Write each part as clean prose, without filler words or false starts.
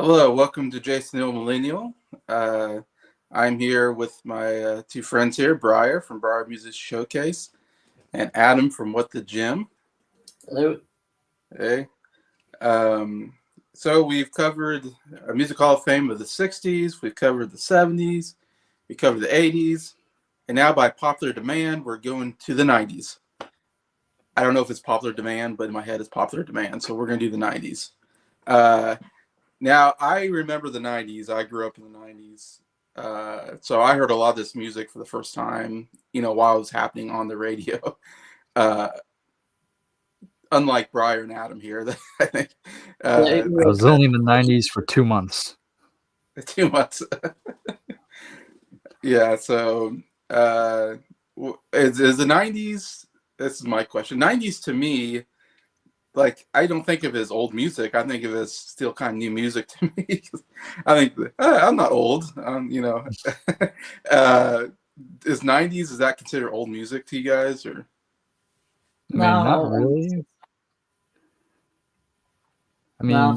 Hello, welcome to Jason the Old Millennial. Uh, I'm here with my two friends here, Bryer from Bryer Music Showcase and Adam from What the Gym. Hello. Hey. Um, so we've covered a Music Hall of Fame of the 60s, we've covered the 70s, we covered the 80s, and now by popular demand, we're going to the 90s. I don't know if it's popular demand, but in my head it's popular demand, so we're going to do the 90s. Now, I remember the 90s. I grew up in the 90s. So I heard a lot of this music for the first time, while it was happening on the radio. Uh, Unlike Bryer and Adam here, I think. I was only in the 90s for 2 months. 2 months. Yeah, so is the 90s, this is my question. 90s to me, like, I don't think of it as old music. I think of it as still kind of new music to me. I think I'm not old. Is 90s, is that considered old music to you guys, or? I mean, not really. I mean,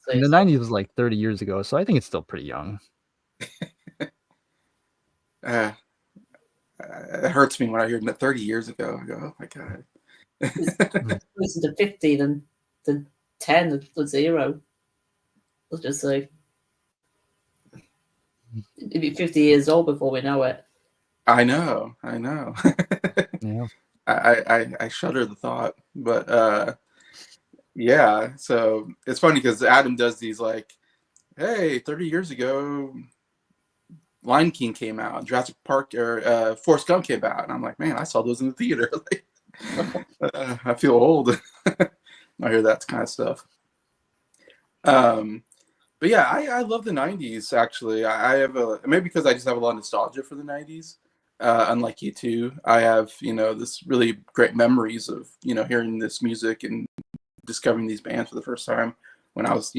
the 90s was like 30 years ago, so I think it's still pretty young. It hurts me when I hear 30 years ago. I go, oh my God. Listen to 50 than 10 or 0. Let's just say. It'd be 50 years old before we know it. I know. Yeah. I shudder the thought, but yeah. So it's funny because Adam does these like, hey, 30 years ago, Lion King came out, Jurassic Park or Forrest Gump came out, and I'm like, man, I saw those in the theater. I feel old. I hear that kind of stuff. But yeah, I love the 90s, actually. I have maybe because I just have a lot of nostalgia for the 90s. Unlike you two, I have, this really great memories of, hearing this music and discovering these bands for the first time when I was,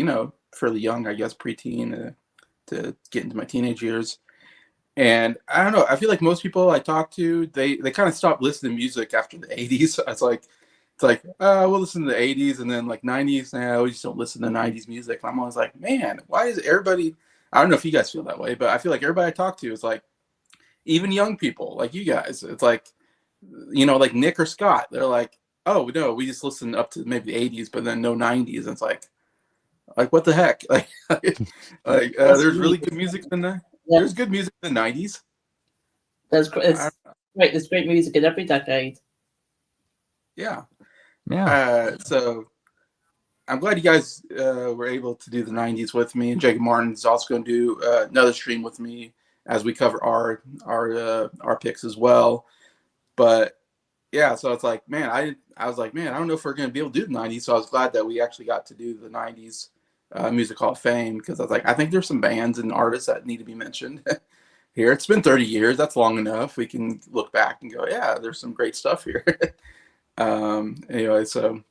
fairly young, I guess, preteen to get into my teenage years. And I don't know, I feel like most people I talk to, they kind of stopped listening to music after the 80s. It's like, we'll listen to the 80s and then like 90s. Nah, we just don't listen to 90s music. And I'm always like, man, why is everybody, I don't know if you guys feel that way, but I feel like everybody I talk to is like, even young people like you guys, it's like, like Nick or Scott, they're like, oh no, we just listen up to maybe the 80s, but then no 90s. And it's like what the heck? There's really good music in the there's good music in the 90s. There's great music in every decade. Yeah. So I'm glad you guys were able to do the 90s with me, and Jacob Martin is also going to do another stream with me as we cover our picks as well. But yeah, so it's like, man, I was like, man, I don't know if we're going to be able to do the 90s. So I was glad that we actually got to do the 90s Music Hall of Fame, because I was like, I think there's some bands and artists that need to be mentioned here. It's been 30 years. That's long enough. We can look back and go, yeah, there's some great stuff here. Anyway, so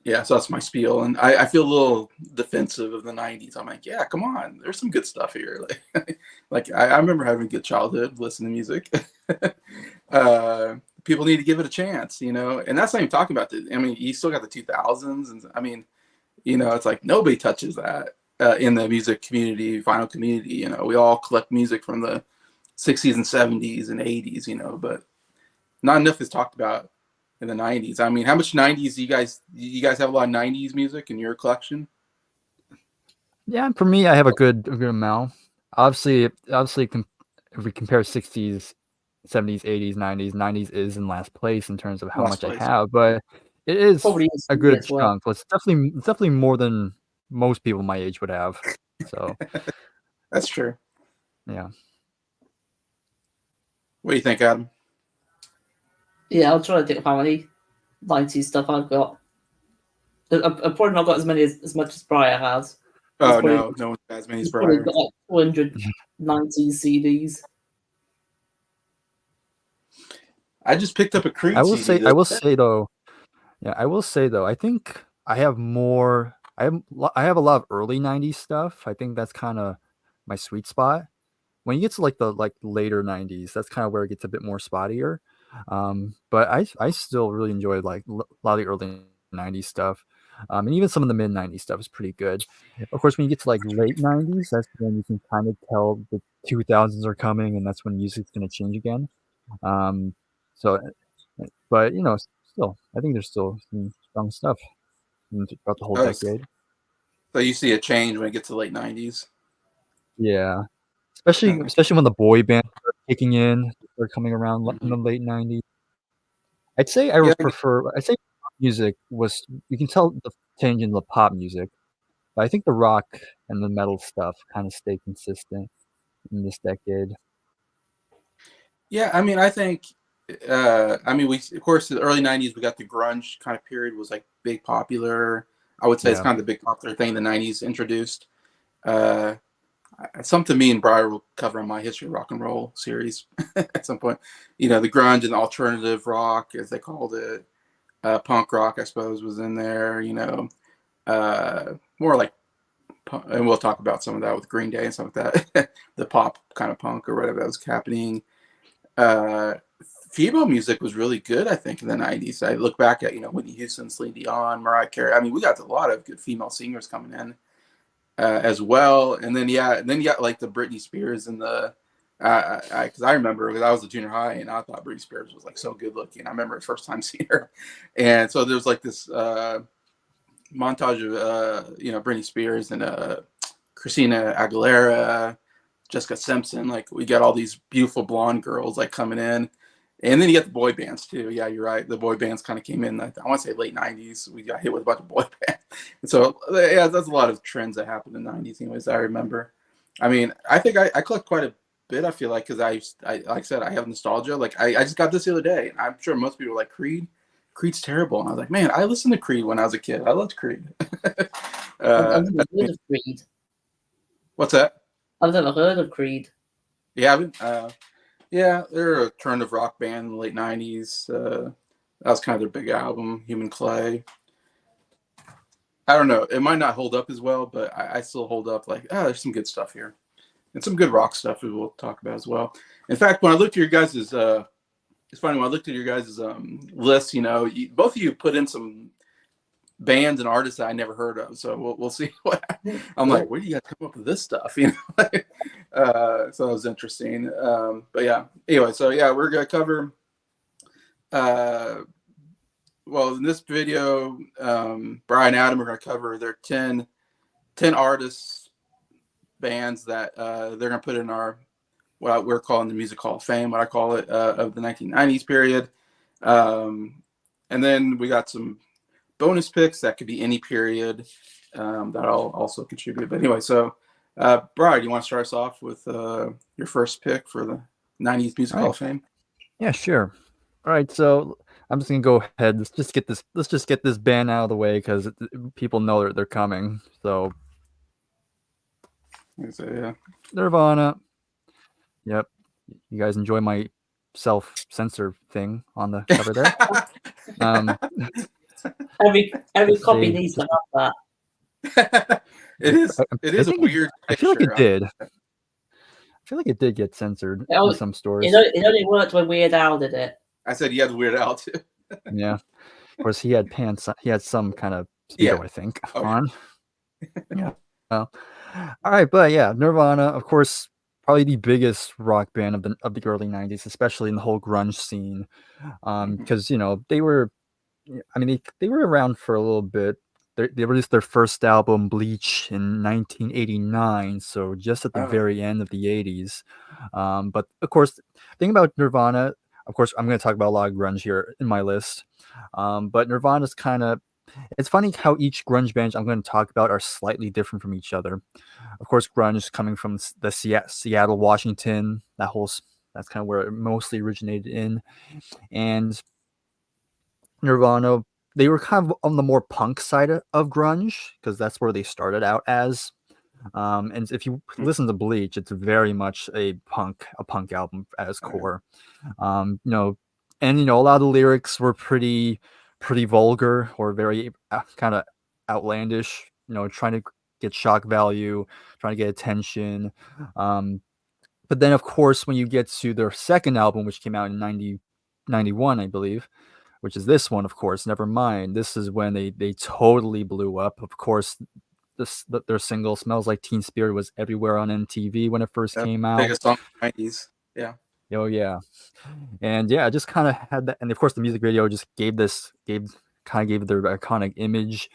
yeah, so that's my spiel. And I feel a little defensive of the 90s. I'm like, yeah, come on. There's some good stuff here. Like I remember having a good childhood, listening to music. People need to give it a chance, and that's not even talking about you still got the 2000s. And it's like nobody touches that in the music community, vinyl community. We all collect music from the 60s and 70s and 80s, but not enough is talked about in the 90s. I mean, how much 90s do you guys have a lot of 90s music in your collection? Yeah, for me, I have a good amount. Obviously, if we compare 60s, 70s, 80s, 90s is in last place in terms of how much I have, but it is a good chunk. It's definitely more than most people my age would have. So that's true. Yeah. What do you think, Adam? Yeah, I'll try to think of how many 90s stuff I've got. I've probably not got as much as Bryer has. Oh, no one has as many as Bryer. Got like 200 90s CDs. I just picked up a Creed I will CD. say though, I think I have more. I have a lot of early 90s stuff. I think that's kind of my sweet spot. When you get to the later 90s, that's kind of where it gets a bit more spottier. But I still really enjoyed a lot of the early 90s stuff. And even some of the mid 90s stuff is pretty good. Of course, when you get to like late 90s, that's when you can kind of tell the 2000s are coming, and that's when music's going to change again. Um, so, but still, I think there's still some strong stuff throughout the whole Oh, decade. so you see a change when it gets to late 90s. Yeah, especially when the boy bands are kicking in, they're coming around in the late 90s. I'd say I'd say music was, you can tell the change in the pop music, but I think the rock and the metal stuff kind of stay consistent in this decade. Yeah, I mean, I think, we of course the early '90s we got the grunge kind of period was like big popular. I would say it's Yeah. kind of the big popular thing the '90s introduced. Uh, Something me and Bryer will cover on my history of rock and roll series at some point. The grunge and the alternative rock, as they called it, punk rock, I suppose, was in there. More like, and we'll talk about some of that with Green Day and stuff like that. The pop kind of punk or whatever that was happening. Female music was really good, I think, in the '90s. I look back at Whitney Houston, Celine Dion, Mariah Carey. I mean, we got a lot of good female singers coming in as well. And then you got like the Britney Spears and the because I remember because I was a junior high and I thought Britney Spears was like so good looking. I remember the first time seeing her, and so there's like this montage of Britney Spears and Christina Aguilera, Jessica Simpson. Like we got all these beautiful blonde girls like coming in, and then you get the boy bands too. Yeah, you're right. The boy bands kind of came in. I want to say late '90s. We got hit with a bunch of boy bands, and so yeah, that's a lot of trends that happened in the '90s. Anyways, I remember. I mean, I think I collect quite a bit. I feel like because I like I said, I have nostalgia. Like I just got this the other day, and I'm sure most people are like Creed. Creed's terrible, and I was like, man, I listened to Creed when I was a kid. I loved Creed. I've never heard of Creed. What's that? I've never heard of Creed. You haven't? Yeah, they're a alternative rock band in the late '90s. That was kind of their big album, Human Clay. I don't know. It might not hold up as well, but I still hold up. Like, there's some good stuff here, and some good rock stuff we will talk about as well. In fact, when I looked at your guys' it's funny when I looked at your guys' list. Both of you put in some bands and artists that I never heard of. So we'll see what I'm like. Where do you guys come up with this stuff? So that was interesting. But yeah. Anyway, so yeah, we're gonna cover. Well, in this video, Bryer and Adam are gonna cover their 10 artists, bands that they're gonna put in our what we're calling the Music Hall of Fame, what I call it, of the 1990s period. And then we got some bonus picks that could be any period that I'll also contribute. But anyway, so Bryer, do you want to start us off with your first pick for the 90s Music Hall of Fame? Yeah, sure. All right, so I'm just gonna go ahead. Let's just get this band out of the way because people know they're coming. So yeah. Nirvana. Yep. You guys enjoy my self-censor thing on the cover there. Every copy needs to have that. It is a weird picture. I feel like it did. I feel like it did get censored in some stores. It only worked when Weird Al did it. I said you had Weird Al too. Yeah. Of course, he had pants. He had some kind of Speedo, I think, on. Yeah. Well, all right, but yeah, Nirvana, of course, probably the biggest rock band of the early '90s, especially in the whole grunge scene, because they were, I mean, they were around for a little bit. They released their first album, Bleach, in 1989, so just at the very end of the '80s. But of course, the thing about Nirvana, of course, I'm going to talk about a lot of grunge here in my list. But Nirvana's kind of, it's funny how each grunge band I'm going to talk about are slightly different from each other. Of course, grunge coming from the Seattle, Washington, that's kind of where it mostly originated in. And Nirvana, they were kind of on the more punk side of grunge because that's where they started out as. And if you listen to Bleach, it's very much a punk album at its core. And a lot of the lyrics were pretty vulgar or very kind of outlandish. Trying to get shock value, trying to get attention. But then, of course, when you get to their second album, which came out in 1991, I believe, which is this one, of course. Never mind. This is when they totally blew up. Of course, their single "Smells Like Teen Spirit" was everywhere on MTV when it first came out. Biggest song in the 90s. Yeah. Oh yeah, and yeah, just kind of had that, and of course the music video just gave their iconic image.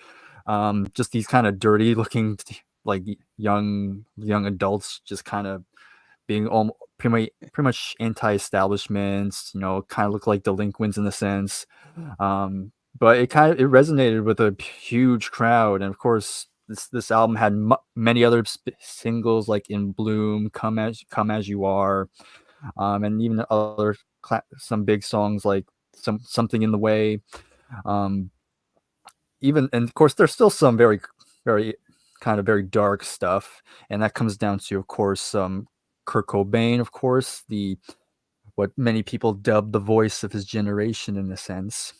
Just these kind of dirty looking like young adults, just kind of being pretty much anti-establishment, kind of look like delinquents in a sense. But it resonated with a huge crowd, and of course this album had many other singles like "In Bloom," "Come As You Are," and even other some big songs like "Something in the Way." And of course there's still some very very dark stuff, and that comes down to, of course, Kurt Cobain, of course, what many people dubbed the voice of his generation in a sense.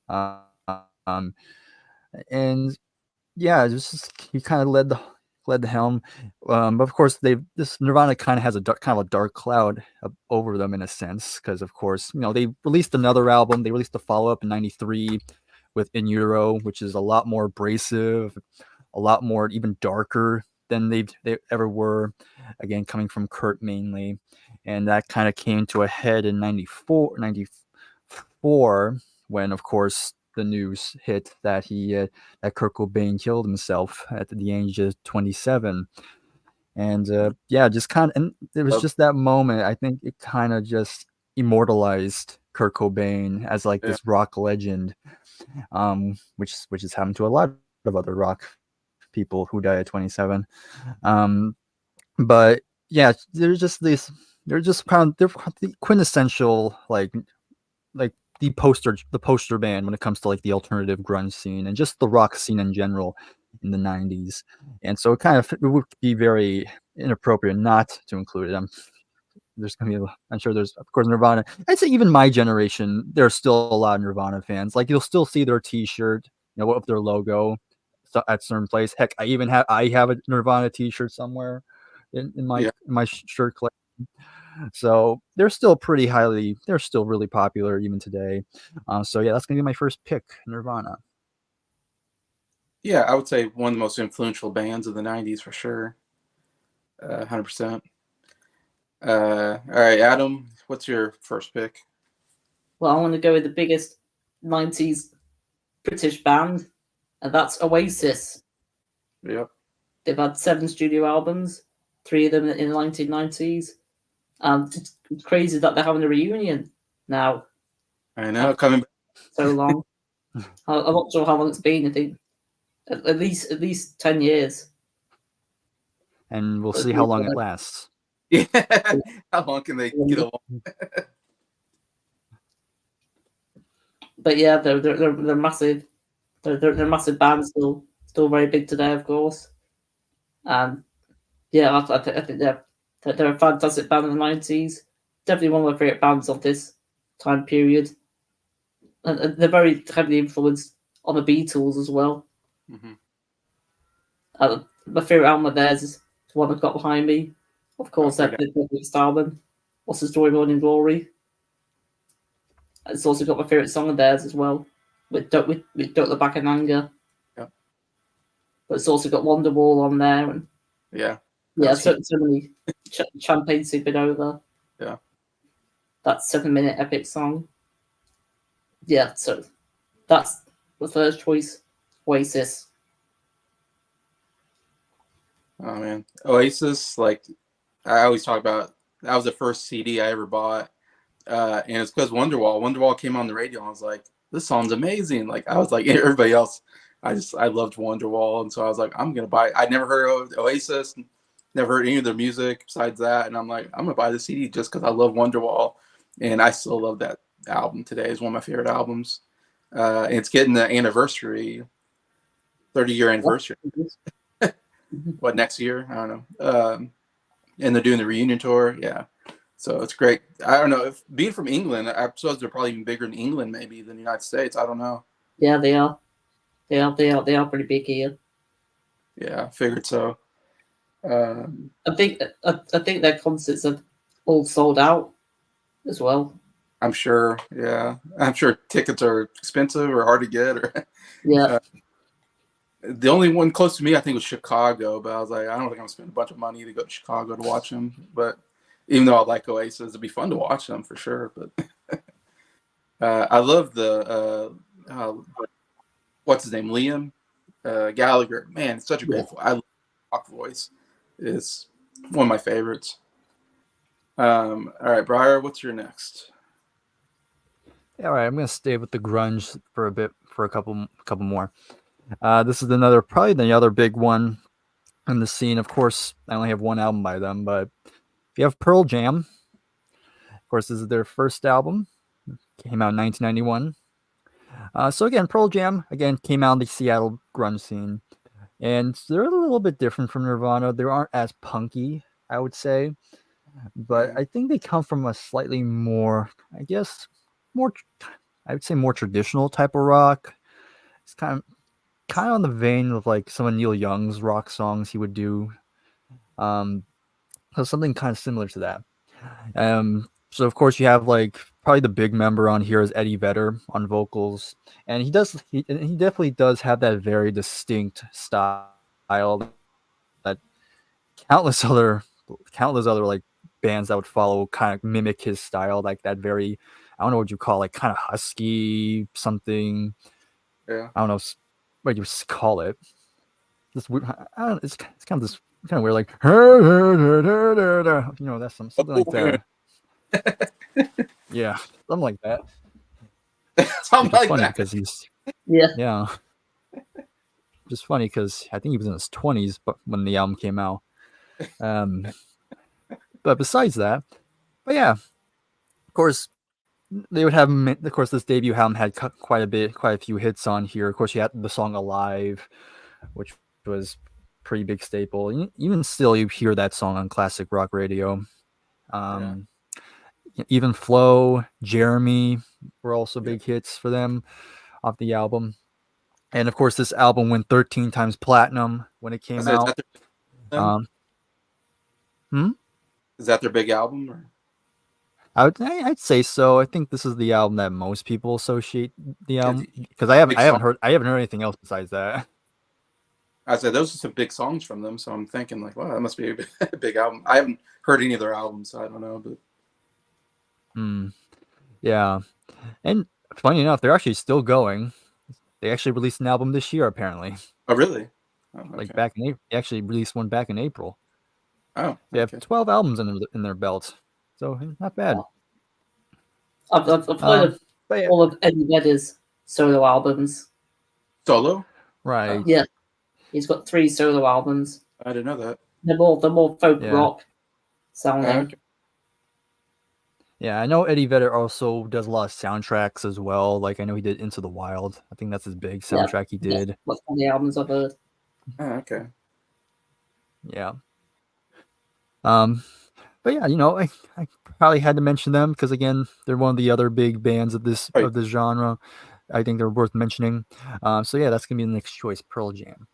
And yeah, he kind of led the helm. But of course, this Nirvana kind of has a dark cloud over them in a sense, because of course, they released another album. They released a follow up in '93 with In Utero, which is a lot more abrasive, a lot more even darker than they ever were. Again, coming from Kurt mainly, and that kind of came to a head in '94, when, of course, the news hit that that Kurt Cobain killed himself at the age of 27. And yeah, just kind of, and it was just that moment. I think it kind of just immortalized Kurt Cobain as like this rock legend, which has happened to a lot of other rock people who die at 27. But yeah, they're just kind of the quintessential like the poster band when it comes to like the alternative grunge scene and just the rock scene in general in the 90s. And so it would be very inappropriate not to include it. I'm sure there's, of course, Nirvana. I'd say even my generation, there's still a lot of Nirvana fans. Like, you'll still see their T-shirt, with their logo at certain place. Heck, I have a Nirvana T-shirt somewhere in my shirt collection. So they're still really popular even today. So yeah, that's gonna be my first pick, Nirvana. Yeah, I would say one of the most influential bands of the 90s for sure. 100%. All right, Adam, what's your first pick? Well, I want to go with the biggest 90s British band, and that's Oasis. Yep. They've had 7 studio albums, 3 of them in the 1990s. And it's crazy that they're having a reunion now. I know, coming back so long. I'm not sure how long it's been. I think at least 10 years. And we'll see how long it lasts. Yeah, how long can they get along? But yeah, they're massive. They're massive band, still very big today, of course. And yeah, I think they're a fantastic band in the 90s. Definitely one of my favorite bands of this time period. And they're very heavily influenced on the Beatles as well. Mm-hmm. My favorite album of theirs is the one I've got behind me. Of course, their next album, What's the Story, Morning Glory. It's also got my favorite song of theirs as well, with Don't Look Back in Anger. Yeah. But it's also got Wonderwall on there, and so many. Champagne Supernova. Yeah. That 7-minute epic song. Yeah, so that's the first choice, Oasis. Oh man, Oasis! Like, I always talk about, that was the first CD I ever bought, and it's because Wonderwall came on the radio, and I was like, this song's amazing. Like, I was like everybody else, I loved Wonderwall, and so I was like, I'm gonna buy it. I'd never heard of Oasis, never heard any of their music besides that, and I'm like, I'm gonna buy the CD just because I love Wonderwall, and I still love that album today. It's one of my favorite albums. And it's getting the anniversary, 30-year anniversary. What, next year? I don't know. And they're doing the reunion tour. Yeah. So it's great. I don't know, if being from England, I suppose they're probably even bigger in England maybe than the United States. I don't know. Yeah, they are. They are pretty big here. Yeah, I figured so. I think their concerts have all sold out as well. I'm sure. Yeah, I'm sure tickets are expensive or hard to get. Or Yeah. The only one close to me, I think, was Chicago. But I was like, I don't think I'm gonna spend a bunch of money to go to Chicago to watch them. But even though I like Oasis, it'd be fun to watch them for sure. But I love the what's his name, Liam Gallagher. Man, it's such a great voice. I love rock voice. It's one of my favorites. All right, Bryer, what's your next? All right, I'm gonna stay with the grunge for a bit, for a couple more. This is probably the other big one in the scene. Of course, I only have one album by them, but you have Pearl Jam. Of course, this is their first album. Came out in 1991. So again, Pearl Jam came out of the Seattle grunge scene, and they're a little bit different from Nirvana. They aren't as punky, I would say, but I think they come from a slightly more, I would say, more traditional type of rock. It's kind of on the vein of like some of Neil Young's rock songs he would do. So something kind of similar to that. So of course you have like probably the big member on here is Eddie Vedder on vocals, and he definitely does have that very distinct style that countless other like bands that would follow kind of mimic his style, like that very, I don't know what you call it, kind of husky something. Yeah. I don't know what you call it. This weird, it's kind of weird, like that's something like that. Yeah, something like that. Something like funny that. Because he's Yeah. Just funny because I think he was in his 20s, but when the album came out. But besides that, of course, they would have. Of course, this debut album had quite a few hits on here. Of course, you had the song "Alive," which was pretty big staple. Even still, you hear that song on classic rock radio. Even Flow, Jeremy were also big hits for them off the album. And of course, this album went 13 times platinum when it came out. Is that their big album? Or? I'd say so. I think this is the album that most people associate the album, because I haven't heard anything else besides that. I said those are some big songs from them, so I'm thinking like, wow, that must be a big album. I haven't heard any of their albums, so I don't know, but. Yeah, and funny enough, they're actually still going. They actually released an album this year, apparently. Oh, really? Oh, okay. Like back in April, they actually released one back in April. Oh, they have 12 albums in their belt, so not bad. I've heard of all of Eddie Vedder's solo albums. Solo? Right. Yeah, he's got 3 solo albums. I didn't know that. They're more folk rock sounding. Okay. Yeah, I know Eddie Vedder also does a lot of soundtracks as well. Like I know he did Into the Wild. I think that's his big soundtrack he did. That's one of the albums I've heard. Oh, okay. Yeah. But yeah, I probably had to mention them because again, they're one of the other big bands of this genre. I think they're worth mentioning. So yeah, that's gonna be the next choice, Pearl Jam.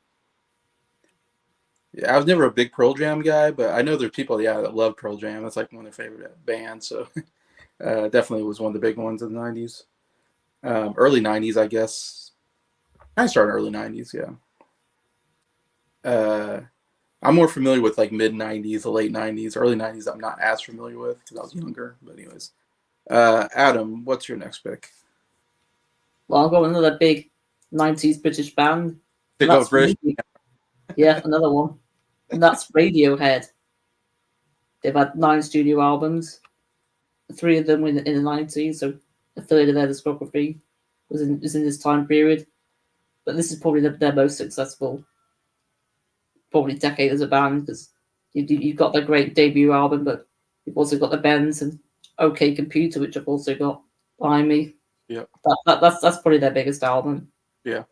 Yeah, I was never a big Pearl Jam guy, but I know there's people, that love Pearl Jam. That's like one of their favorite bands. So definitely was one of the big ones in the 90s. Early 90s, I guess. I started early 90s, yeah. I'm more familiar with like mid 90s, the late 90s, early 90s. I'm not as familiar with because I was younger. But anyways, Adam, what's your next pick? Well, I've got another big 90s British band. Yeah, another one. And that's Radiohead. They've had 9 studio albums. 3 of them in the 90s, so a third of their discography was in this time period. But this is probably their most successful decade as a band, because you've got the great debut album, but you've also got the Bends and OK Computer, which I've also got behind me. Yeah, that's probably their biggest album. Yeah,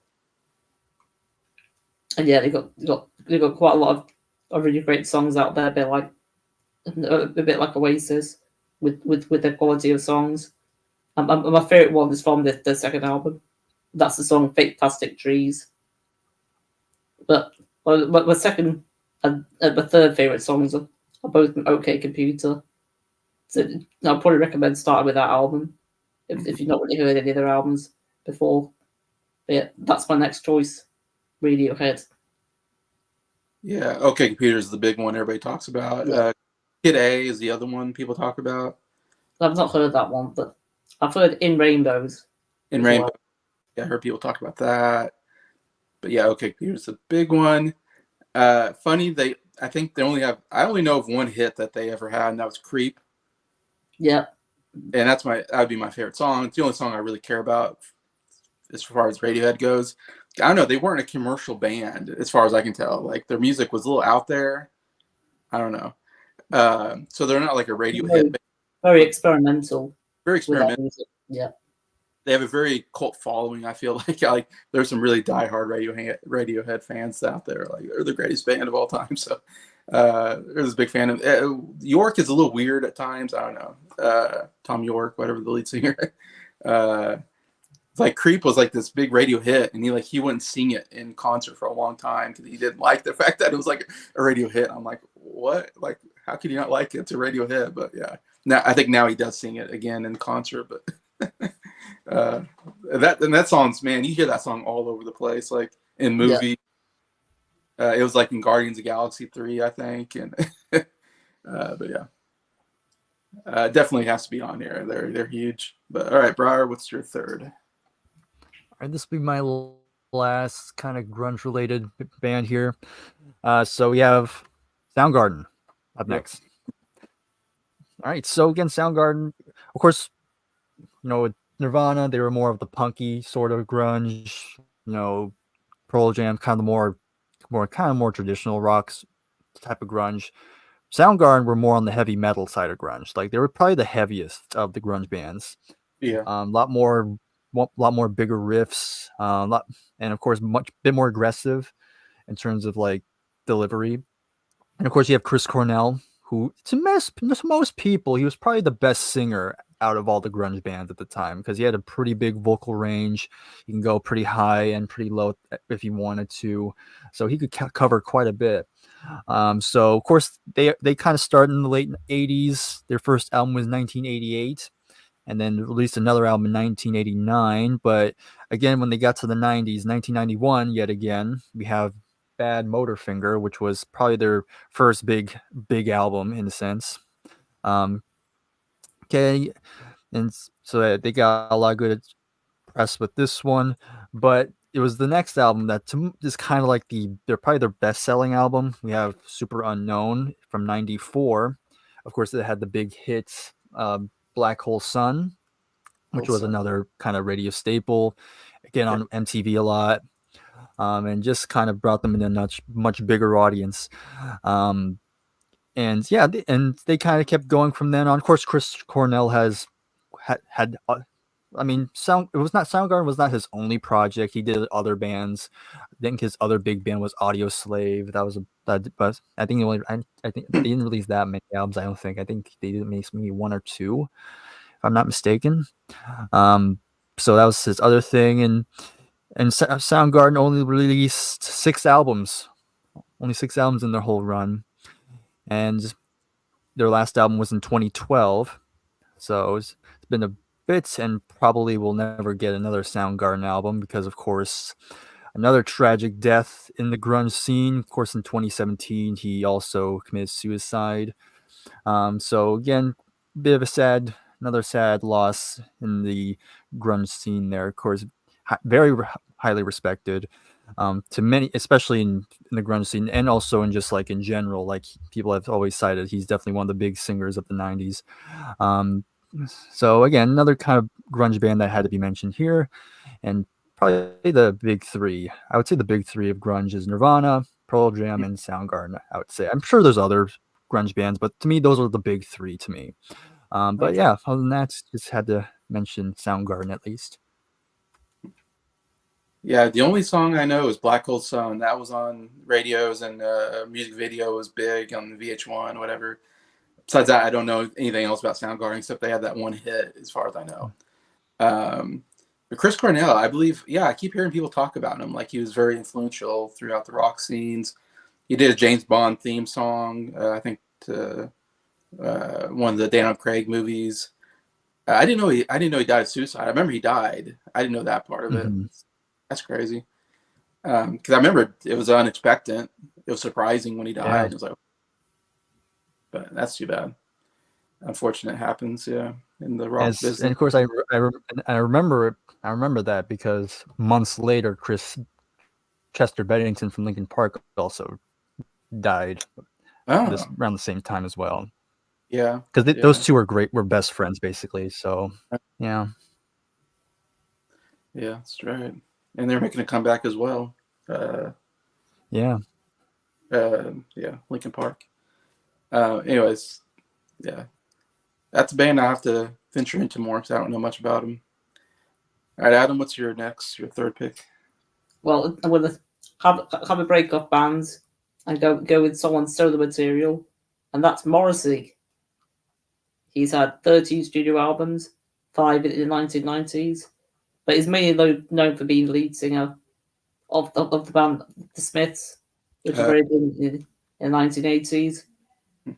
and yeah, they've got quite a lot of really great songs out there, a bit like Oasis with their quality of songs. And my favorite one is from their second album. That's the song "Fake Plastic Trees." But my second and my third favorite songs are both from OK Computer. So I'll probably recommend starting with that album. if you've not really heard any of their albums before. But yeah, that's my next choice. Radiohead. Yeah, OK Computer is the big one everybody talks about. Yeah. Kid A is the other one people talk about. I've not heard that one, but I've heard In Rainbows. In as Rainbow, well. yeah, I heard people talk about that. But yeah, OK Computer is the big one. Funny, I think they only have. I only know of one hit that they ever had, and that was "Creep." Yeah. And that would be my favorite song. It's the only song I really care about as far as Radiohead goes. I don't know. They weren't a commercial band, as far as I can tell. Like, their music was a little out there. I don't know. So they're not like a Radiohead band. Very experimental. Very experimental. Music. Yeah. They have a very cult following. I feel like there's some really diehard Radiohead fans out there. Like, they're the greatest band of all time. So there's a big fan of. York is a little weird at times. I don't know. Tom York, whatever, the lead singer. Like, "Creep" was like this big radio hit, and he wouldn't sing it in concert for a long time because he didn't like the fact that it was like a radio hit. I'm like, what? Like, how could you not like it? It's a radio hit. But yeah, now I think now he does sing it again in concert. But that song's, man, you hear that song all over the place, like in movies. Yeah. It was like in Guardians of the Galaxy 3, I think, and but yeah, definitely has to be on here. They're huge. But all right, Bryer, what's your third? All right, this will be my last kind of grunge-related band here. So we have Soundgarden up next. All right, so again, Soundgarden, of course, with Nirvana, they were more of the punky sort of grunge. Pearl Jam, kind of more traditional rocks type of grunge. Soundgarden were more on the heavy metal side of grunge. Like, they were probably the heaviest of the grunge bands. Yeah. A lot more bigger riffs, and of course bit more aggressive in terms of like delivery. And of course you have Chris Cornell, who to most people, he was probably the best singer out of all the grunge bands at the time, because he had a pretty big vocal range. You can go pretty high and pretty low if you wanted to, so he could cover quite a bit. So of course they kind of started in the late 80s. Their first album was 1988. And then released another album in 1989. But again, when they got to the 90s, 1991, yet again, we have Bad Motorfinger, which was probably their first big album in a sense. Okay, and so they got a lot of good press with this one, but it was the next album that is kind of like they're probably their best-selling album. We have Super Unknown from '94. Of course, it had the big hits. Black Hole Sun, which was another kind of radio staple, again on MTV a lot, and just kind of brought them in a much bigger audience. And yeah, and they kind of kept going from then on. Of course, Chris Cornell had Soundgarden was not his only project. He did other bands. I think his other big band was Audio Slave. But I think I think they didn't release that many albums. I think they did maybe one or two, if I'm not mistaken. So that was his other thing, and Soundgarden only released 6 albums, only 6 albums in their whole run, and their last album was in 2012. So it's been a bit, and probably will never get another Soundgarden album because, of course, another tragic death in the grunge scene. Of course, in 2017, he also committed suicide. So again, bit of another sad loss in the grunge scene there. Of course, very highly respected to many, especially in the grunge scene, and also in just like in general. Like, people have always cited he's definitely one of the big singers of the 90s. So again, another kind of grunge band that had to be mentioned here, and probably the big 3. I would say the big 3 of grunge is Nirvana, Pearl Jam, and Soundgarden. I would say. I'm sure there's other grunge bands, but to me, those are the big 3 to me. But yeah, other than that, just had to mention Soundgarden at least. Yeah, the only song I know is Black Hole Sun. That was on radios, and music video was big on VH1, whatever. Besides that, I don't know anything else about Soundgarden except they had that one hit, as far as I know. But Chris Cornell, I believe, I keep hearing people talk about him. Like, he was very influential throughout the rock scenes. He did a James Bond theme song, I think, to one of the Daniel Craig movies. I didn't know he died of suicide. I remember he died. I didn't know that part of it. Mhm. That's crazy. Because I remember it was unexpected. It was surprising when he died. Yeah. It was like, but that's too bad. Unfortunate happens, yeah, in the rock business. And of course, I remember that because months later, Chester Bennington from Linkin Park also died around the same time as well. Yeah, because those two were best friends basically. So yeah, that's right. And they're making a comeback as well. Yeah, Linkin Park. Anyways, yeah, that's a band I have to venture into more because I don't know much about them. All right, Adam, what's your third pick? Well, I'm gonna have a break off bands and go with someone's solo material, and that's Morrissey. He's had 13 studio albums, 5 in the 1990s, but he's mainly known for being lead singer of the band The Smiths, which is very big in the 1980s.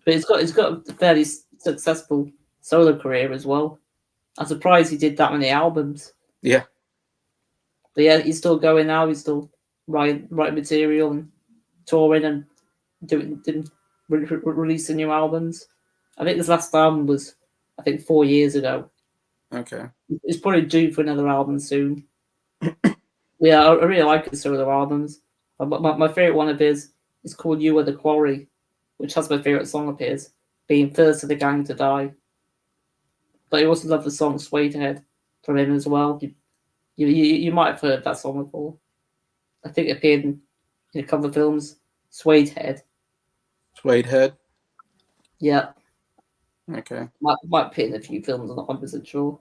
But he's got a fairly successful solo career as well. I'm surprised he did that many albums. Yeah. But yeah, he's still going now. He's still writing material and touring and releasing new albums. I think his last album was, 4 years ago. Okay. He's probably due for another album soon. Yeah, I really like his solo albums. My favorite one of his is called "You Are the Quarry," which has my favorite song of his, being "First of the Gang to Die." But I also love the song "Suede Head" from him as well. You might have heard that song before. I think it appeared in a couple of films. Suede Head. Suede Head? Yeah. Okay. Might appear in a few films, I'm not 100% sure.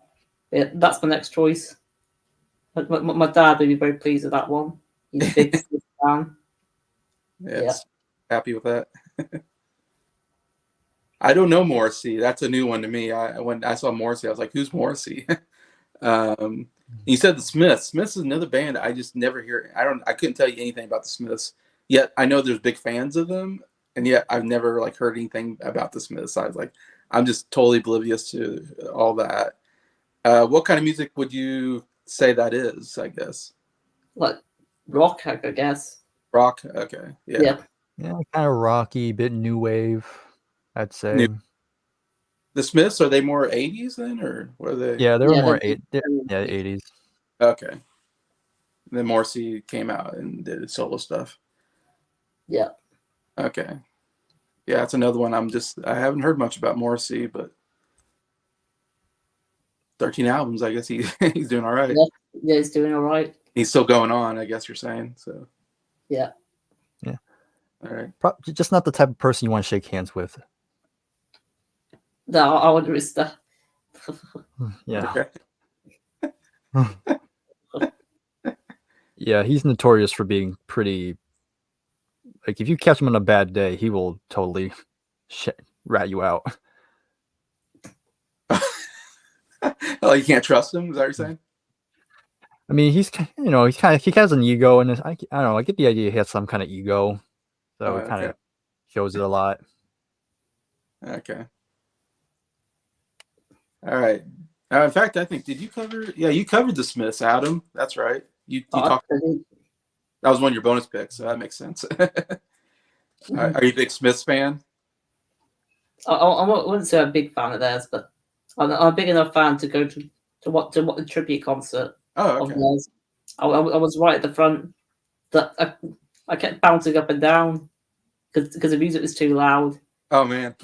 Yeah, that's my next choice. My dad would be very pleased with that one. He's a big fan. Yes. Yeah. Happy with that. I don't know Morrissey. That's a new one to me. When I saw Morrissey, I was like, who's Morrissey? You said the Smiths. Smiths is another band I just never hear. I couldn't tell you anything about the Smiths. Yet I know there's big fans of them, and yet I've never heard anything about the Smiths. I was like, I'm just totally oblivious to all that. What kind of music would you say that is, I guess? Like rock, I guess. Rock? Okay. Yeah. Yeah, kind of rocky, bit new wave, I'd say. The Smiths, are they more 80s then, or what are they? Yeah, they were more 80s. Okay. And then Morrissey came out and did solo stuff. Yeah. Okay. Yeah, that's another one. I haven't heard much about Morrissey, but 13 albums, I guess he's doing all right. Yeah, he's doing all right. He's still going on, I guess you're saying. So. Yeah. Yeah. All right. Just not the type of person you want to shake hands with. No, I wonder is that. Yeah. Okay. Yeah, he's notorious for being pretty. Like, if you catch him on a bad day, he will totally rat you out. Oh, you can't trust him? Is that what you're saying? I mean, he has an ego, and I don't know. I get the idea he has some kind of ego, so it kind of shows it a lot. Okay. All right. In fact, I think you covered the Smiths, Adam. That's right. You talked. That was one of your bonus picks, so that makes sense. Are you a big Smiths fan? I wouldn't say I'm a big fan of theirs, but I'm a big enough fan to go to what the tribute concert. Oh, okay. Of theirs. I was right at the front. That I kept bouncing up and down because the music was too loud. Oh man.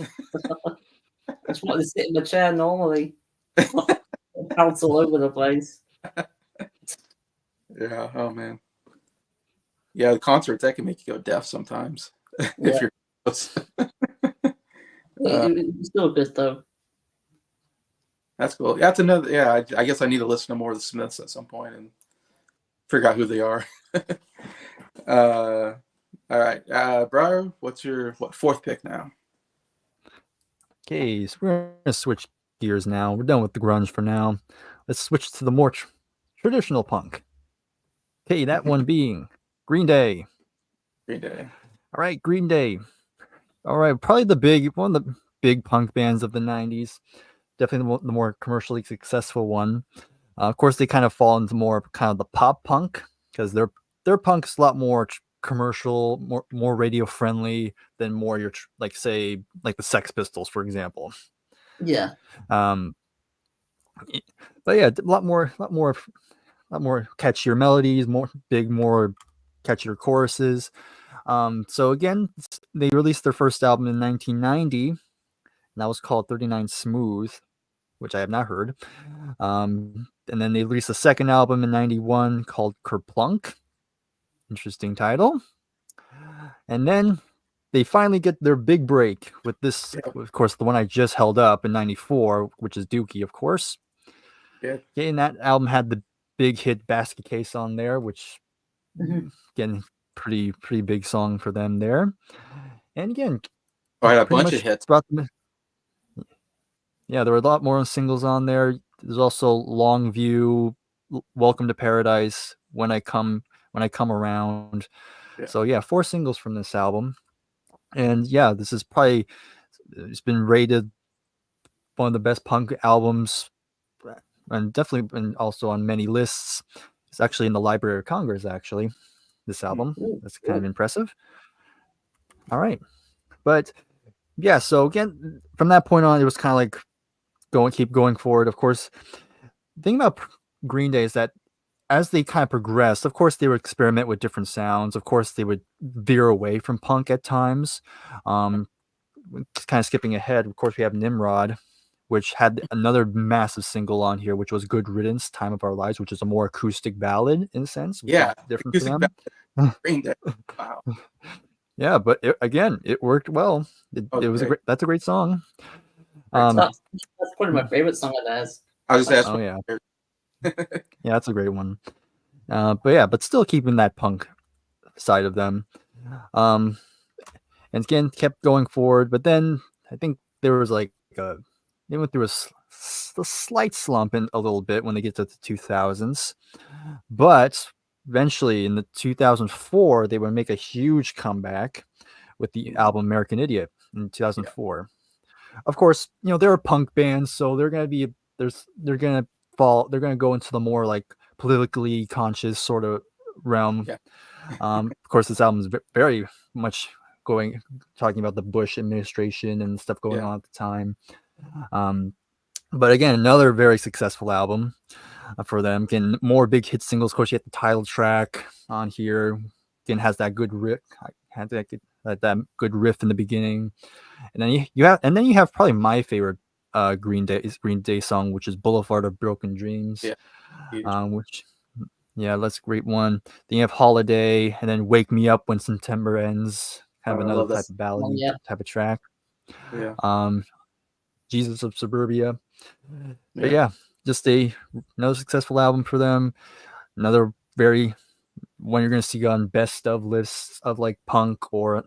I just wanted to sit in my chair normally. Bounce all over the place. Yeah. Oh man. Yeah, the concerts that can make you go deaf sometimes if you're close. It's still good though. That's cool. That's another. Yeah, I guess I need to listen to more of the Smiths at some point and figure out who they are. All right, Bryer, what's your fourth pick now? Okay, so we're gonna switch gears now. We're done with the grunge for now. Let's switch to the more traditional punk. Okay, that one being Green Day. Green Day. All right, Green Day. All right, probably one of the big punk bands of the 90s. definitely the more commercially successful one. Of course, they kind of fall into more kind of the pop punk because their punk's a lot more commercial, more radio friendly than more your like say like the Sex Pistols, for example. Yeah. But yeah, a lot more catchier melodies, more catchier choruses. So again, they released their first album in 1990, and that was called 39 Smooth, which I have not heard. And then they released a second album in 91 called Kerplunk. Interesting title. And then they finally get their big break with this, of course, the one I just held up in 94, which is Dookie, of course. Yeah. And that album had the big hit Basket Case on there, which again, pretty big song for them there. And again, I had a bunch of hits. Yeah, there were a lot more singles on there. There's also Long View, Welcome to Paradise, When I Come Around. Yeah. So yeah, 4 singles from this album. And yeah, this is probably, it's been rated one of the best punk albums, and definitely been also on many lists. It's actually in the Library of Congress, actually, this album. That's kind of impressive. All right. But yeah, so again, from that point on, it was kind of like keep going forward. Of course, the thing about Green Day is that as they kind of progressed, of course, they would experiment with different sounds. Of course, they would veer away from punk at times. Kind of skipping ahead, of course, we have Nimrod, which had another massive single on here, which was Good Riddance, Time of Our Lives, which is a more acoustic ballad in a sense. Yeah, different for them. Green Day. Wow. Yeah, but it worked well. It was that's a great song. That's probably my favorite song of theirs. I was just asking. Oh yeah. Yeah, that's a great one. But still keeping that punk side of them. And again, kept going forward. But then I think there was like they went through a slight slump in a little bit when they get to the 2000s. But eventually, in the 2004, they would make a huge comeback with the album American Idiot in 2004. Yeah. Of course, they're a punk band, so they're gonna go into the more like politically conscious sort of realm. Yeah. Of course, this album is very much talking about the Bush administration and stuff going on at the time. But again, another very successful album for them. Again, more big hit singles. Of course, you have the title track on here. Again, has that good riff. Had that good riff in the beginning, and then you have probably my favorite Green Day song, which is Boulevard of Broken Dreams. Yeah. That's a great one. Then you have Holiday, and then Wake Me Up When September Ends. Kind of another type of ballad type of track. Yeah. Jesus of Suburbia. But yeah, just another successful album for them. Another very one you're going to see on best of lists of like punk or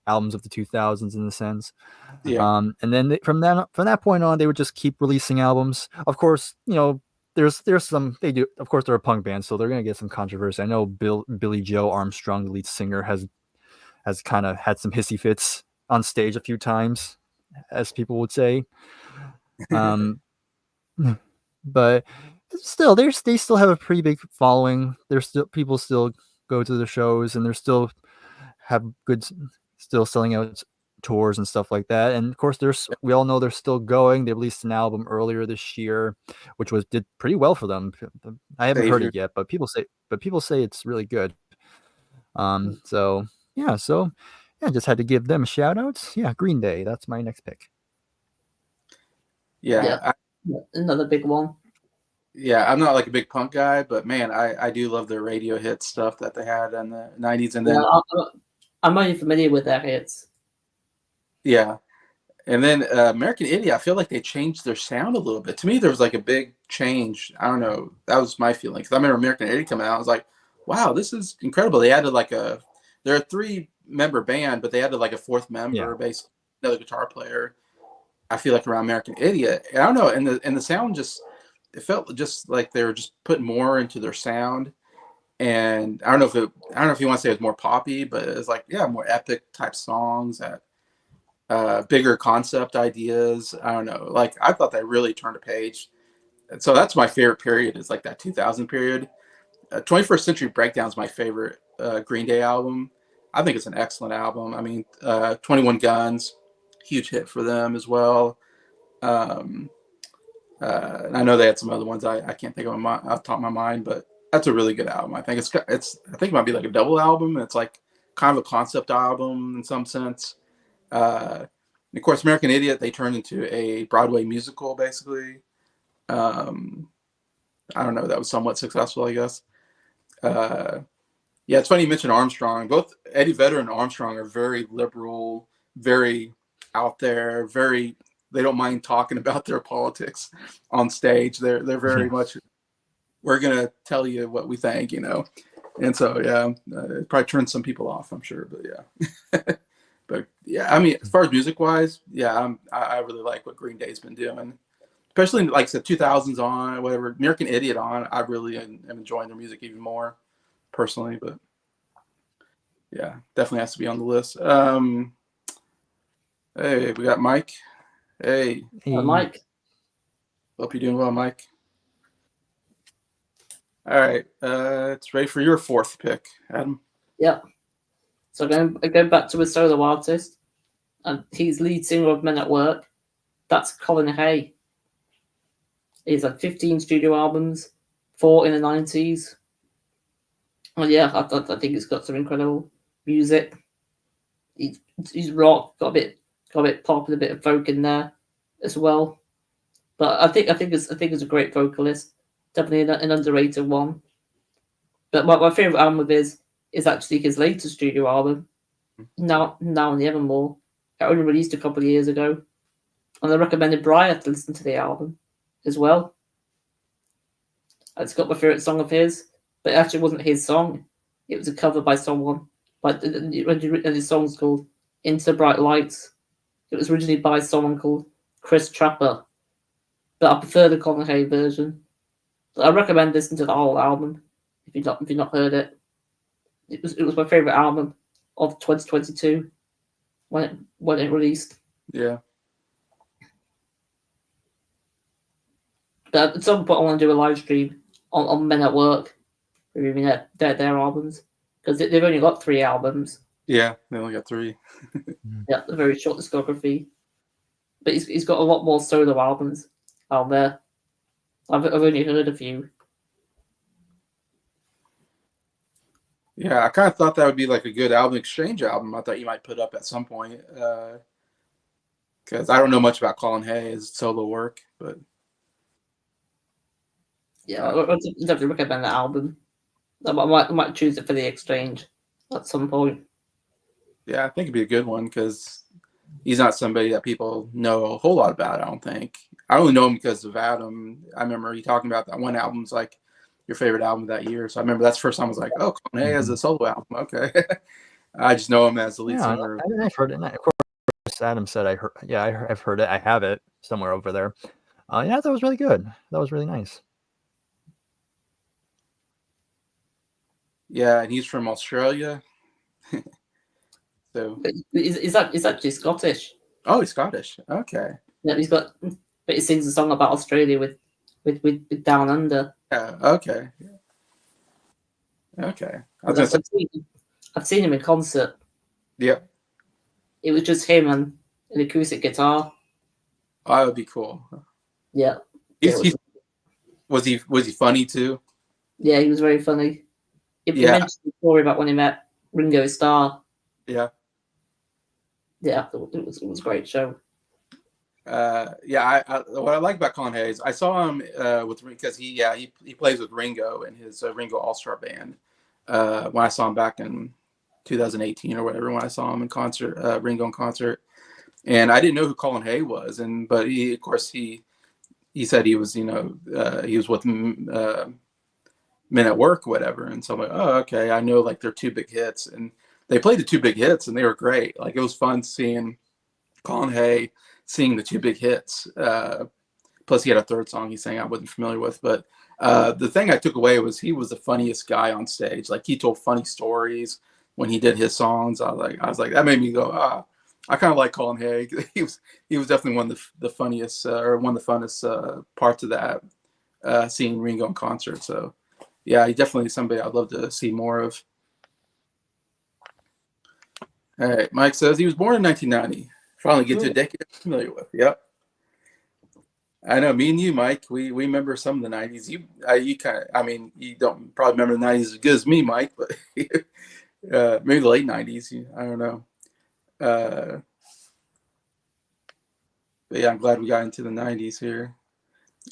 albums of the 2000s in a sense. Yeah. And then from that point on, they would just keep releasing albums. Of course, there's some they do. Of course, they're a punk band, so they're going to get some controversy. I know Billy Joe Armstrong, the lead singer, has kind of had some hissy fits on stage a few times, as people would say. But still, they still have a pretty big following. People still go to the shows, and they're still have still selling out tours and stuff like that. And of course, we all know they're still going. They released an album earlier this year, which did pretty well for them. I haven't heard it yet, but people say it's really good. So just had to give them a shout out. Yeah, Green Day. That's my next pick. Yeah. Another big one. Yeah, I'm not like a big punk guy, but man, I do love their radio hit stuff that they had in the 90s. And then I'm only familiar with their hits. Yeah. And then American Idiot, I feel like they changed their sound a little bit. To me, there was like a big change. I don't know. That was my feeling. Because I remember American Idiot coming out. I was like, wow, this is incredible. They added they're a 3-member band, but they added like a 4th member, basically another guitar player. I feel like around American Idiot. And I don't know. And the sound it felt just like they were just putting more into their sound. And I don't know if you want to say it was more poppy, but it was like, more epic type songs that bigger concept ideas. I don't know. Like I thought they really turned a page. And so that's my favorite period is like that 2000 period. 21st Century Breakdown is my favorite Green Day album. I think it's an excellent album. I mean, 21 Guns, huge hit for them as well. And I know they had some other ones I can't think of off the top of my mind, but that's a really good album. I think I think it might be like a double album. It's like kind of a concept album in some sense. And of course, American Idiot, they turned into a Broadway musical, basically. I don't know, that was somewhat successful, I guess. Yeah, it's funny you mentioned Armstrong. Both Eddie Vedder and Armstrong are very liberal, very out there, they don't mind talking about their politics on stage. They're very much, we're gonna tell you what we think, And so it probably turns some people off, I'm sure, but yeah. But yeah, I mean, as far as music wise, yeah, I really like what Green Day's been doing, especially like I said, 2000s on, whatever, American Idiot on. I really am enjoying their music even more personally, but yeah, definitely has to be on the list. Hey, we got Mike. Hey, Mike. Hope you're doing well, Mike. All right, it's ready for your fourth pick, Adam. Yep. So going back to a solo artist, and he's lead singer of Men at Work. That's Colin Hay. He's had 15 studio albums, 4 in the 90s. Oh yeah, I think he's got some incredible music. He's rock, got a bit pop and a bit of folk in there as well. But I think it's a great vocalist. Definitely an underrated one. But my favorite album of his is actually his latest studio album, Now and Evermore. It only released a couple of years ago, and I recommended Bryer to listen to the album as well. It's got my favorite song of his, but it actually wasn't his song. It was a cover by someone. And his song's called Into the Bright Lights. It was originally by someone called Chris Trapper, but I prefer the Colin Hay version. So I recommend listening to the whole album if you've not heard it. It was my favorite album of 2022 when it released. Yeah. But at some point, I want to do a live stream on Men at Work, reviewing their albums, because they've only got 3 albums. Yeah, they only got 3. Yeah, a very short discography. But he's got a lot more solo albums out there. I've only heard a few. Yeah, I kind of thought that would be like a good album exchange album. I thought you might put up at some point, because I don't know much about Colin Hay's solo work, but yeah, I'll definitely recommend that album. I might choose it for the exchange at some point. Yeah, I think it'd be a good one because he's not somebody that people know a whole lot about. I don't think. I only know him because of Adam. I remember you talking about that one album's like your favorite album of that year. So I remember that's the first time I was like, oh, Colin Hay has a solo album. Okay. I just know him as the lead singer. I've heard it. Of course, Adam said I heard. Yeah, I've heard it. I have it somewhere over there. Yeah, that was really good. That was really nice. Yeah, and he's from Australia. So is actually Scottish. Oh, he's Scottish. Okay. Yeah, but he sings a song about Australia with Down Under. Yeah. Okay. Okay. I've seen him in concert. Yeah. It was just him and an acoustic guitar. Oh, that would be cool. Yeah. Was he funny too? Yeah, he was very funny. He mentioned the story about when he met Ringo Starr. Yeah. Yeah, it was a great show. Yeah, what I like about Colin Hay is I saw him with because he plays with Ringo in his Ringo All-Star Band. When I saw him back in 2018 or whatever, when I saw him in concert, Ringo in concert, and I didn't know who Colin Hay was, but he, of course, he said he was, he was with Men at Work, whatever, and so I'm like, oh, okay, I know like their 2 big hits, and they played the 2 big hits, and they were great. Like it was fun seeing Colin Hay sing the 2 big hits. Plus, he had a 3rd song he sang I wasn't familiar with, but the thing I took away was he was the funniest guy on stage. Like he told funny stories when he did his songs. I was like that made me go, I kind of like Colin Haig. He was definitely one of the funniest or one of the funnest parts of that seeing Ringo in concert. So yeah, he definitely somebody I'd love to see more of. All right, Mike says he was born in 1990. Finally get to a decade I'm familiar with. Yep. I know, me and you, Mike, we remember some of the 90s. You kind of, I mean, you don't probably remember the 90s as good as me, Mike, but maybe the late 90s. I don't know. But yeah, I'm glad we got into the 90s here.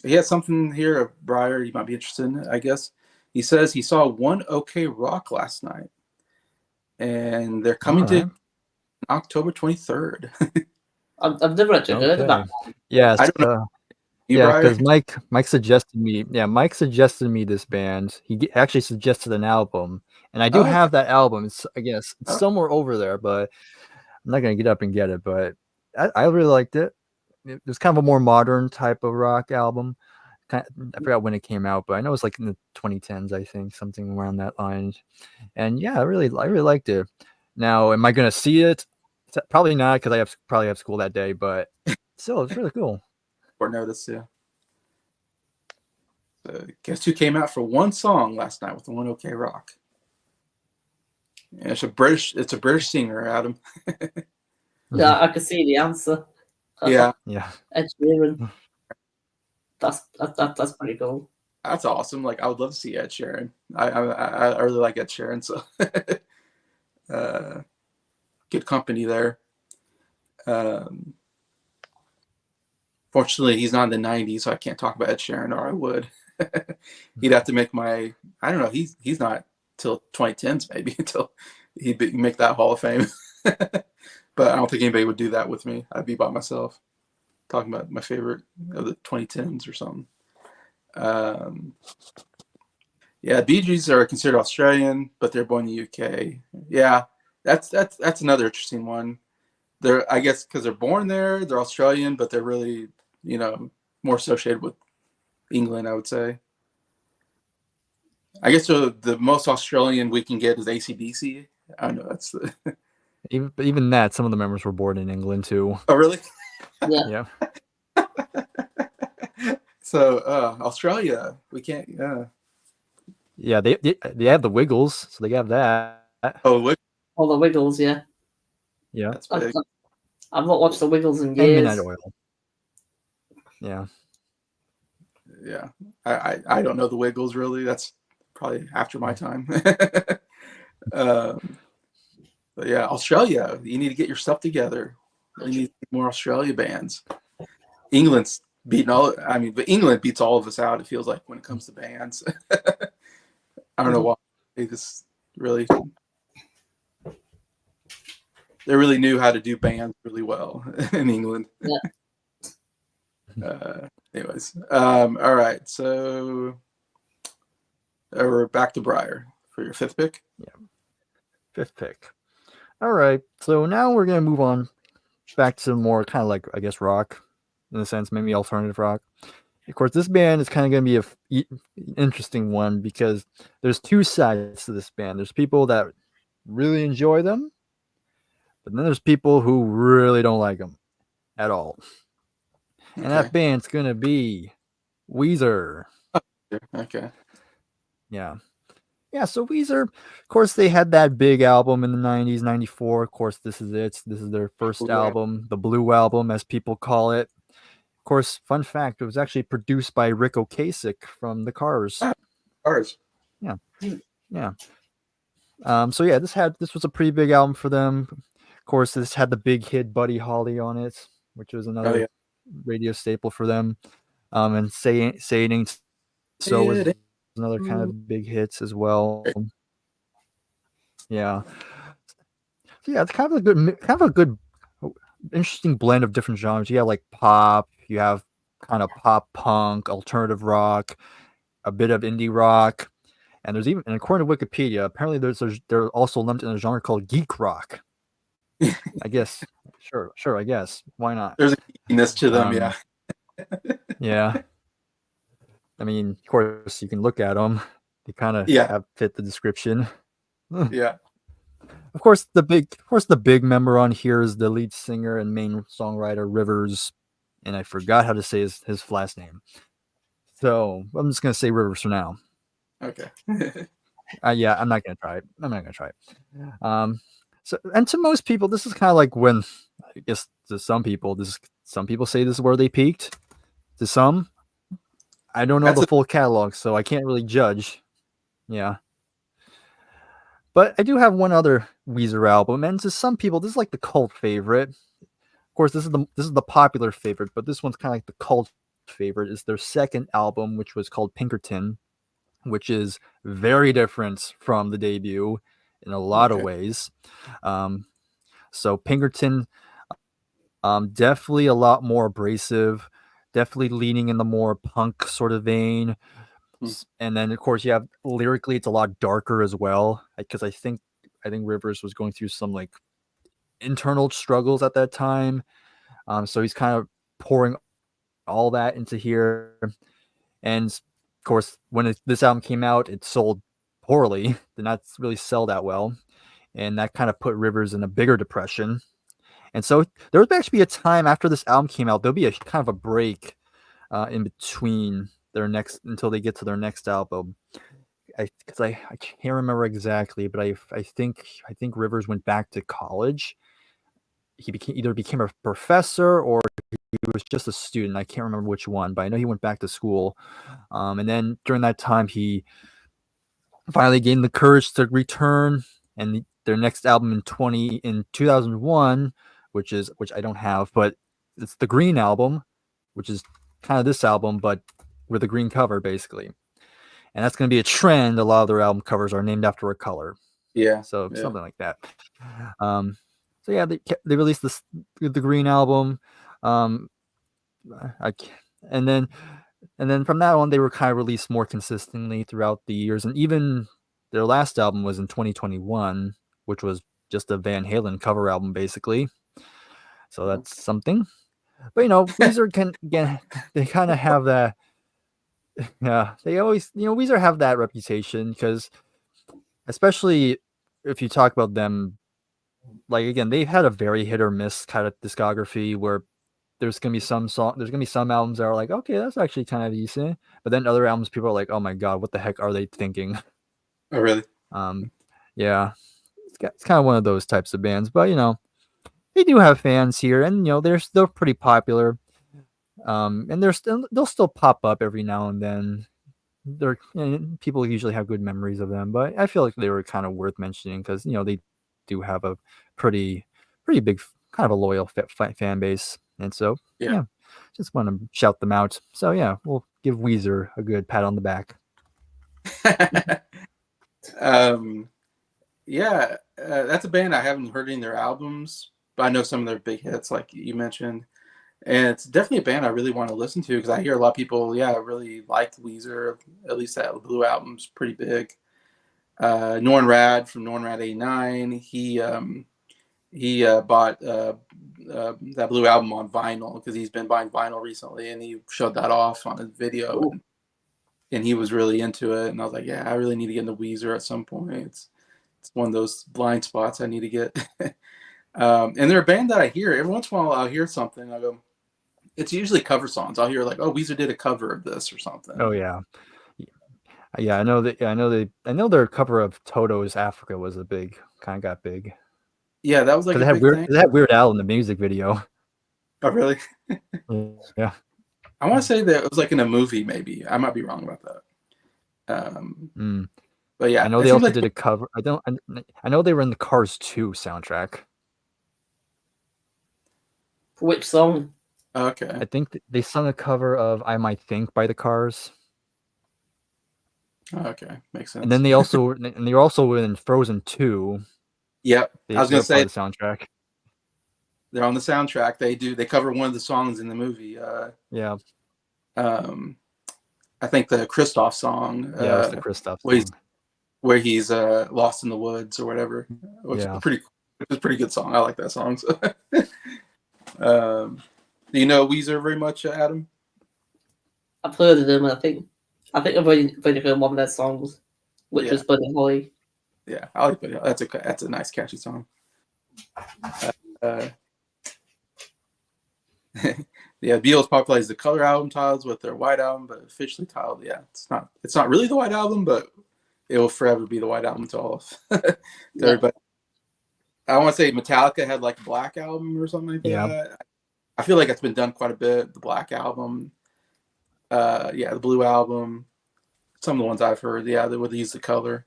He has something here, Bryer, you might be interested in, I guess. He says he saw One OK Rock last night, and they're coming to October 23rd. I've never actually heard of that. Yes. I don't know. Yeah, because Mike suggested me. Yeah, Mike suggested me this band. He actually suggested an album, and I do have that album. It's, I guess it's somewhere over there, but I'm not gonna get up and get it. But I really liked it. It was kind of a more modern type of rock album. I forgot when it came out, but I know it's like in the 2010s, I think, something around that line. And yeah, I really liked it. Now, am I gonna see it? Probably not, because I probably have school that day. But still, it's really cool. Short notice, yeah. So guess who came out for one song last night with the One OK Rock? Yeah, it's a British singer, Adam. Yeah, I can see the answer. Yeah. Ed Sheeran. That's pretty cool. That's awesome. Like, I would love to see Ed Sheeran. I really like Ed Sheeran, so good company there. Fortunately, he's not in the 90s, so I can't talk about Ed Sheeran, or I would. He'd have to make I don't know, he's not till 2010s maybe, until he'd make that Hall of Fame. But I don't think anybody would do that with me. I'd be by myself talking about my favorite of the 2010s or something. Yeah, Bee Gees are considered Australian, but they're born in the UK. Yeah, that's another interesting one. I guess because they're born there, they're Australian, but they're really, more associated with England, I would say. I guess the most Australian we can get is AC/DC. I don't know, that's the even that, some of the members were born in England too. Oh, really? Yeah. So Australia, we can't. Yeah, they have the Wiggles, so they have that. Oh, the Wiggles, yeah. Yeah, that's big. I've not watched the Wiggles in and years. Midnight Oil. Yeah. Yeah, I don't know the Wiggles really. That's probably after my time. But yeah, Australia, you need to get your stuff together. You need more Australia bands. England's beating but England beats all of us out, it feels like, when it comes to bands. I don't know why. They really knew how to do bands really well in England. Yeah. Anyways, all right. So we're back to Bryer for your fifth pick. Yeah, fifth pick. All right. So now we're gonna move on back to more kind of like, I guess, rock, in a sense, maybe alternative rock. Of course, this band is kind of going to be an interesting one because there's two sides to this band. There's people that really enjoy them, but then there's people who really don't like them at all. And that band's going to be Weezer. Okay. Yeah. Yeah, so Weezer, of course, they had that big album in the 90s, 94. Of course, this is it. This is their first album, the Blue Album, as people call it. Of course, fun fact, it was actually produced by Rick Ocasek from the Cars. Cars. Yeah. Yeah. So yeah, this was a pretty big album for them. Of course, this had the big hit Buddy Holly on it, which was another radio staple for them. And Say It Ain't So was another kind of big hits as well. Yeah. So yeah, it's kind of a good interesting blend of different genres. You have like pop, you have kind of pop punk, alternative rock, a bit of indie rock, and there's even, and according to Wikipedia, apparently they're also lumped in a genre called geek rock. I guess, sure, I guess, why not? There's a geekiness to them, yeah. Yeah. I mean, of course, you can look at them; they kind of have fit the description. Yeah. Of course, the big member on here is the lead singer and main songwriter Rivers, and I forgot how to say his last name. So I'm just gonna say Rivers for now. Okay. Yeah, I'm not gonna try it. So and to most people, this is kind of like when, I guess to some people, some people say this is where they peaked. To some, I don't know the full catalog, so I can't really judge. Yeah. But I do have one other Weezer album, and to some people, this is like the cult favorite. Of course, this is the popular favorite, but this one's kind of like the cult favorite. Is their second album, which was called Pinkerton, which is very different from the debut in a lot of ways. So Pinkerton, definitely a lot more abrasive, definitely leaning in the more punk sort of vein. And then, of course, you have lyrically, it's a lot darker as well, because I think Rivers was going through some like internal struggles at that time. So he's kind of pouring all that into here. And of course, when this album came out, it sold poorly, did not really sell that well. And that kind of put Rivers in a bigger depression. And so there would actually be a time after this album came out, there'll be a kind of a break in between until they get to their next album. Because I can't remember exactly, but I think Rivers went back to college. He became a professor or he was just a student. I can't remember which one, but I know he went back to school. And then during that time, he finally gained the courage to return. And their next album in 2001, which I don't have, but it's the Green Album, which is kind of this album, but with a green cover, basically. And that's going to be a trend. A lot of their album covers are named after a color. Yeah. So something like that. So yeah, they released the Green Album. And then from that on, they were kind of released more consistently throughout the years. And even their last album was in 2021, which was just a Van Halen cover album, basically. So that's something. But Weezer they kind of have that. Yeah, they always, Weezer have that reputation because, especially if you talk about them, like again, they've had a very hit or miss kind of discography where there's gonna be some albums that are like, okay, that's actually kind of decent, but then other albums people are like, oh my god, what the heck are they thinking? Oh really? Yeah, it's kind of one of those types of bands, but they do have fans here, and they're still pretty popular. And they'll still pop up every now and then. People usually have good memories of them, but I feel like they were kind of worth mentioning because they do have a pretty big kind of a loyal fan base, and so yeah, just want to shout them out. So yeah, we'll give Weezer a good pat on the back. Yeah, that's a band I haven't heard any of their albums, but I know some of their big hits, like you mentioned. And it's definitely a band I really want to listen to because I hear a lot of people, really liked Weezer. At least that Blue album's pretty big. Norn Rad from Norn Rad '89, he bought that Blue album on vinyl because he's been buying vinyl recently, and he showed that off on a video, and he was really into it. And I was like, yeah, I really need to get into Weezer at some point. It's one of those blind spots I need to get. And they're a band that I hear every once in a while. I'll hear something, I go, it's usually cover songs. I'll hear like, oh, Weezer did a cover of this or something. Oh yeah. Yeah, I know that. I know their cover of Toto's Africa was got big. Yeah, that was like a big thing. They had Weird Al in the music video. Oh really? Yeah. I want to say that it was like in a movie, maybe. I might be wrong about that. But yeah, I know they also did a cover. I know they were in the Cars 2 soundtrack. Which song? Okay. I think they sung a cover of "I Might Think" by the Cars. Okay, makes sense. And then they were also in Frozen 2. Yep, I was gonna say the soundtrack. They're on the soundtrack. They cover one of the songs in the movie. Yeah. I think the Christoph song. Yeah, it's the Christoph song. Where he's lost in the woods or whatever. Which is a pretty good song. I like that song. So. Do you know Weezer very much, Adam? I've heard of them. I think I've already heard one of their songs, which was Buddy Holly. Yeah, I like Buddy Holly. That's a nice catchy song. Uh, yeah, Beatles popularized the color album titles with their White Album, but officially titled, yeah, it's not really the White Album, but it will forever be the White Album to all of everybody. I want to say Metallica had like a Black Album or something like that. I feel like it's been done quite a bit. The Black Album, the Blue Album. Some of the ones I've heard, they would use the color.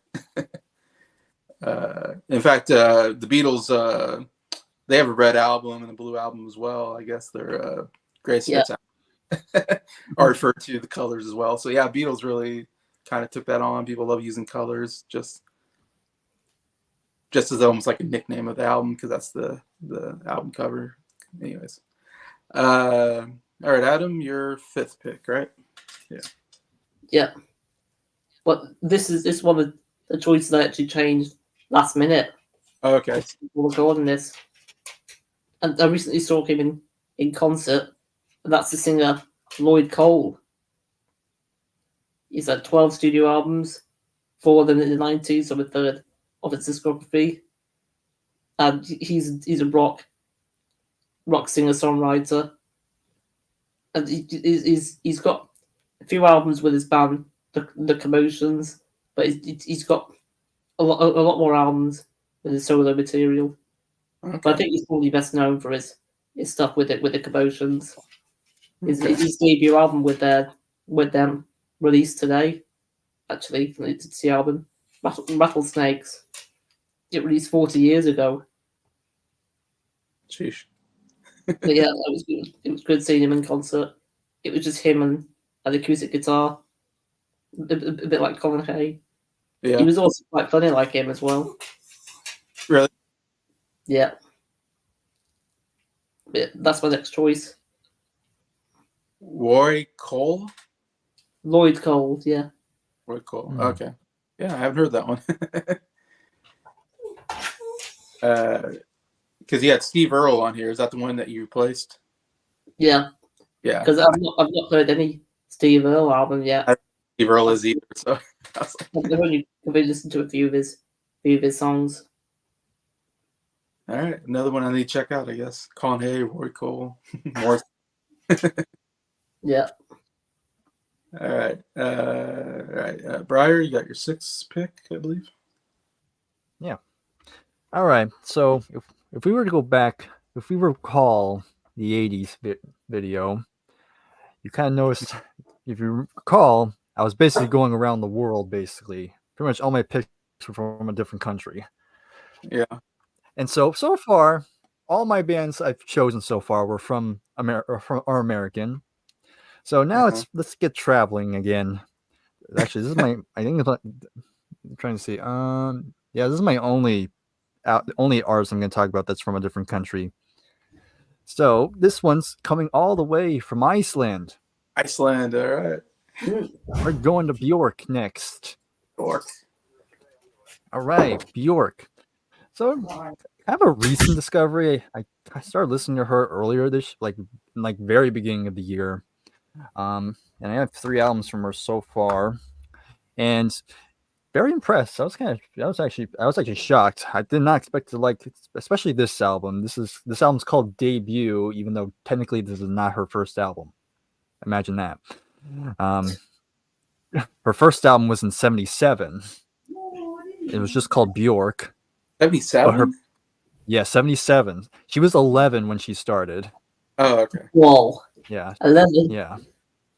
In fact, the Beatles, they have a Red Album and a Blue Album as well. I guess their greatest hits are referred to the colors as well. So yeah, Beatles really kind of took that on. People love using colors just as almost like a nickname of the album, because that's the album cover. Anyways, all right, Adam, your fifth pick, right? Yeah. But this is one of the choices I actually changed last minute. Oh, okay. Before recording this. And I recently saw him in concert, and that's the singer Lloyd Cole. He's had 12 studio albums, 4 of them in the 90s, so a third of his discography. And he's a rock singer-songwriter. And he's got a few albums with his band, the Commotions, but he's got a lot more albums with his solo material. Okay. But I think he's probably best known for his stuff with the Commotions. His debut album with them released today. Actually, it's the album Rattlesnakes. It released 40 years ago. Sheesh. But yeah, it was good seeing him in concert. It was just him and an acoustic guitar, a bit like Colin Hay. Yeah. He was also quite funny like him as well. Really? Yeah. But that's my next choice. Roy Cole? Lloyd Cole, yeah. Roy Cole. Okay. Yeah, I haven't heard that one. Because he had Steve Earle on here. Is that the one that you replaced? Yeah. Yeah. Because I've not heard any Steve Earle album yet. Steve Earle is either. So I've only listened to a few of his songs. all right, another one I need to check out, I guess. Colin Hay, Roy Cole, Morris. Yeah. All right. Bryer, you got your sixth pick, I believe. Yeah. All right. So if we were to go back, if we recall the 80s video, you kind of noticed, if you recall, I was basically going around the world, basically. Pretty much all my picks were from a different country. Yeah. And so far, all my bands I've chosen so far were from are American. So now let's get traveling again. Actually, this is my, I think I'm trying to see. This is my only artist I'm going to talk about that's from a different country. So this one's coming all the way from Iceland. Iceland, all right. We're going to Bjork next. Bjork. All right, Bjork. So I have a recent discovery. I started listening to her earlier this, very beginning of the year. And I have 3 albums from her so far, and very impressed. I was actually shocked. I did not expect to like, especially this album. This album's called Debut, even though technically this is not her first album. Imagine that. Her first album was in '77. It was just called Bjork. 77? Yeah, 77. She was 11 when she started. Oh, okay. Whoa. Yeah. 11. Yeah.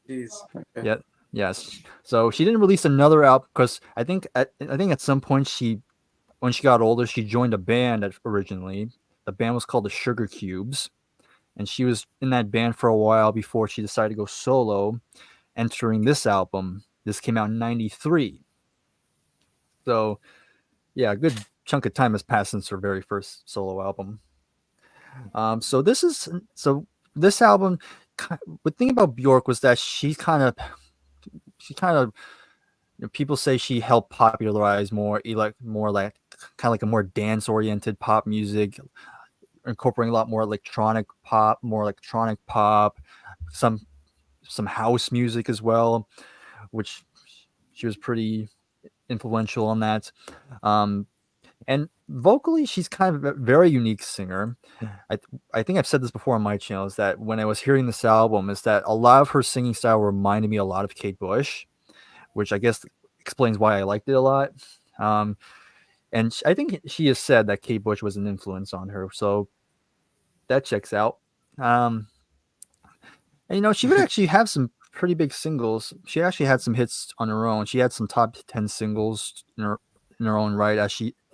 Jeez. Okay. Yeah. Yes. So she didn't release another album because I think at some point when she got older, she joined a band originally. The band was called the Sugar Cubes, and she was in that band for a while before she decided to go solo, entering this album. This came out in '93. So, yeah, a good chunk of time has passed since her very first solo album. So this album, the thing about Bjork was that she kind of people say she helped popularize more like a more dance oriented pop music, incorporating a lot more electronic pop, some house music as well, which she was pretty influential on that. And vocally, she's kind of a very unique singer. I think I've said this before on my channel, is that when I was hearing this album, is that a lot of her singing style reminded me a lot of Kate Bush, which I guess explains why I liked it a lot. And I think she has said that Kate Bush was an influence on her, so that checks out. And, she would actually have some pretty big singles. She actually had some hits on her own. She had some top 10 singles in her own right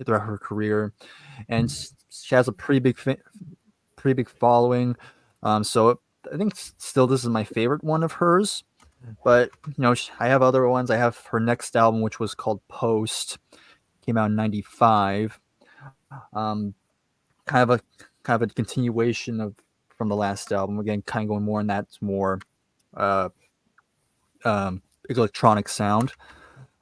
throughout her career, and she has a pretty big following. So I think still this is my favorite one of hers. But I have other ones. I have her next album, which was called Post, came out in '95. Kind of a continuation from the last album. Again, kind of going more in that more electronic sound.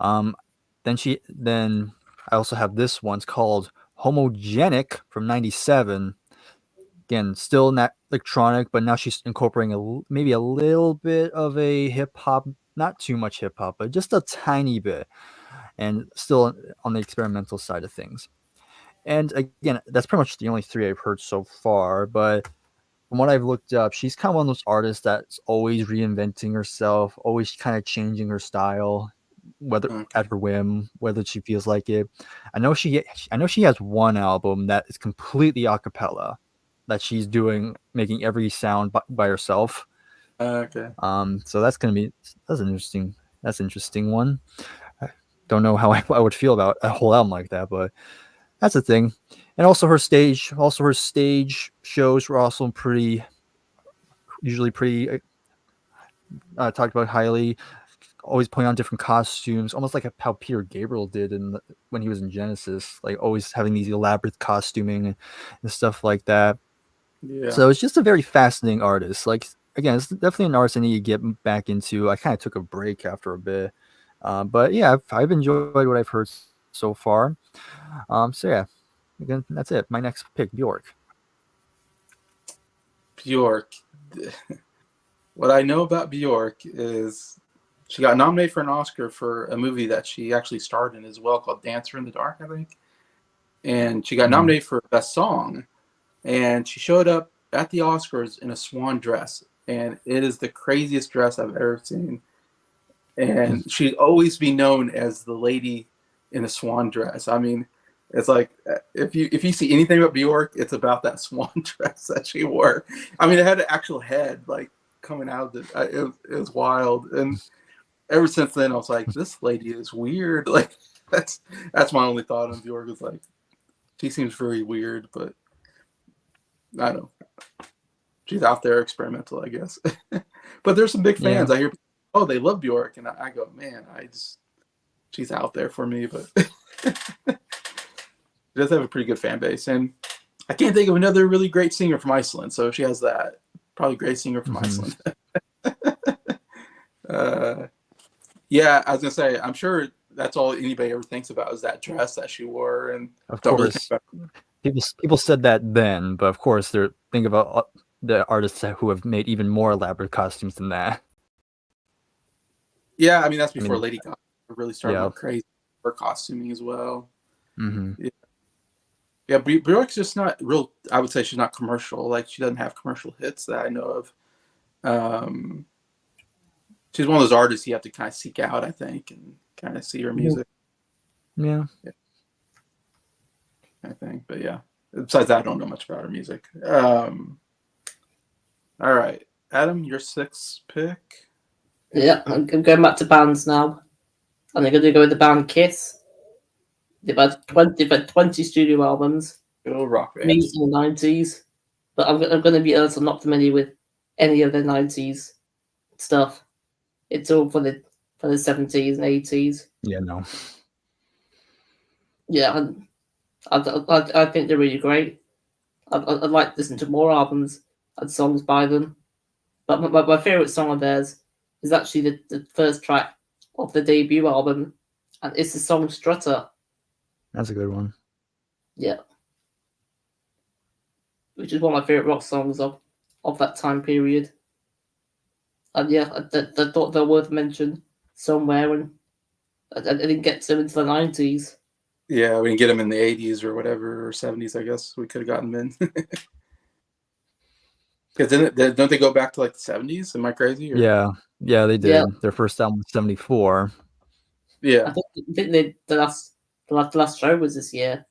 Then I also have this one. It's called Homogenic from '97. Again, still not electronic, but now she's incorporating maybe a little bit of a hip hop, not too much hip hop, but just a tiny bit, and still on the experimental side of things. And again, that's pretty much the only three I've heard so far. But from what I've looked up, she's kind of one of those artists that's always reinventing herself, always kind of changing her style, whether at her whim, whether she feels like it. I know she has one album that is completely a cappella, that she's making every sound by herself. Okay. So that's an interesting one. I don't know how I would feel about a whole album like that, but that's a thing. And also her stage shows were also usually pretty talked about highly. Always putting on different costumes, almost like how Peter Gabriel did when he was in Genesis, like always having these elaborate costuming and stuff like that. Yeah. So it's just a very fascinating artist. Like, again, it's definitely an artist I need to get back into. I kind of took a break after a bit, but yeah, I've enjoyed what I've heard so far. So yeah, again, that's it. My next pick, Bjork. Bjork. What I know about Bjork is she got nominated for an Oscar for a movie that she actually starred in as well, called Dancer in the Dark, I think. And she got nominated for Best Song. And she showed up at the Oscars in a swan dress. And it is the craziest dress I've ever seen. And she'd always be known as the lady in a swan dress. I mean, it's like, if you see anything about Bjork, it's about that swan dress that she wore. I mean, it had an actual head, like, coming out of it was wild. And ever since then, I was like, this lady is weird. Like, that's my only thought on Bjork. Is like, she seems very weird, but I don't know. She's out there experimental, I guess. But there's some big fans. Yeah. I hear, oh, they love Bjork, and I go, man, she's out there for me, but she does have a pretty good fan base. And I can't think of another really great singer from Iceland, so she has that. Probably great singer from Iceland. Yeah, I was gonna say, I'm sure that's all anybody ever thinks about is that dress that she wore, and of course, people said that then, but of course, they're thinking about the artists who have made even more elaborate costumes than that. Yeah, I mean that's before Lady Gaga really started going crazy for costuming as well. Mm-hmm. Yeah, Bjork's just not real. I would say she's not commercial. Like, she doesn't have commercial hits that I know of. She's one of those artists you have to kind of seek out, I think, and kind of see her music. Yeah. I think, but yeah. Besides that, I don't know much about her music. All right, Adam, your sixth pick. Yeah, I'm going back to bands now. And I'm going to go with the band Kiss. They've had 20 studio albums. Go rock band. In the 90s. But I'm going to be honest, I'm not familiar with any of the 90s stuff. It's all for the 70s and 80s. Yeah, no. Yeah, I think they're really great. I'd like to listen to more albums and songs by them. But my favourite song of theirs is actually the first track of the debut album, and it's the song Strutter. That's a good one. Yeah. Which is one of my favourite rock songs of that time period. And yeah, I thought they're worth mention somewhere, and I didn't get to them into the 90s. Yeah, we didn't get them in the 80s or whatever, or 70s, I guess. We could have gotten them in. Because don't they go back to like the 70s? Am I crazy? Or? Yeah, they did. Yeah. Their first album was 74. Yeah. I think the last show was this year.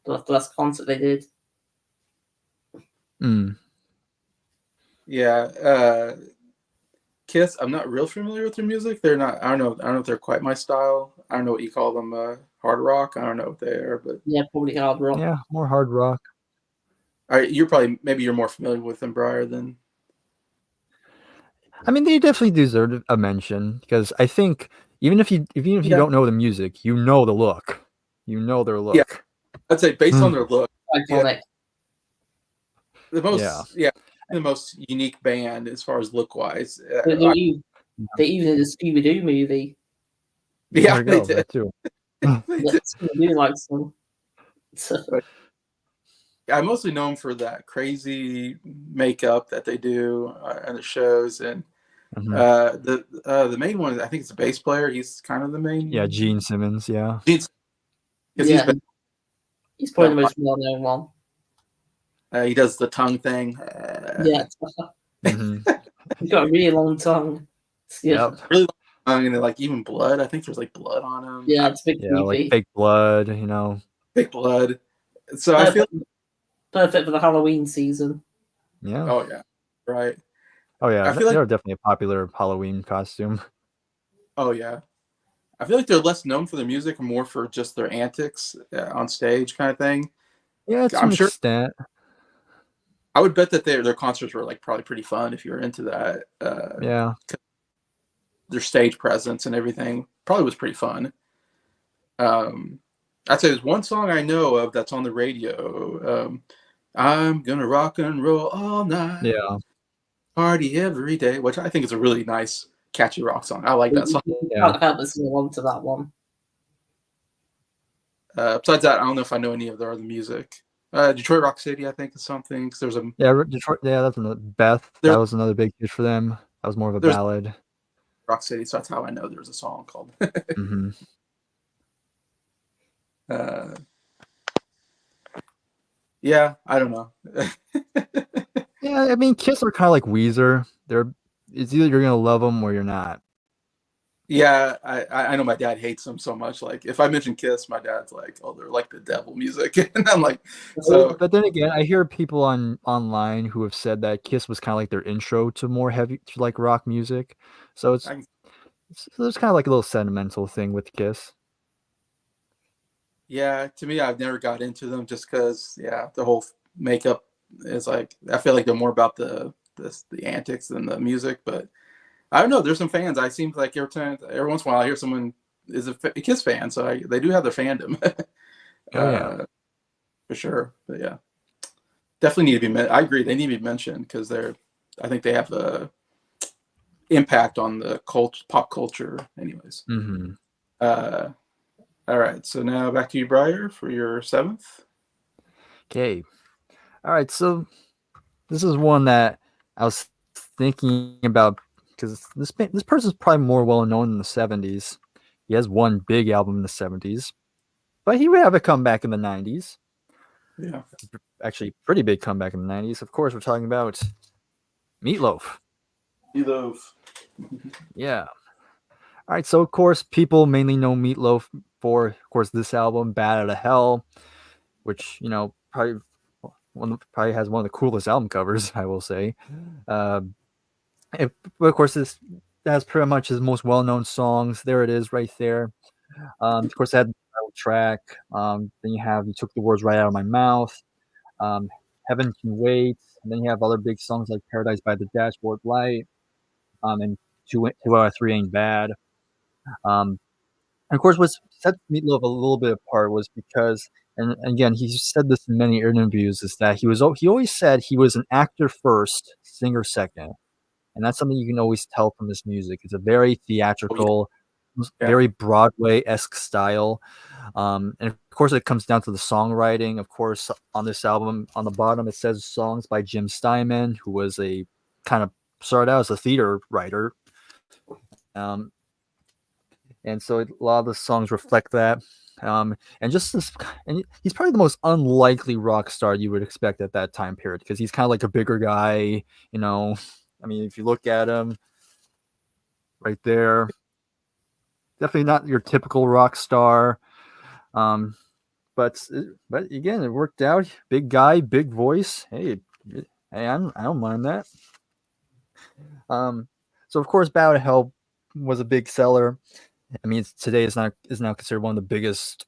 The last concert they did. Yeah. Kiss, I'm not real familiar with their music. They're not. I don't know if they're quite my style. I don't know what you call them. Hard rock. I don't know what they are, but yeah, probably hard rock. Yeah, more hard rock. Maybe you're more familiar with them, Bryer, than. I mean, they definitely deserve a mention because I think even if you don't know the music, you know the look. You know their look. Yeah, I'd say based on their look, iconic. The most unique band as far as look wise. They even did a Scooby Doo movie. Yeah, they did. That too. Scooby Doo likes them. I mostly know them for that crazy makeup that they do at the shows, and the main one, I think it's a bass player. He's kind of the main. Yeah, Gene Simmons. Yeah. He's probably the most well-known one. He does the tongue thing. He's got a really long tongue. Yep. Really long tongue, and like even blood. I think there's like blood on him. Yeah, it's big. Yeah, like fake blood. You know. Fake blood. So I feel perfect for the Halloween season. Yeah. Oh yeah. Right. Oh yeah. I feel they're definitely a popular Halloween costume. Oh yeah. I feel like they're less known for their music and more for just their antics on stage, kind of thing. Yeah, to an extent. I would bet that their concerts were like probably pretty fun if you're into that. Yeah. Their stage presence and everything probably was pretty fun. I'd say there's one song I know of that's on the radio. I'm gonna rock and roll all night. Yeah. Party every day, which I think is a really nice, catchy rock song. I like that song. I can't help but sing along to that one. Besides that, I don't know if I know any of their other music. Detroit Rock City, I think, is something. Cause there's a Detroit. Yeah, that's another Beth. That was another big hit for them. That was more of a ballad. Rock City, so that's how I know there's a song called. Yeah, I don't know. Yeah, I mean, Kiss are kind of like Weezer. It's either you're gonna love them or you're not. Yeah, I know my dad hates them so much. Like, if I mention Kiss, my dad's like, "Oh, they're like the devil music," and I'm like, so. But then again, I hear people online who have said that Kiss was kind of like their intro to more like rock music. So there's kind of like a little sentimental thing with Kiss. Yeah, to me, I've never got into them just because, the whole makeup is like, I feel like they're more about the antics than the music. But I don't know. There's some fans. I seem like every once in a while I hear someone is a Kiss fan, so they do have their fandom. For sure. But yeah, definitely need to be. I agree. They need to be mentioned because I think they have a impact on the pop culture, anyways. All right, so now back to you, Bryer, for your 7th. Okay. All right, so this is one that I was thinking about because this person's probably more well known in the 70s. He has one big album in the 70s, but he would have a comeback in the 90s. Yeah. Actually, pretty big comeback in the 90s. Of course, we're talking about Meatloaf. Yeah. All right, so of course, people mainly know Meatloaf for, of course, this album, Bad Out of Hell, which, probably has one of the coolest album covers, I will say. But of course, that's pretty much his most well-known songs. There it is right there. Of course, that track. Then you have You Took the Words Right Out of My Mouth, Heaven Can Wait. And then you have other big songs like Paradise by the Dashboard Light, and 2 Out of 3 Ain't Bad. And of course, what set Meatloaf a little bit apart was because, and again, he said this in many interviews, is that he always said he was an actor first, singer second, and that's something you can always tell from his music. It's a very theatrical, very Broadway-esque style, and of course, it comes down to the songwriting. Of course, on this album, on the bottom, it says songs by Jim Steinman, who was a kind of started out as a theater writer. And so a lot of the songs reflect that. And just this, and he's probably the most unlikely rock star you would expect at that time period because he's kind of like a bigger guy, you know. I mean, if you look at him right there, definitely not your typical rock star. Um, but again, it worked out. Big guy, big voice. Hey, I don't mind that. So of course, Bow to Hell was a big seller. I mean, today is now considered one of the biggest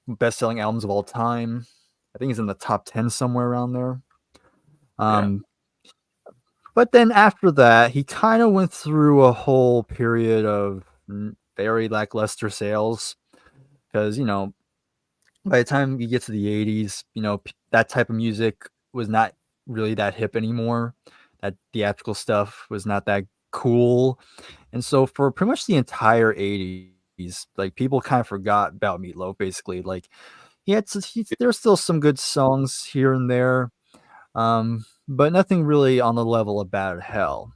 best-selling albums of all time. I think it's in the top 10 somewhere around there. But then after that, he kind of went through a whole period of very lackluster sales because, you know, by the time you get to the 80s, you know, that type of music was not really that hip anymore. That theatrical stuff was not that cool. And so for pretty much the entire 80s, like people kind of forgot about Meatloaf basically. Like there's still some good songs here and there. But nothing really on the level of Bad Hell.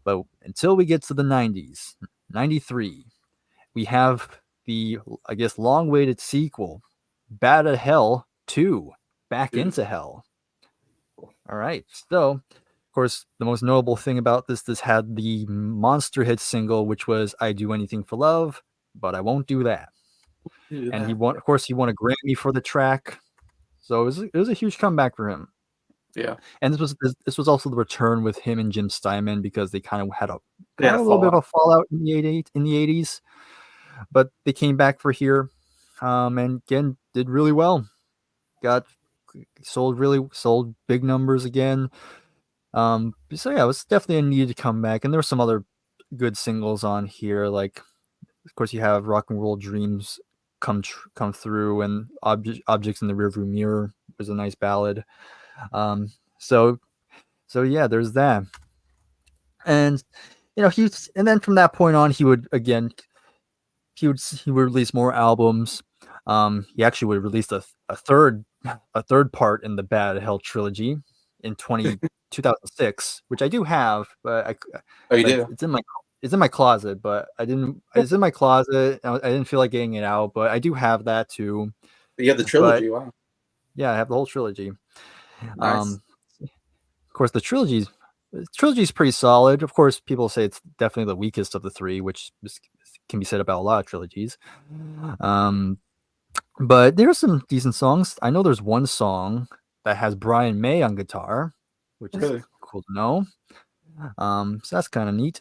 But until we get to the 90s, 93, we have the, I guess, long-awaited sequel, Bad Hell 2, Back into Hell. All right. So, of course, the most notable thing about this had the monster hit single, which was I Do Anything for Love, but I Won't Do That. And he won a Grammy for the track. So it was a huge comeback for him. Yeah, and this was also the return with him and Jim Steinman because they kind of had a little bit of a fallout in the 80s, but they came back for here, and again did really well. Sold big numbers again. So yeah, it was definitely a needed comeback, and there were some other good singles on here, like of course you have Rock and Roll Dreams come through, and Objects in the Rearview Mirror was a nice ballad. So yeah, there's that. And you know, and then from that point on, he would release more albums. He actually would release a third part in the Bad Hell trilogy in 2006, which I do have, but it's in my closet, but it's in my closet. I didn't feel like getting it out, but I do have that too. You have the trilogy. Wow. Yeah, I have the whole trilogy. Nice. Of course, the trilogy is pretty solid. Of course, people say it's definitely the weakest of the three, which can be said about a lot of trilogies. But there are some decent songs. I know there's one song that has Brian May on guitar, which is cool to know. So that's kind of neat.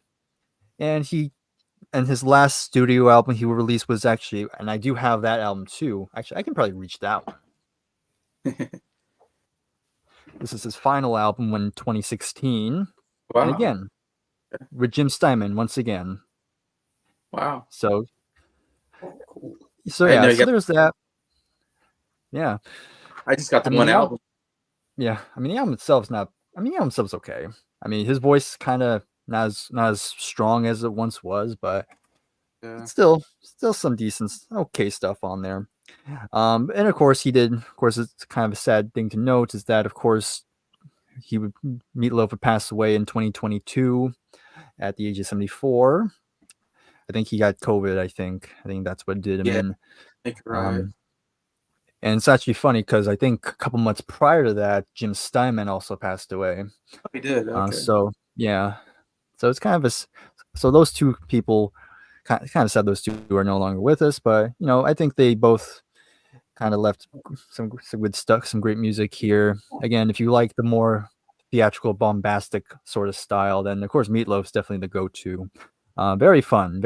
And his last studio album he released was actually, and I do have that album too. Actually, I can probably reach that one. This is his final album in 2016. Wow. And again, with Jim Steinman once again. Wow. So yeah, so there's that. Yeah. I just got the one album. Yeah. I mean, the album itself's okay. I mean, his voice kind of not as strong as it once was, but still some decent, okay stuff on there. And of course it's kind of a sad thing to note is that of course Meatloaf would pass away in 2022 at the age of 74. I think he got COVID. I think that's what did him in. I think you're right. And it's actually funny because I think a couple months prior to that, Jim Steinman also passed away. Oh, he did. Okay. So yeah, so it's kind of so those two people kind of said those two are no longer with us, but you know I think they both kind of left some good stuff, some great music here. Again, if you like the more theatrical, bombastic sort of style, then of course Meatloaf's definitely the go-to. Very fun.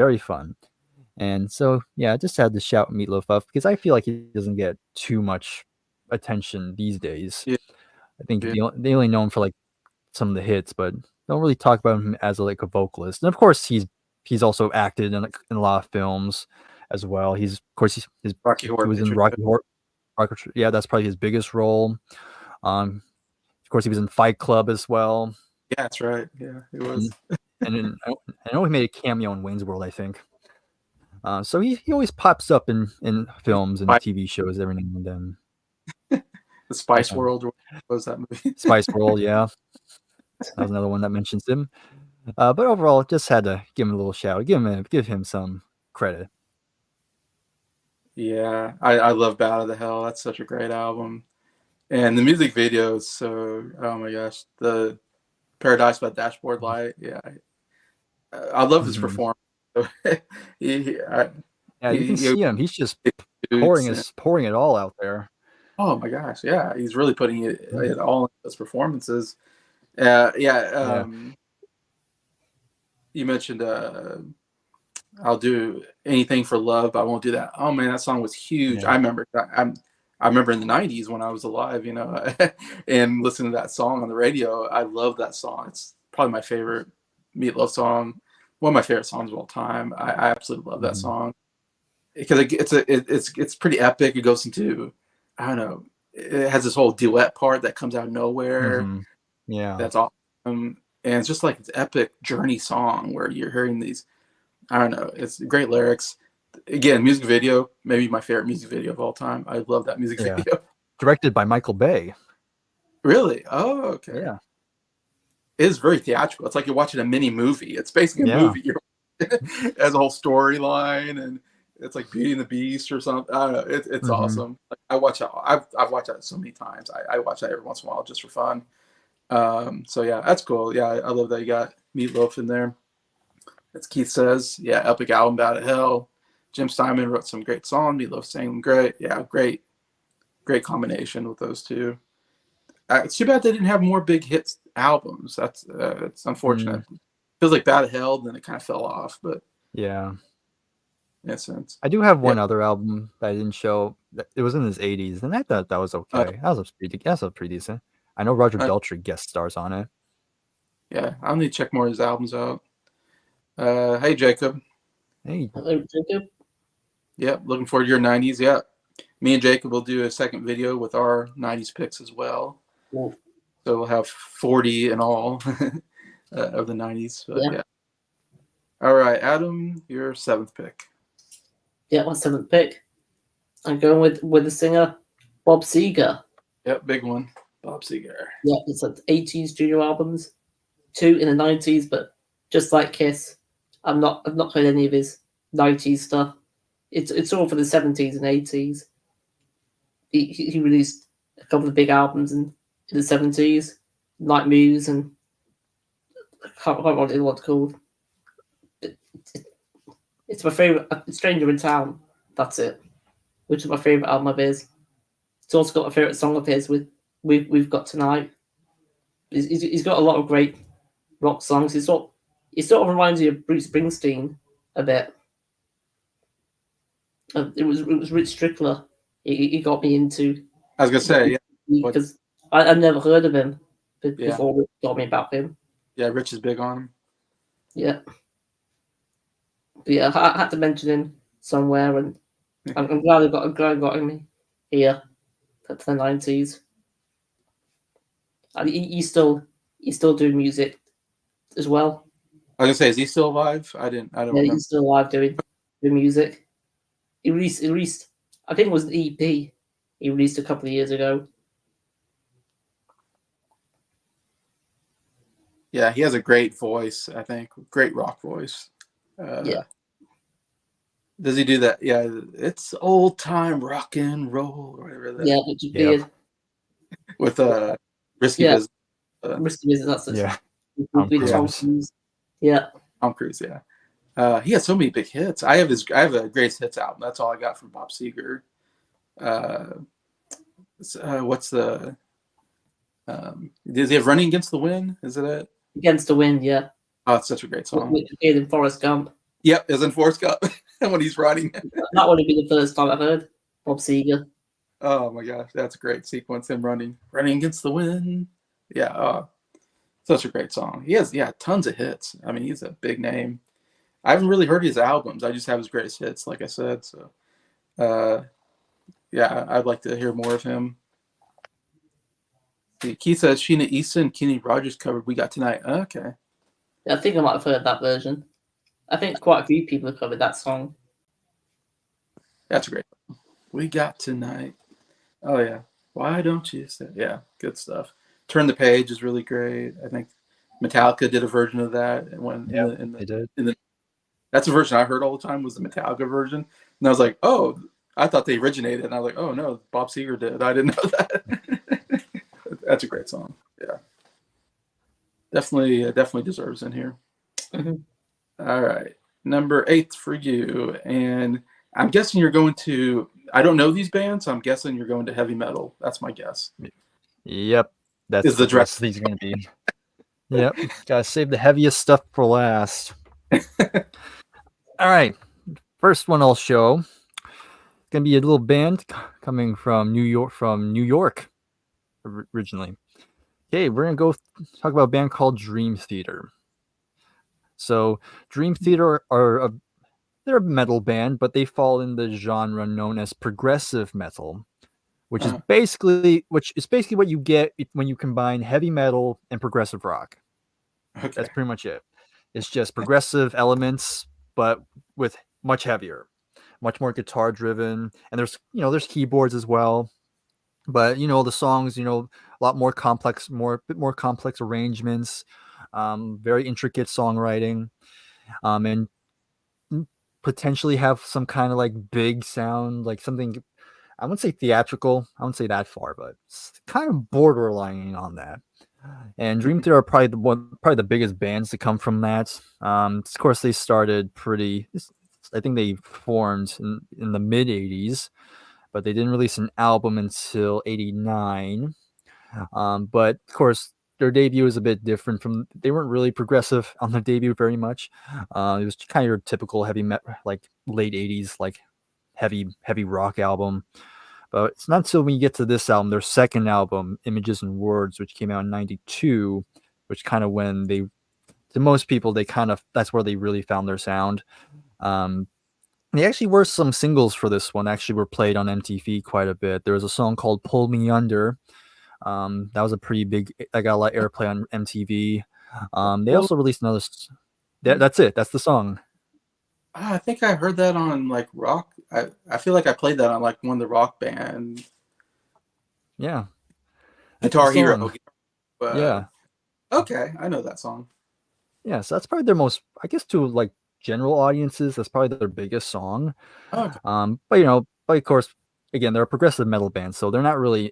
And so, yeah, I just had to shout Meatloaf up because I feel like he doesn't get too much attention these days. Yeah. I think they only know him for like some of the hits, but don't really talk about him as a vocalist. And of course, he's also acted in a lot of films as well. He was in Rocky Horror. Yeah, that's probably his biggest role. Of course, he was in Fight Club as well. Yeah, that's right. Yeah, he was. And I know he made a cameo in Wayne's World, I think. So he always pops up in films and TV shows every now and then. The Spice World, what was that movie? Spice World, yeah. That was another one that mentions him. But overall, just had to give him a little shout, give him some credit. Yeah, I love Battle of the Hell. That's such a great album. And the music video is so, oh my gosh, the Paradise by Dashboard Light. Yeah, I love his Mhm. performance. he, I, Yeah, you can he see him. He's just dudes and, pouring it all out there. oh my gosh, yeah, he's really putting it all in his performances. Yeah, Yeah. you mentioned I'll do anything for love, but I won't do that. Oh man, that song was huge. Yeah. I remember in the '90s when I was alive, and listening to that song on the radio. I love that song. It's probably my favorite Meatloaf song. One of my favorite songs of all time. I absolutely love that Mhm. song because it's pretty epic. It goes into, I don't know. It has this whole duet part that comes out of nowhere. Mhm. Yeah. That's awesome, and it's just like this epic journey song where you're hearing these, I don't know. It's great lyrics. Again, music video, maybe my favorite music video of all time. I love that music Yeah. video. Directed by Michael Bay. Really? Oh, okay. Yeah. It is very theatrical. It's like you're watching a mini movie. It's basically a Yeah. movie. It has a whole storyline, and it's like Beauty and the Beast or something. I don't know. It's Mhm. awesome. Like, I watch it. I've watched that so many times. I watch that every once in a while just for fun. So yeah, that's cool. Yeah, I love that you got Meatloaf in there. As Keith says, yeah, epic album Out of Hell. Jim Steinman wrote some great songs. Meatloaf sang them great. Yeah, great combination with those two. It's too bad they didn't have more big hits albums. That's it's unfortunate. Mm. Feels like Bad Hell, then it kind of fell off, but Yeah. in a sense, I do have yeah. one other album that I didn't show. It was in his 80s, and I thought that was okay. That was pretty decent. I know Roger Uh, Daltrey guest stars on it. yeah, I'll need to check more of his albums out. Hey Jacob. Hey. Hello, Jacob. Yep, looking forward to your '90s. Yeah, me and Jacob will do a second video with our '90s picks as well. Well, So we'll have 40 in all of the '90s. But yeah. All right, Adam, your seventh pick. Yeah, my seventh pick. I'm going with the singer Bob Seger. Yep, big one. Bob Seger. Yeah, it's like 80s studio albums, 2 in the 90s, but just like Kiss, I've not heard any of his 90s stuff. It's all for the 70s and 80s. He released a couple of big albums in the 70s, Night Moves, and I can't remember what it's called. It's my favorite. Stranger in Town. That's it. Which is my favorite album of his. It's also got my favorite song of his with We've Got Tonight. He's got a lot of great rock songs. He sort of reminds you of Bruce Springsteen a bit. It was Rich Strickler. He got me into. I was gonna say, yeah, because I never heard of him Yeah. before Rich told me about him. yeah. Rich is big on him. Yeah. But yeah, I had to mention him somewhere, and I'm glad I got him here for the 90s. And he's still doing music as well. I was gonna say, is he still alive? I don't Yeah, remember. he's still alive doing music. He released, I think it was an EP he released a couple of years ago. Yeah, he has a great voice. I think great rock voice. Yeah. Does he do that? Yeah, it's old time rock and roll or whatever that. Yeah, which is Yeah. weird. With Risky Yeah. Business. Risky Business, that's it. Yeah. With Tom Cruise. Yeah. Tom Cruise, yeah. He has so many big hits. I have a greatest hits album. That's all I got from Bob Seger. What's the does he have Running Against the Wind? Is it it? Against the Wind, yeah. Oh, it's such a great song. Which appeared in Forrest Gump. Yep, as in Forrest Gump when he's riding. That would have been the first time I've heard Bob Seger. Oh my gosh, that's a great sequence. Him running against the wind. Yeah, such a great song. He has tons of hits. I mean, he's a big name. I haven't really heard his albums. I just have his greatest hits, like I said. So, yeah, I'd like to hear more of him. Keith says Sheena Easton, Kenny Rogers covered "We Got Tonight." Okay, I think I might have heard that version. I think quite a few people have covered that song. that's great. "We Got Tonight." Oh yeah, why don't you say? Yeah, good stuff. "Turn the Page" is really great. I think Metallica did a version of that, and They did. that's a version I heard all the time was the Metallica version, and I was like, oh, I thought they originated, and I was like, oh no, Bob Seger did. I didn't know that. That's a great song. Yeah, definitely deserves in here. Mm-hmm. All right, number 8 for you, and I'm guessing you're going to. I don't know these bands, so I'm guessing you're going to heavy metal. That's my guess. Yep, that's Is the what the rest of these are going to be. Yep, gotta save the heaviest stuff for last. All right, first one I'll show. Gonna be a little band coming from New York originally. Okay, we're gonna go talk about a band called Dream Theater. So Dream Theater they're a metal band, but they fall in the genre known as progressive metal, which is basically what you get when you combine heavy metal and progressive rock. Okay. That's pretty much it. It's just progressive elements, but with much heavier, much more guitar driven, and there's keyboards as well. But the songs, a lot more complex, bit more complex arrangements, very intricate songwriting, and potentially have some kind of like big sound, like something. I wouldn't say theatrical. I wouldn't say that far, but it's kind of borderlining on that. And Dream Theater are probably the biggest bands to come from that. Of course, they started pretty. I think they formed in the mid '80s, but they didn't release an album until '89. But of course, their debut is a bit different from. They weren't really progressive on their debut very much. It was kind of your typical heavy metal, like late '80s, like heavy rock album. But it's not until when you get to this album, their second album, Images and Words, which came out in '92, which kind of when to most people, that's where they really found their sound. They actually were some singles for this one, actually were played on MTV quite a bit. There was a song called Pull Me Under. That was a pretty big, that got a lot of airplay on MTV. They also released another, that's it. That's the song. I think I heard that on like rock. I feel like I played that on like one of the rock band. Yeah. Guitar Hero. Yeah. Okay, I know that song. Yeah, so that's probably their most, I guess, to like general audiences, that's probably their biggest song. Okay. But of course, again, they're a progressive metal band, so they're not really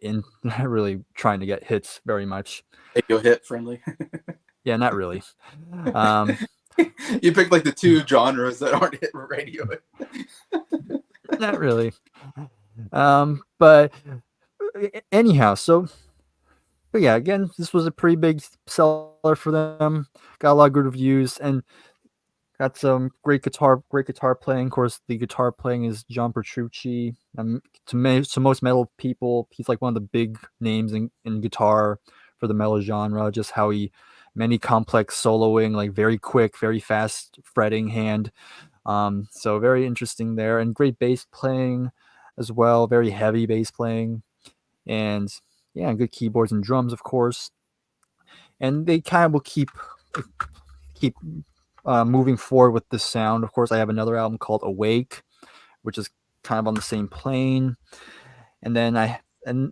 trying to get hits very much. Radio hit friendly. Yeah, not really. You picked like the two genres that aren't hit radio. Not really. But anyhow, but yeah, again, this was a pretty big seller for them. Got a lot of good reviews and got some great guitar playing. Of course, the guitar playing is John Petrucci. To most metal people, he's like one of the big names in guitar for the metal genre. Just how many complex soloing, like very quick, very fast fretting hand. So very interesting there, and great bass playing as well. Very heavy bass playing, and yeah, good keyboards and drums, of course. And they kind of will keep moving forward with this sound. Of course, I have another album called Awake, which is kind of on the same plane. And then I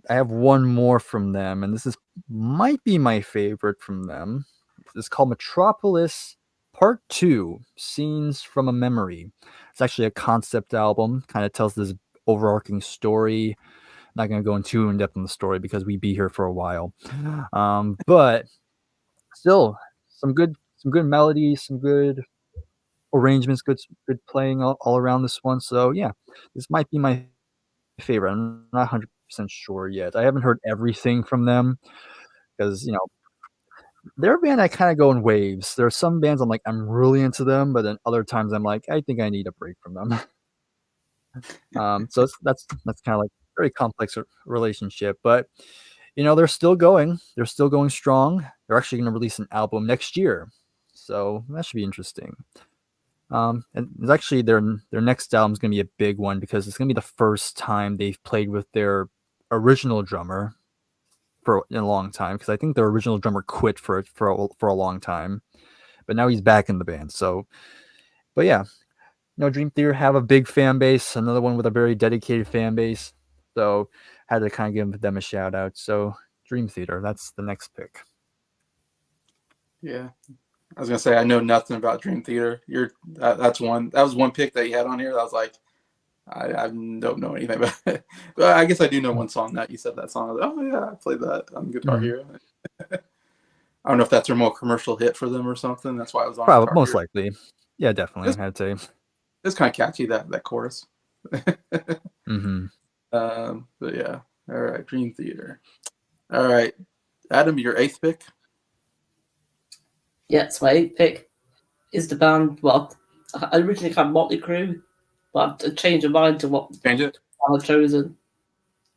have one more from them, and this might be my favorite from them. It's called Metropolis Part 2, Scenes from a Memory. It's actually a concept album, kind of tells this overarching story. I'm not going to go too in depth on the story because we'd be here for a while. But still, some good melodies, some good arrangements, good playing all around this one. So yeah, this might be my favorite. I'm not 100% sure yet. I haven't heard everything from them because they're a band I kind of go in waves. There are some bands I'm really into them, but then other times I'm like, I think I need a break from them. So that's kind of like a very complex relationship, but they're still going. They're still going strong. They're actually going to release an album next year, so that should be interesting. And it's actually their next album is going to be a big one because it's going to be the first time they've played with their original drummer in a long time. Because I think their original drummer quit for a long time, but now he's back in the band. So, but yeah, Dream Theater have a big fan base. Another one with a very dedicated fan base. So, had to kind of give them a shout out. So, Dream Theater, that's the next pick. Yeah. I was gonna say I know nothing about Dream Theater. That was one pick that you had on here that I was like, I don't know anything about it. But I guess I do know one song that you said that song. I was like, oh yeah, I played that on Guitar Hero. I don't know if that's a more commercial hit for them or something. That's why I was on Probably, Guitar most Hero. likely. Yeah, definitely. I'd say. It's kind of catchy, that chorus. Mm-hmm. But yeah. All right, Dream Theater. All right, Adam, your 8th pick. Yeah, so my 8th pick is the band. Well, I originally had Motley Crue, but I've changed my mind to what Change it. I've chosen.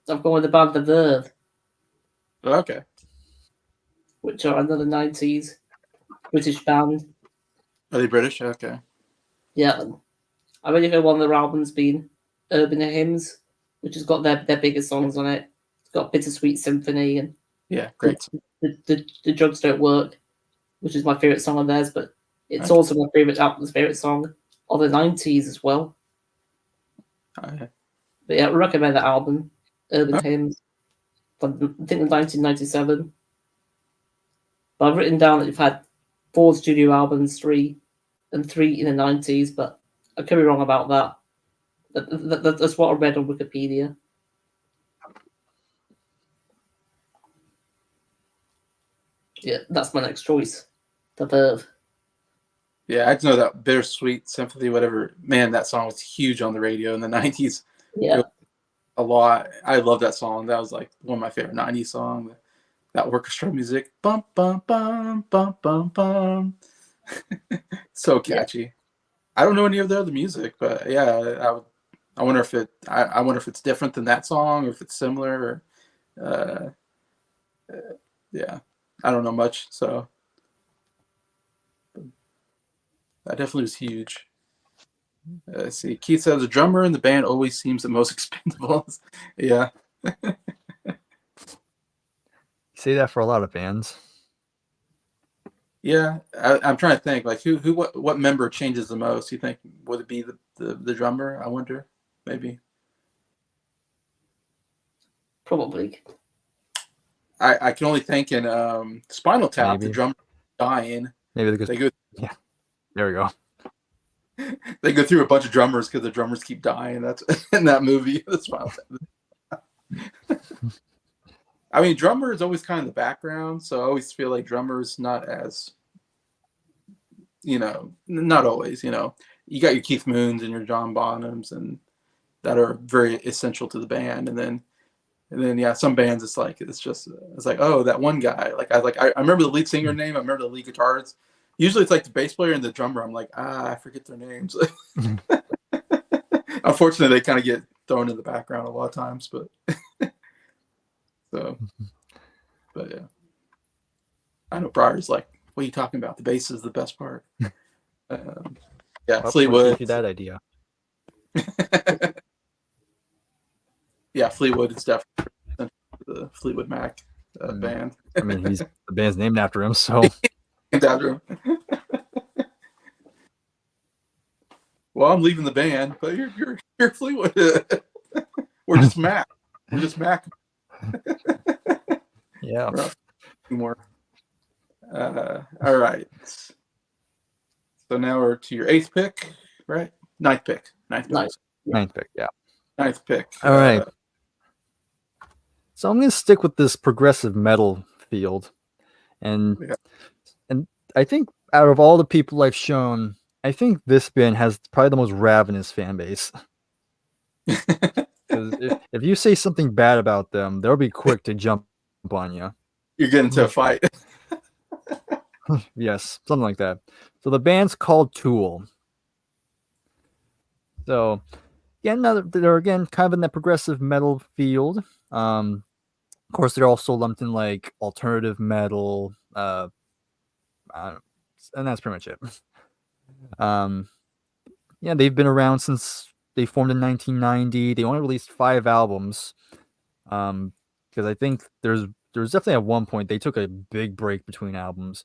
I've gone with the band The Verve, Okay. which are another 90s British band. Are they British? Okay. Yeah, I really heard one of their albums being Urban Hymns, which has got their biggest songs on it. It's got Bittersweet Symphony and Yeah, great. The Drugs Don't Work, which is my favourite song of theirs, but it's Okay. also my favourite song of the 90s as well. Okay. But yeah, I recommend that album, Urban Hymns, from I think 1997. But I've written down that you've had 4 studio albums, 3 in the 90s, but I could be wrong about that. That's what I read on Wikipedia. Yeah, that's my next choice. The Verve. Yeah, I just know that Bittersweet Symphony, whatever. Man, that song was huge on the radio in the 90s. Yeah. A lot. I love that song. That was like one of my favorite 90s songs. That orchestra music. Bum, bum, bum, bum, bum, bum. So catchy. Yeah. I don't know any of the other music, but yeah, I wonder if I wonder if it's different than that song, or if it's similar. Or, yeah, I don't know much. So that definitely was huge. Let's see. Keith says the drummer in the band always seems the most expendable. Yeah. You say that for a lot of bands. Yeah, I'm trying to think. Like, what member changes the most? You think would it be the drummer? I wonder. Maybe. Probably. I can only think in Spinal Tap, Maybe. the drummer dying. Maybe they go. Yeah. There we go. They go through a bunch of drummers because the drummers keep dying. That's in that movie. The Spinal Tap. I mean, drummer is always kind of the background, so I always feel like drummer's not as, not always. You got your Keith Moons and your John Bonhams, and that are very essential to the band. And then yeah, some bands it's like oh, that one guy. I remember the lead singer name. I remember the lead guitarist. Usually it's like the bass player and the drummer. I'm like, I forget their names. Unfortunately, they kind of get thrown in the background a lot of times, but so, but yeah, I know Brier's like, what are you talking about? The bass is the best part. Yeah, Fleetwood. Give you that idea. Yeah, Fleetwood is definitely the Fleetwood Mac band. I mean, the band's named after him, so. Named after him. Well, I'm leaving the band, but you're Fleetwood. We're just Mac. We're just Mac. Yeah. More. All right. So now we're to your 8th pick, right? 9th pick. 9th pick, yeah. 9th pick. All right. So I'm going to stick with this progressive metal field. And I think out of all the people I've shown, I think this band has probably the most ravenous fan base. Because if you say something bad about them, they'll be quick to jump on you. You're getting into a fight. Yes, something like that. So the band's called Tool. So, yeah, they're again kind of in that progressive metal field. Of course, they're also lumped in like alternative metal, and that's pretty much it. Yeah, they've been around since they formed in 1990. They only released 5 albums, because I think there's definitely at one point they took a big break between albums.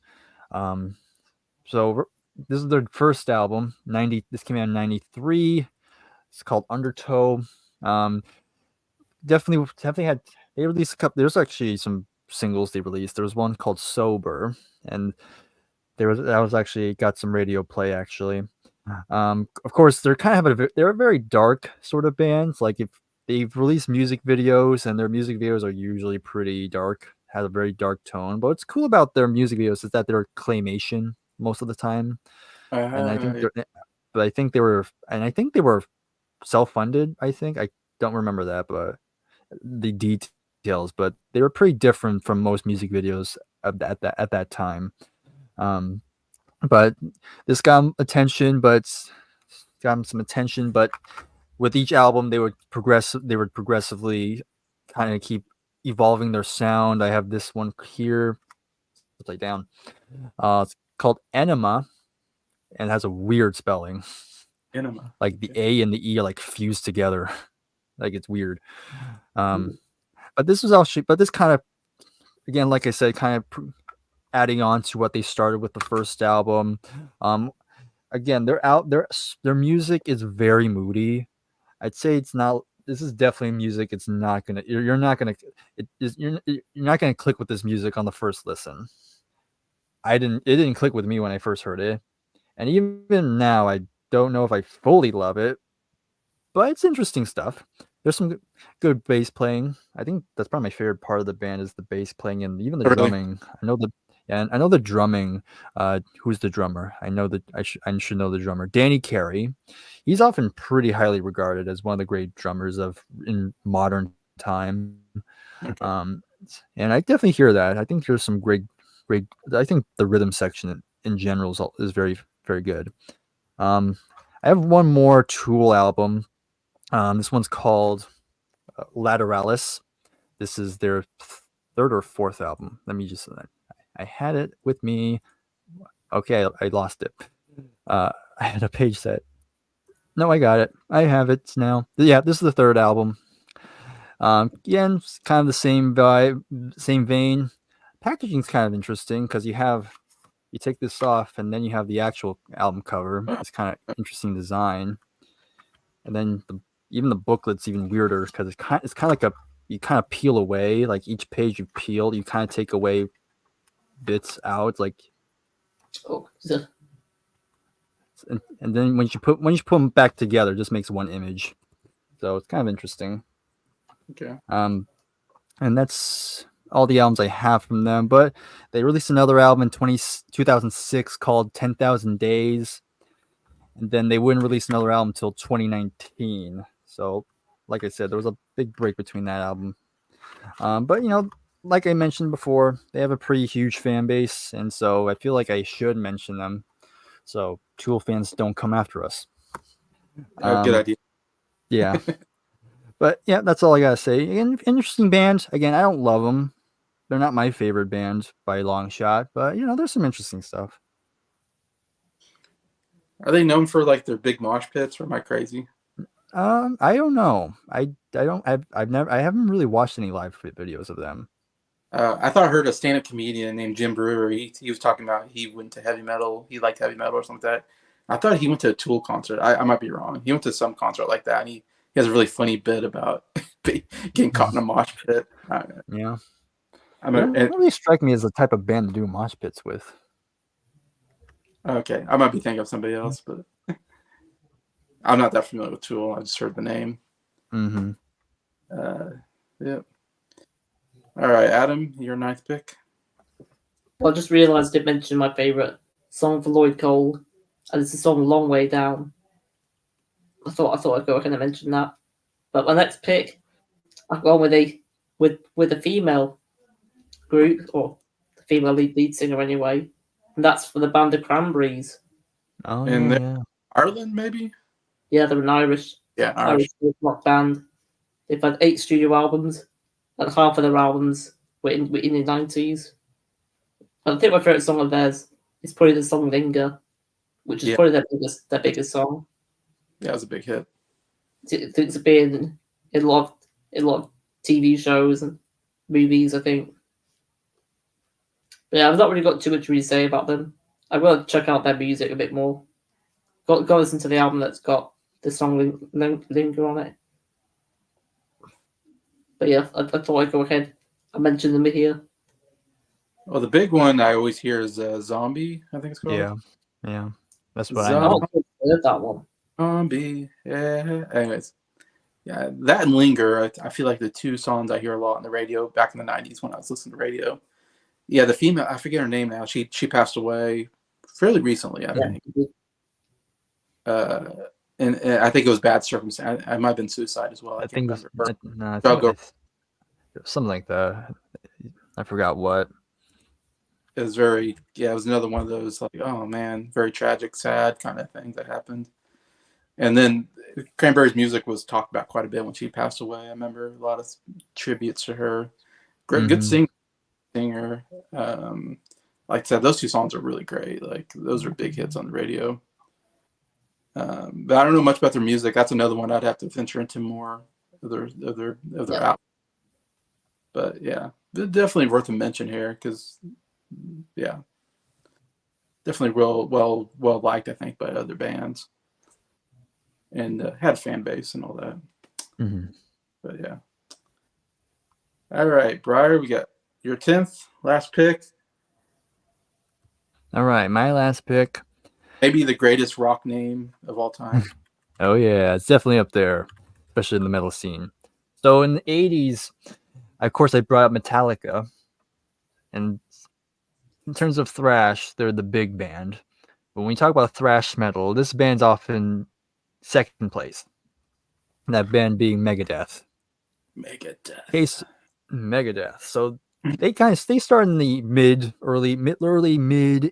So this is their first album. This came out in 93. It's called Undertow. Definitely had they released a couple. There's actually some singles they released. There was one called Sober, and that was actually got some radio play actually. Of course, they're a very dark sort of bands. Like if they've released music videos, and their music videos are usually pretty dark, has a very dark tone. But what's cool about their music videos is that they're claymation most of the time, and I think Yeah. I think they were self-funded. I think I don't remember that, but the details. But they were pretty different from most music videos at that time. But this got attention, but got some attention. But with each album, they would progressively kind of keep evolving their sound. I have this one here, upside down. It's called Enema, and it has a weird spelling. Enema. Like the A and the E are like fused together. Like it's weird. But this kind of, again, like I said, kind of adding on to what they started with the first album. Again, their music is very moody. I'd say this is definitely music. It's not gonna. You're not gonna. You're not gonna click with this music on the first listen. It didn't click with me when I first heard it, and even now, I don't know if I fully love it. But it's interesting stuff. There's some good bass playing. I think that's probably my favorite part of the band is the bass playing and even the drumming. I know the drumming. Who's the drummer? I should know the drummer. Danny Carey. He's often pretty highly regarded as one of the great drummers in modern time. Okay. And I definitely hear that. I think there's some great. I think the rhythm section in general is very, very good. I have one more Tool album. This one's called Lateralis. This is their third or fourth album. Let me just. I had it with me. Okay, I lost it. I had a page set. No, I got it. I have it now. Yeah, this is the third album. Again, it's kind of the same vibe, same vein. Packaging's kind of interesting because you take this off and then you have the actual album cover. It's kind of interesting design. And then even the booklet's even weirder because it's kind of like you kind of peel away, like each page you peel, you kind of take away bits out, like and then when you put them back together, it just makes one image. So it's kind of interesting. Okay. And that's all the albums I have from them. But they released another album in 2006 called 10,000 Days. And then they wouldn't release another album until 2019. So, like I said, there was a big break between that album. But, like I mentioned before, they have a pretty huge fan base. And so I feel like I should mention them. So Tool fans don't come after us. Good idea. Yeah. But yeah, that's all I gotta say. Again, interesting band. Again, I don't love them. They're not my favorite band by a long shot, but there's some interesting stuff. Are they known for like their big mosh pits, or am I crazy? I don't know. I haven't really watched any live videos of them. I thought I heard a stand-up comedian named Jim Brewer. He was talking about he went to heavy metal. He liked heavy metal or something like that. I thought he went to a Tool concert. I might be wrong. He went to some concert like that, and he has a really funny bit about getting caught in a mosh pit. Yeah. It don't really strike me as the type of band to do mosh pits with. Okay, I might be thinking of somebody else, but I'm not that familiar with Tool. I just heard the name. Mm-hmm. Yeah. All right, Adam, your ninth pick. Well, I just realised I didn't mention my favourite song for Lloyd Cole, and it's the song "Long Way Down." I thought I'd go ahead and mention that. But my next pick, I've gone with a female group, or the female lead singer anyway, and that's for the band The Cranberries. Oh, And Ireland, maybe? Yeah, they're an Irish rock band. They've had 8 studio albums, and half of their albums were in the 90s. And I think my favourite song of theirs is probably the song "Linger," which is probably their biggest song. Yeah, it was a big hit. It's been in a lot of TV shows and movies, I think. But yeah, I've not really got too much to really say about them. I will check out their music a bit more. Go listen to the album that's got the song "Linger" on it. But yeah, I thought I'd go ahead and mention them here. Well, the big one I always hear is Zombie, I think it's called. Yeah. That's what I know. heard that one. Zombie. Yeah. Anyways, yeah, that and Linger. I feel like the two songs I hear a lot on the radio back in the '90s when I was listening to radio. Yeah, the female, I forget her name now. She passed away fairly recently, I think. And I think it was bad circumstance. I might have been suicide as well. I can't remember. I think something like that. I forgot what. It was very, it was another one of those like, oh man, very tragic, sad kind of things that happened. And then Cranberries' music was talked about quite a bit when she passed away. I remember a lot of tributes to her. Great, good singer. Like I said, those two songs are really great. Like those are big hits on the radio. But I don't know much about their music. That's another one I'd have to venture into more of their album. But yeah, definitely worth a mention here because definitely well liked, I think, by other bands, and had a fan base and all that. But yeah. All right, Bryer, we got your 10th last pick. All right, my last pick. Maybe the greatest rock name of all time. Oh yeah, it's definitely up there, especially in the metal scene. So in the 80s, of course, I brought up Metallica. And in terms of thrash, they're the big band. But when we talk about thrash metal, this band's often second place. And that band being Megadeth. Megadeth. So they started in the early mid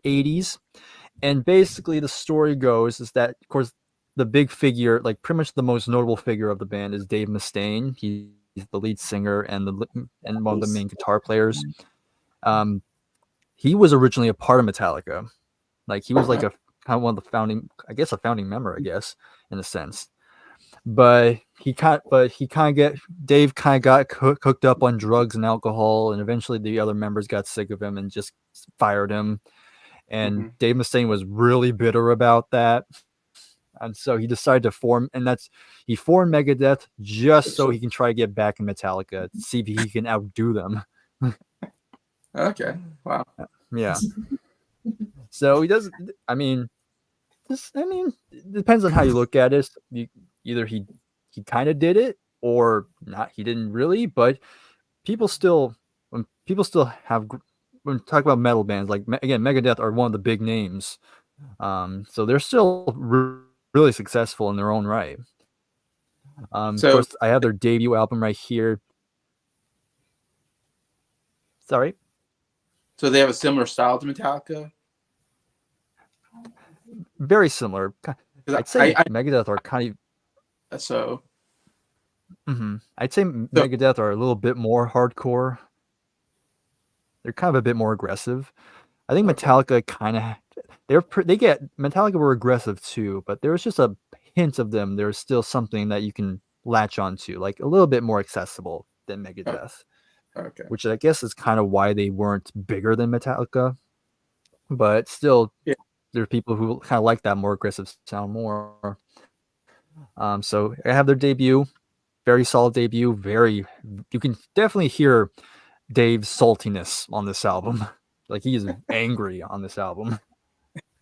80s. And basically the story goes is that, of course, the big figure, like pretty much the most notable figure of the band is Dave Mustaine. He's the lead singer and one of the main guitar players. He was originally a part of Metallica. Like he was like one of the founding member, I guess, in a sense. But Dave kind of got hooked up on drugs and alcohol, and eventually the other members got sick of him and just fired him. And Dave Mustaine was really bitter about that. And so he decided to formed Megadeth just so he can try to get back in Metallica, see if he can outdo them. Okay. Wow. Yeah. So he does. I mean, it depends on how you look at it. Either he kind of did it or not. He didn't really. But when people still talk about metal bands, like again, Megadeth are one of the big names. So they're still really successful in their own right. Of course, I have their debut album right here. Sorry. So they have a similar style to Metallica? Very similar. I'd say Megadeth are kind of... So... I'd say Megadeth are a little bit more hardcore. They're kind of a bit more aggressive. I think Metallica kind of... Metallica were aggressive too, but there was just a hint of them. There's still something that you can latch onto, like a little bit more accessible than Megadeth. Okay. Which I guess is kind of why they weren't bigger than Metallica. But still, there are people who kind of like that more aggressive sound more. So I have their debut. Very solid debut. You can definitely hear Dave's saltiness on this album. Like he is angry on this album.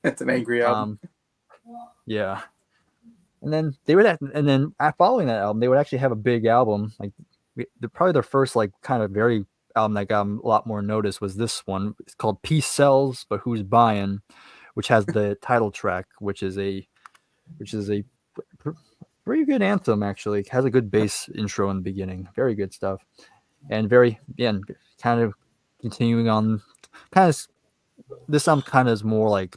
It's an angry album. Yeah. And then following that album, they would actually have a big album. Like probably their first like kind of very album that got a lot more notice was this one. It's called Peace Sells, but Who's Buying, which has the title track, which is a pretty good anthem actually. It has a good bass intro in the beginning. Very good stuff. And kind of continuing on this album kind of is more like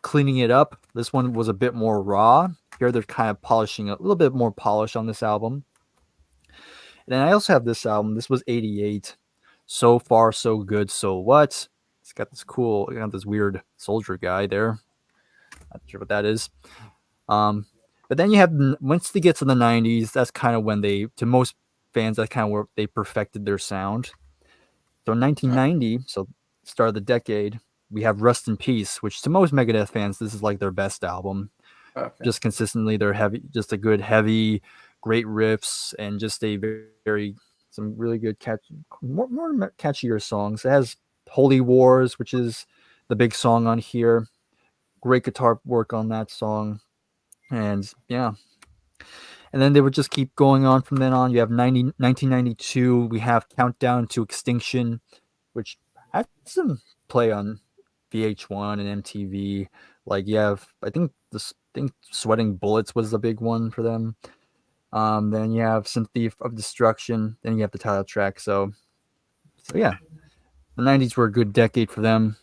cleaning it up. This one was a bit more raw. Here they're kind of polishing a little bit more polish on this album. And then I also have this album. This was 88. So Far, So Good, So What? It's got this weird soldier guy there. Not sure what that is. But then you have, once they get to the 90s, that's kind of when to most fans, that's kind of where they perfected their sound. So in 1990, so start of the decade, we have Rust in Peace, which to most Megadeth fans, this is like their best album. Okay. Just consistently, they're heavy, just a good, heavy, great riffs, and just a some really good more catchier songs. It has Holy Wars, which is the big song on here. Great guitar work on that song. And yeah. And then they would just keep going on from then on. You have 1992. We have Countdown to Extinction, which had some play on VH1 and MTV. Like you have, I think Sweating Bullets was the big one for them. Then you have Sympathy of Destruction. Then you have the title track. So yeah, the 90s were a good decade for them.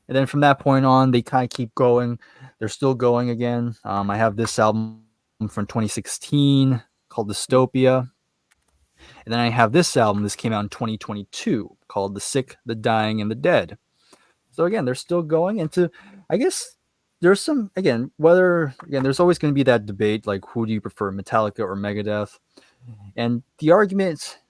And then from that point on, they kind of keep going. They're still going again. I have this album from 2016 called Dystopia. And then I have this album. This came out in 2022 called The Sick, the Dying, and the Dead. So again, they're still going into, I guess there's some, there's always going to be that debate, like who do you prefer, Metallica or Megadeth? And the argument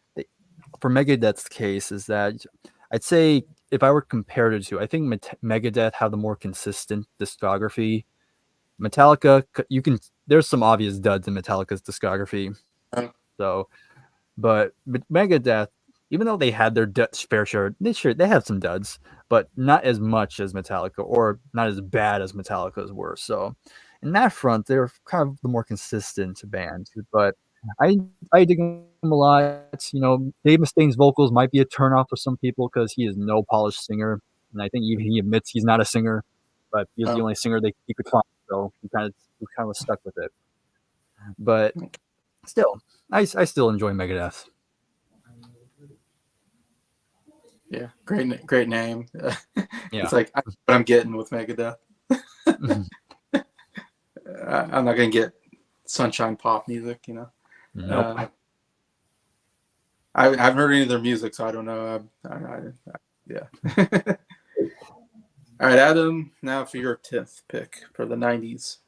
for Megadeth's case is that I'd say if I were to compare the two, I think Megadeth have the more consistent discography. Metallica, there's some obvious duds in Metallica's discography. So, but Megadeth, even though they had their fair share, they have some duds, but not as much as Metallica, or not as bad as Metallica's were. So, in that front, they're kind of the more consistent band. But I dig him a lot. Dave Mustaine's vocals might be a turnoff for some people because he is no polished singer, and I think even he admits he's not a singer, but he's the only singer he could find, so he kind of was stuck with it. But still, I still enjoy Megadeth. Yeah, great name. Yeah. It's like what I'm getting with Megadeth. I'm not gonna get sunshine pop music, Nope. I haven't heard any of their music, so I don't know. Yeah. All right, Adam. Now for your 10th pick for the 90s.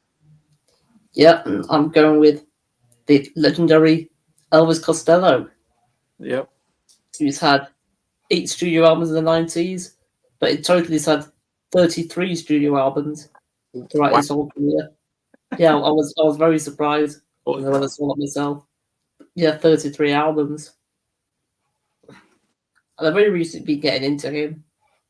Yeah, I'm going with the legendary Elvis Costello. Yep. Who's had 8 studio albums in the 90s, but in total he's had 33 studio albums throughout his whole career. Yeah, I was very surprised when I saw it myself. Yeah, 33 albums. And I've very recently been getting into him,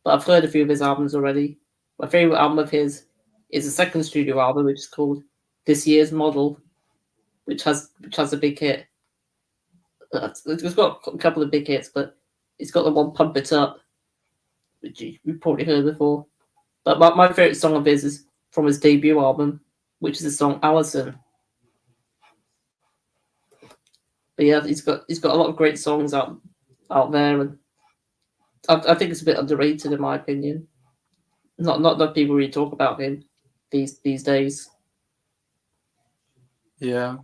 but I've heard a few of his albums already. My favorite album of his is the second studio album, which is called This Year's Model, which has a big hit. It's got a couple of big hits, but it's got the one Pump It Up, which you've probably heard before. But my favorite song of his is from his debut album, which is the song Allison. But yeah, he's got a lot of great songs out there, and I think it's a bit underrated in my opinion. Not that people really talk about him these days. Yeah,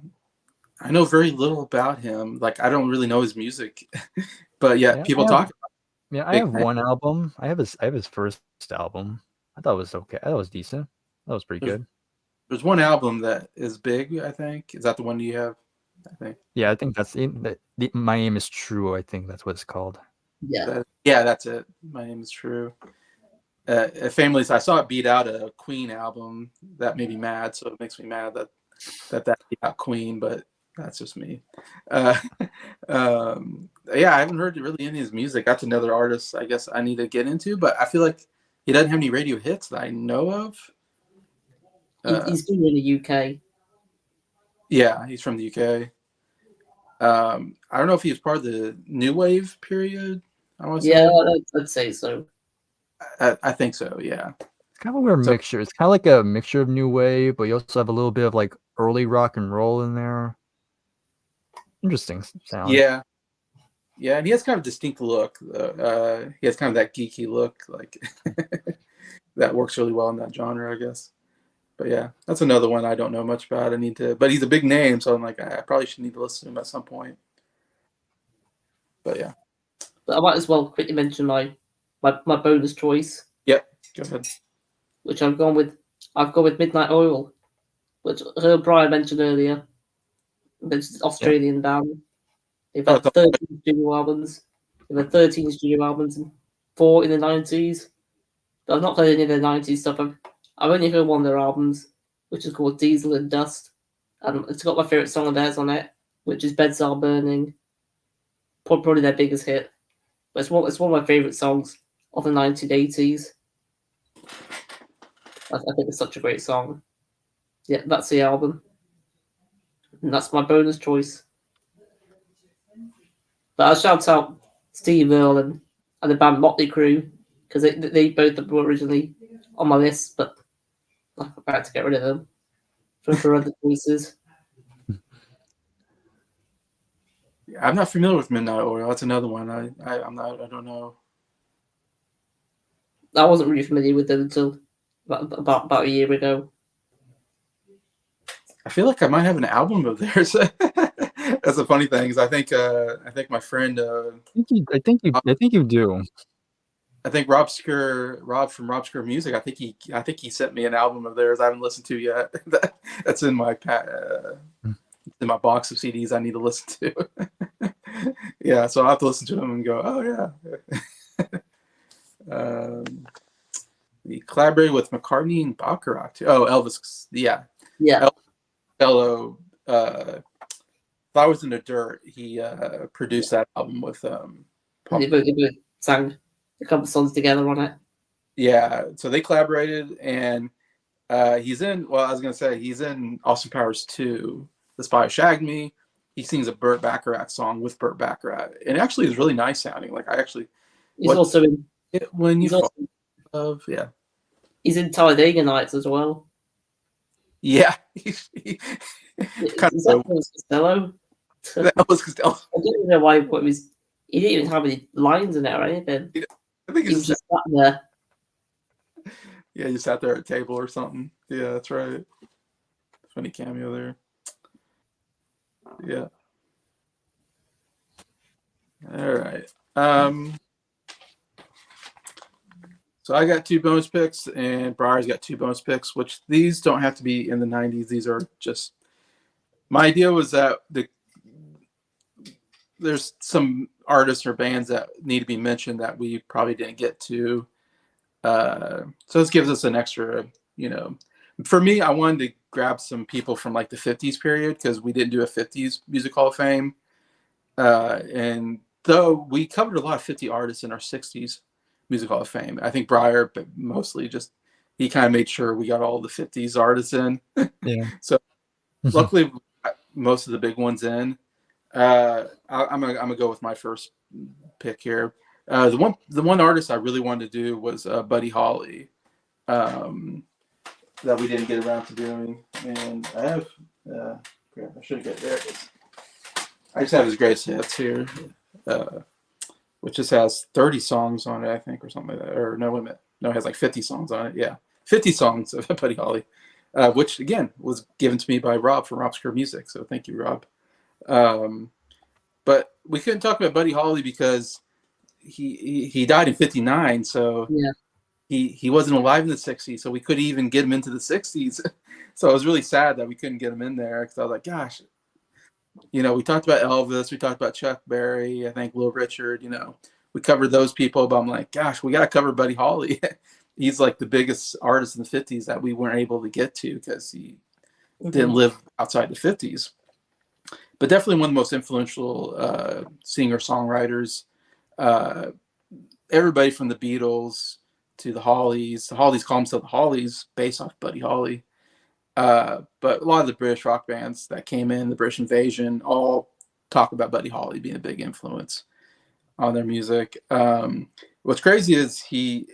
I know very little about him. Like I don't really know his music, but people talk about him. Yeah, I have one album. I have his first album. I thought it was okay. I thought it was decent. That was pretty good. There's one album that is big. I think is that the one you have. I think. Yeah, I think that's My Name Is True. I think that's what it's called. Yeah. That's it. My Name Is True. Families. I saw it beat out a Queen album. That made me mad. So it makes me mad that beat out Queen, but that's just me. I haven't heard really any of his music. That's another artist I guess I need to get into, but I feel like he doesn't have any radio hits that I know of. He's been in the UK. Yeah, he's from the UK. I don't know if he was part of the New Wave period. I'd say so. I think so, yeah. It's kind of a weird mixture. It's kind of like a mixture of New Wave, but you also have a little bit of like early rock and roll in there. Interesting sound. Yeah, and he has kind of a distinct look. He has kind of that geeky look, like that works really well in that genre, I guess. But yeah, that's another one I don't know much about. But he's a big name, so I'm like, I probably should need to listen to him at some point. But yeah. But I might as well quickly mention my bonus choice. Yep, go ahead. Which I've gone with Midnight Oil, which Bryer mentioned earlier. It's an Australian band. They've had 13 studio albums. They've had 13 studio albums and 4 in the 90s. But I've not heard any of their 90s stuff. I've only heard one of their albums, which is called Diesel and Dust. And it's got my favourite song of theirs on it, which is Beds Are Burning. Probably their biggest hit. But it's one of my favourite songs of the 1980s. I think it's such a great song. Yeah, that's the album. And that's my bonus choice. But I'll shout out Steve Earle and the band Motley Crue, because they both were originally on my list, but I'm about to get rid of them for other choices. Yeah, I'm not familiar with Midnight Oil. That's another one. I'm not. I don't know. I wasn't really familiar with them until about a year ago. I feel like I might have an album of theirs. That's the funny thing is I think my friend I think you do. I think Rob from Rob Scur Music. I think he sent me an album of theirs I haven't listened to yet. That's in my in my box of CDs I need to listen to. Yeah, so I'll have to listen to them and go, oh yeah. He collaborated with McCartney and Bacharach too. Oh, Elvis, yeah. Elvis Flowers in the Dirt. He produced that album with Paul. They both sang a couple songs together on it. Yeah, so they collaborated, and he's in. Well, I was gonna say he's in Austin Powers 2. The Spy Who Shagged Me. He sings a Burt Bacharach song with Burt Bacharach, and it actually is really nice sounding. Like he's also in When You Fall in Love. Yeah, he's in Talladega Nights as well. Yeah, is that Costello? That was Costello. I don't know why he didn't even have any lines in it or anything. I think he was just sat there. Yeah, you sat there at a table or something. Yeah, that's right. Funny cameo there. Yeah. All right. So I got 2 bonus picks, and Brier's got 2 bonus picks, which these don't have to be in the 90s. These are just, my idea was that there's some artists or bands that need to be mentioned that we probably didn't get to. So this gives us an extra, for me, I wanted to grab some people from like the 50s period, because we didn't do a 50s Music Hall of Fame. And though we covered a lot of 50 artists in our 60s Music Hall of Fame, I think Bryer, but mostly just, he kind of made sure we got all the 50s artists in. Yeah. So luckily, we got most of the big ones in. I'm gonna go with my first pick here. The one artist I really wanted to do was Buddy Holly, that we didn't get around to doing. And I have, I should get there. I just have his greatest hits here, which just has 30 songs on it, I think, or something like that. Or no, wait a minute. No, it has like 50 songs on it. Yeah, 50 songs of Buddy Holly, which again was given to me by Rob from Rob Scur Music. So thank you, Rob. But we couldn't talk about Buddy Holly because he died in 59, so yeah, he wasn't alive in the 60s, so we couldn't even get him into the 60s. So I was really sad that we couldn't get him in there, because I was like, gosh, we talked about Elvis, we talked about Chuck Berry, I think Little Richard, we covered those people, but I'm like, gosh, we got to cover Buddy Holly. He's like the biggest artist in the 50s that we weren't able to get to because he didn't live outside the 50s. But definitely one of the most influential singer-songwriters. Everybody from the Beatles to the Hollies. The Hollies call themselves the Hollies based off Buddy Holly. But a lot of the British rock bands that came in, the British Invasion, all talk about Buddy Holly being a big influence on their music. What's crazy is he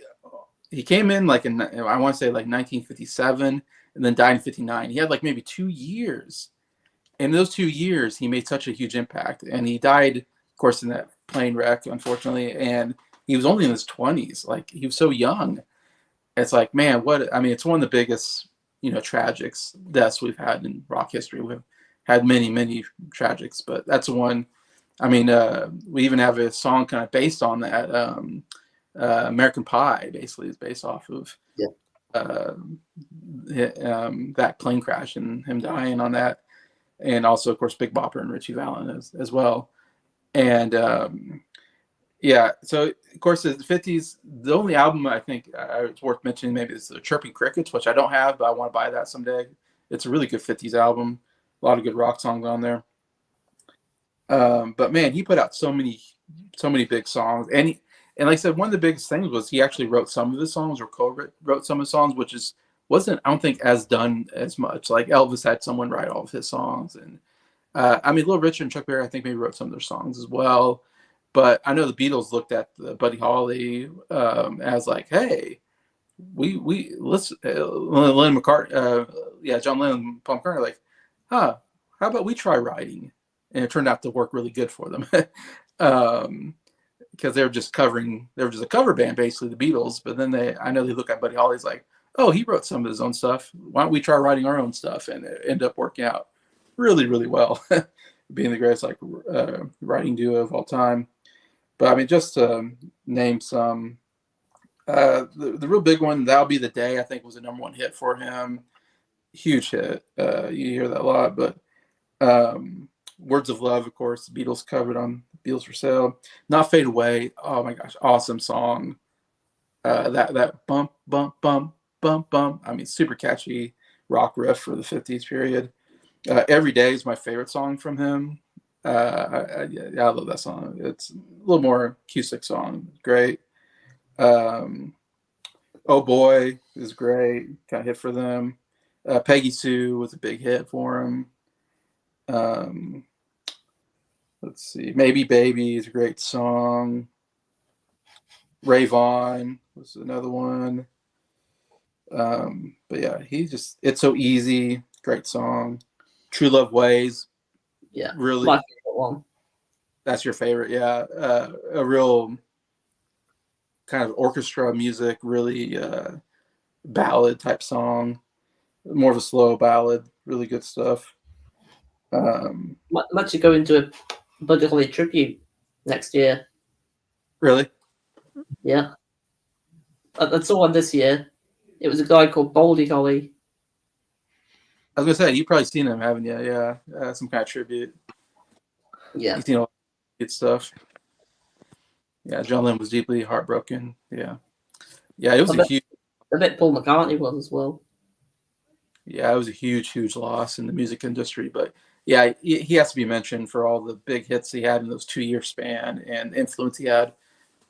came in like I want to say like 1957 and then died in 59. He had like maybe 2 years. In those 2 years, he made such a huge impact. And he died, of course, in that plane wreck, unfortunately. And he was only in his 20s. Like, he was so young. It's like, man, it's one of the biggest, tragics deaths we've had in rock history. We've had many, many tragics, but that's one. We even have a song kind of based on that. American Pie, basically, is based off of that plane crash and him dying on that. And also, of course, Big Bopper and Ritchie Valens as well. And so of course, the 50s, the only album I think it's worth mentioning maybe is the Chirping Crickets, which I don't have, but I want to buy that someday. It's a really good 50s album. A lot of good rock songs on there. But man, he put out so many big songs. And like I said, one of the biggest things was he actually wrote some of the songs or co-wrote some of the songs, which is wasn't, I don't think, as done as much. Like Elvis had someone write all of his songs, and I mean, Little Richard and Chuck Berry, I think maybe wrote some of their songs as well. But I know the Beatles looked at the Buddy Holly as like, hey, we let's Lennon McCartney, John Lennon, and Paul McCartney, like, how about we try writing? And it turned out to work really good for them. Because they were just a cover band, basically, the Beatles. But then I know they look at Buddy Holly's like, oh, he wrote some of his own stuff. Why don't we try writing our own stuff? And it ended up working out really, really well, being the greatest writing duo of all time. But I mean, just to name some, the real big one, "That'll Be the Day," I think was a #1 hit for him. Huge hit. You hear that a lot, but "Words of Love," of course, the Beatles covered on Beatles for Sale. "Not Fade Away." Oh my gosh, awesome song. That bump, bump, bump, bump, bump. I mean, super catchy rock riff for the 50s period. "Every Day" is my favorite song from him. I love that song. It's a little more acoustic song. Great. "Oh Boy" is great. Kind of hit for them. "Peggy Sue" was a big hit for him. Let's see. "Maybe Baby" is a great song. "Rave On" was another one. But yeah, "It's So Easy," great song. "True Love Ways." Yeah, Really, my favorite one. That's your favorite, yeah. A real kind of orchestra music, really ballad type song. More of a slow ballad, really good stuff. I'm actually going to a Buddy Holly tribute next year. Really? Yeah. I saw one this year. It was a guy called Boldy Holly. I was gonna say, you've probably seen him, haven't you? Yeah, some kind of tribute. Yeah. You've seen all good stuff. Yeah, John Lennon was deeply heartbroken. Yeah, it was I bet Paul McCartney was as well. Yeah, it was a huge, huge loss in the music industry. But yeah, he has to be mentioned for all the big hits he had in those 2-year span and influence he had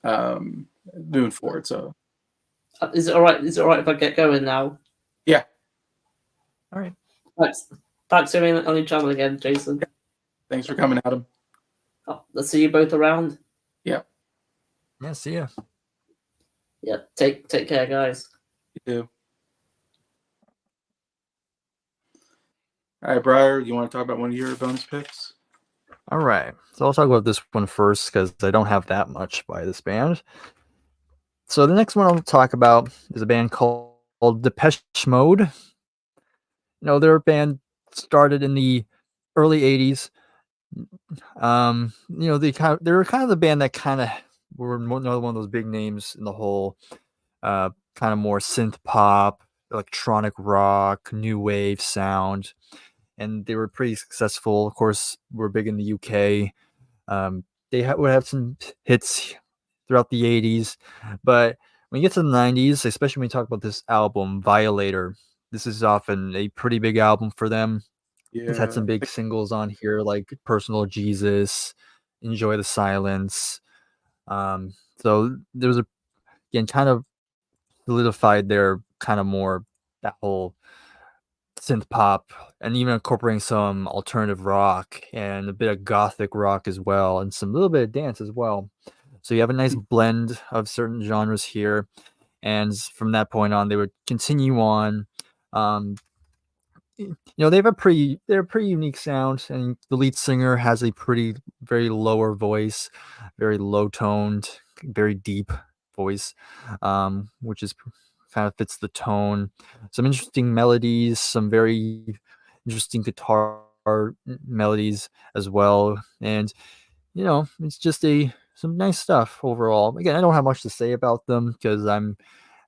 moving forward. So, is it all right? Is it all right if I get going now? Yeah. All right. Thanks for being on your channel again, Jason. Thanks for coming, Adam. Let's see you both around. Yeah. Yeah. See ya. Yeah. Take care, guys. You too. All right, Bryer, you want to talk about one of your bonus picks? All right. So I'll talk about this one first because I don't have that much by this band. So the next one I'll talk about is a band called Depeche Mode. Their band started in the early 80s. They were kind of the band that kind of were another one of those big names in the whole kind of more synth pop, electronic rock, new wave sound. And they were pretty successful. Of course, were big in the UK. They would have some hits throughout the 80s. But when you get to the 90s, especially when you talk about this album, Violator, this is often a pretty big album for them. Yeah. It's had some big singles on here like Personal Jesus, Enjoy the Silence. So there was again, kind of solidified their kind of more that whole synth pop and even incorporating some alternative rock and a bit of gothic rock as well and some little bit of dance as well. So you have a nice blend of certain genres here. And from that point on, they would continue on. They have a pretty unique sound, and the lead singer has a very lower voice, very low toned, very deep voice, which is kind of fits the tone. Some interesting melodies, some very interesting guitar melodies as well, and it's just some nice stuff overall. Again, I don't have much to say about them because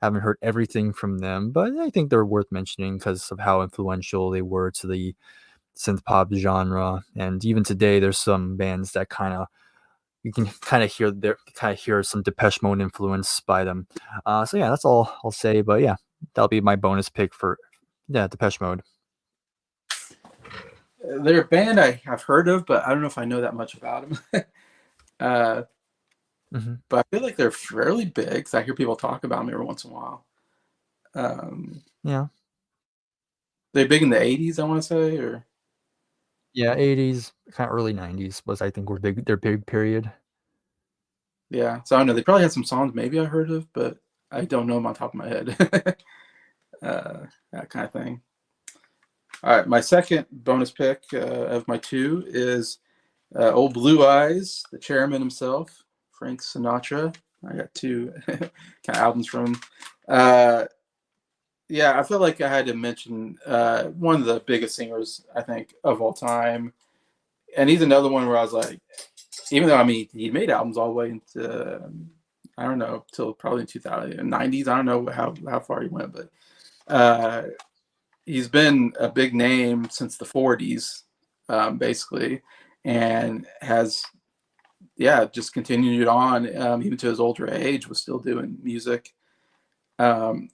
haven't heard everything from them, but I think they're worth mentioning because of how influential they were to the synth pop genre. And even today, there's some bands that you can kind of hear some Depeche Mode influence by them. So yeah, that's all I'll say. But yeah, that'll be my bonus pick for Depeche Mode. They're a band I've heard of, but I don't know if I know that much about them. But I feel like they're fairly big because I hear people talk about them every once in a while. Yeah. They big in the 80s, I want to say, or Yeah, 80s, kind of early 90s was, I think, were big. Their big period. yeah. So I don't know. They probably had some songs maybe I heard of, but I don't know them on top of my head. That kind of thing. All right, my second bonus pick of my two is Old Blue Eyes, the chairman himself, Frank Sinatra. I got two kind of albums from him. Yeah, I felt like I had to mention one of the biggest singers, I think, of all time. And he's another one where I was like, even though, I mean, he made albums all the way into, I don't know, till probably in 2090s. I don't know how far he went, but he's been a big name since the 40s, basically, and has, yeah, just continued on even to his older age, was still doing music. One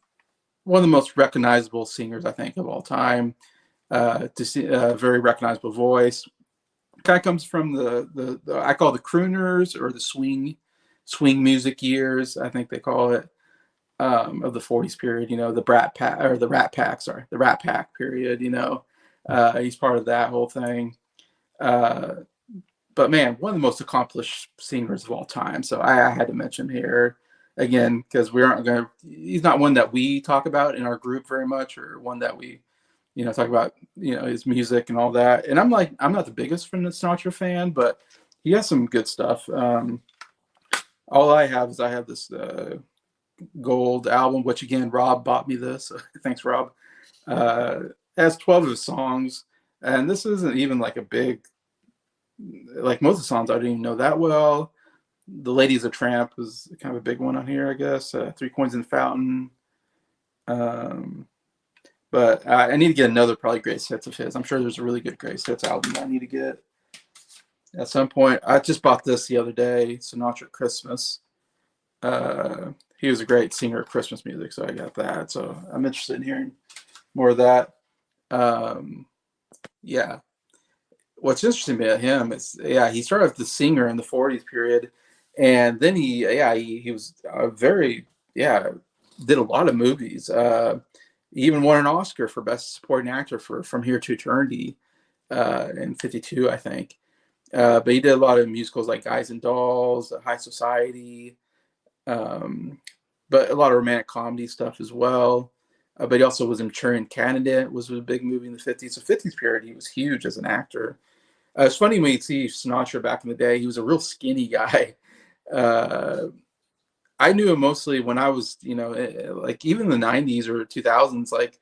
of the most recognizable singers, I think, of all time. To see a very recognizable voice. Kind of comes from the I call the crooners or the swing music years, I think they call it, of the 40s period. You know, the Brat Pack or the Rat Pack, sorry, the Rat Pack period. You know, he's part of that whole thing. But man, one of the most accomplished singers of all time. So I had to mention here again because we aren't going to. He's not one that we talk about in our group very much, or one that we, talk about, his music and all that. And I'm not the biggest Sinatra fan, but he has some good stuff. All I have is this gold album, which again, Rob bought me this. Thanks, Rob. It has 12 of his songs, and this isn't even like a big, like most of the songs I didn't even know that well. The Lady's a Tramp was kind of a big one on here, I guess. Three Coins in the Fountain. But I need to get another probably greatest hits of his. I'm sure there's a really good greatest hits album that I need to get at some point. I just bought this the other day, Sinatra Christmas. He was a great singer of Christmas music, so I got that. So I'm interested in hearing more of that. Yeah. What's interesting about him is, he started as the singer in the 40s period, and then he was did a lot of movies. He even won an Oscar for Best Supporting Actor for From Here to Eternity in '52, I think. But he did a lot of musicals like Guys and Dolls, High Society, but a lot of romantic comedy stuff as well. But he also was in Manchurian Candidate, was a big movie in the '50s. So '50s period, he was huge as an actor. It's funny when you see Sinatra back in the day, he was a real skinny guy. I knew him mostly when I was, like even in the '90s or 2000s, like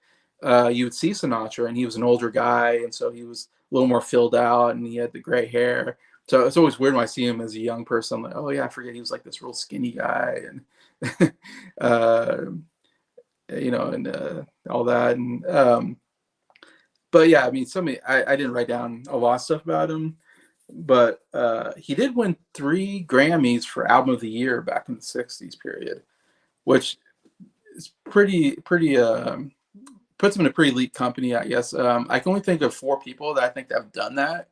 you would see Sinatra and he was an older guy. And so he was a little more filled out and he had the gray hair. So it's always weird when I see him as a young person. I'm like, oh yeah, I forget he was like this real skinny guy and, and all that. And, but yeah, I mean, I didn't write down a lot of stuff about him, but he did win 3 Grammys for Album of the Year back in the '60s period, which is pretty puts him in a pretty elite company, I guess. I can only think of 4 people that I think that have done that.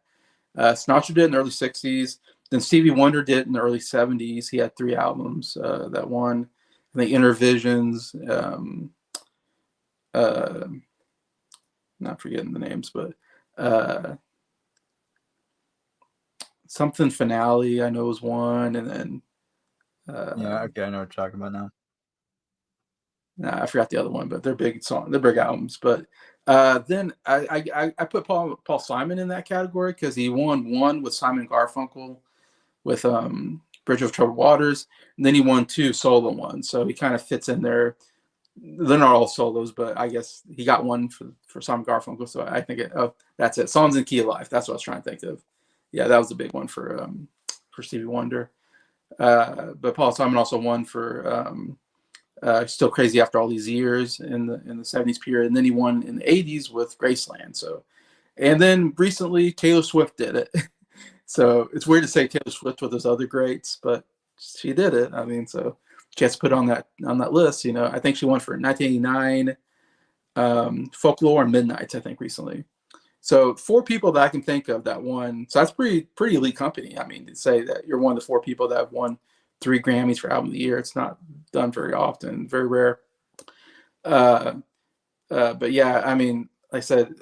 Sinatra did in the early '60s. Then Stevie Wonder did in the early '70s. He had 3 albums that won. I think Inner Visions. Not forgetting the names, but something Finale I know was one, and then yeah, okay, I know what you're talking about now. I forgot the other one, but they're big albums. But then I put Paul Simon in that category because he won 1 with Simon Garfunkel with Bridge of Troubled Waters, and then he won 2 solo ones, so he kind of fits in there. They're not all solos, but I guess he got 1 for Simon Garfunkel. So I think that's it. Songs in Key of Life. That's what I was trying to think of. Yeah, that was the big one for Stevie Wonder. But Paul Simon also won for Still Crazy After All These Years in the '70s period, and then he won in the '80s with Graceland. So, and then recently Taylor Swift did it. So it's weird to say Taylor Swift with those other greats, but she did it. I mean, so. She has to put on that list. I think she won for 1989, Folklore and Midnights, I think, recently. So 4 people that I can think of that won. So that's pretty elite company. I mean, to say that you're one of the 4 people that have won 3 Grammys for Album of the Year, it's not done very often, very rare. But yeah, I mean, like I said,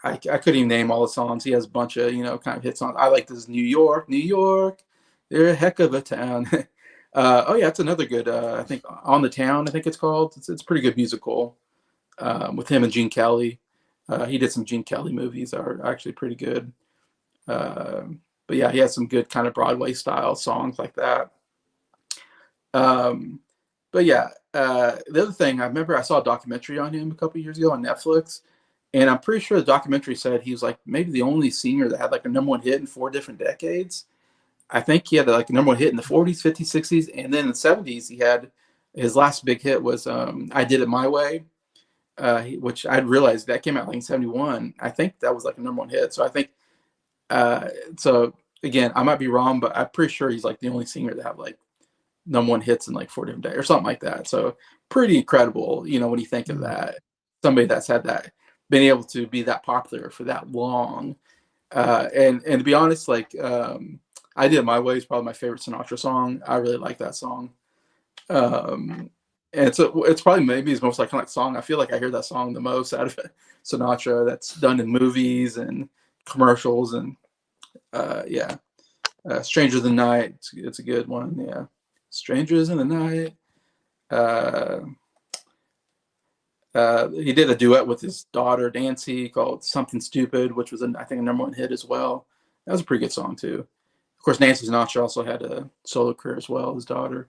I couldn't even name all the songs. He has a bunch of kind of hit songs. I like this New York, New York. They're a heck of a town. Oh yeah, it's another good. I think On the Town. I think it's called. It's a pretty good musical with him and Gene Kelly. He did some Gene Kelly movies are actually pretty good. But yeah, he has some good kind of Broadway style songs like that. Um, but yeah, the other thing I remember I saw a documentary on him a couple years ago on Netflix, and I'm pretty sure the documentary said he was like maybe the only singer that had like a number one hit in 4 different decades. I think he had like a number one hit in the 40s, 50s, 60s, and then in the 70s he had his last big hit was "I Did It My Way," which I realized that came out like in '71. I think that was like a number one hit. So I think so. Again, I might be wrong, but I'm pretty sure he's like the only singer that have like number one hits in like 4 different days or something like that. So pretty incredible, when you think of that, somebody that's had that, been able to be that popular for that long. And to be honest, like I Did It My Way is probably my favorite Sinatra song. I really like that song. And it's probably maybe his most iconic song. I feel like I hear that song the most out of Sinatra. That's done in movies and commercials and yeah. Strangers in the Night. It's a good one. Yeah. Strangers in the Night. He did a duet with his daughter Nancy called Something Stupid, which was I think a number one hit as well. That was a pretty good song too. Of course, Nancy Sinatra also had a solo career as well, his daughter.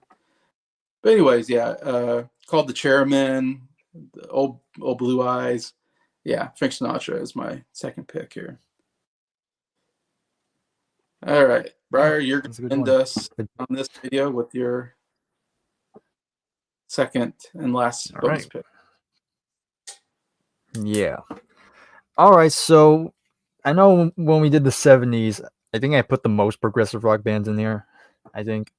But anyways, yeah, called The Chairman, the old Blue Eyes. Yeah, Frank Sinatra is my second pick here. All right, Bryer, you're going to end us on this video with your second and last bonus pick. Yeah. All right, so I know when we did the 70s, I think I put the most progressive rock bands in there. I think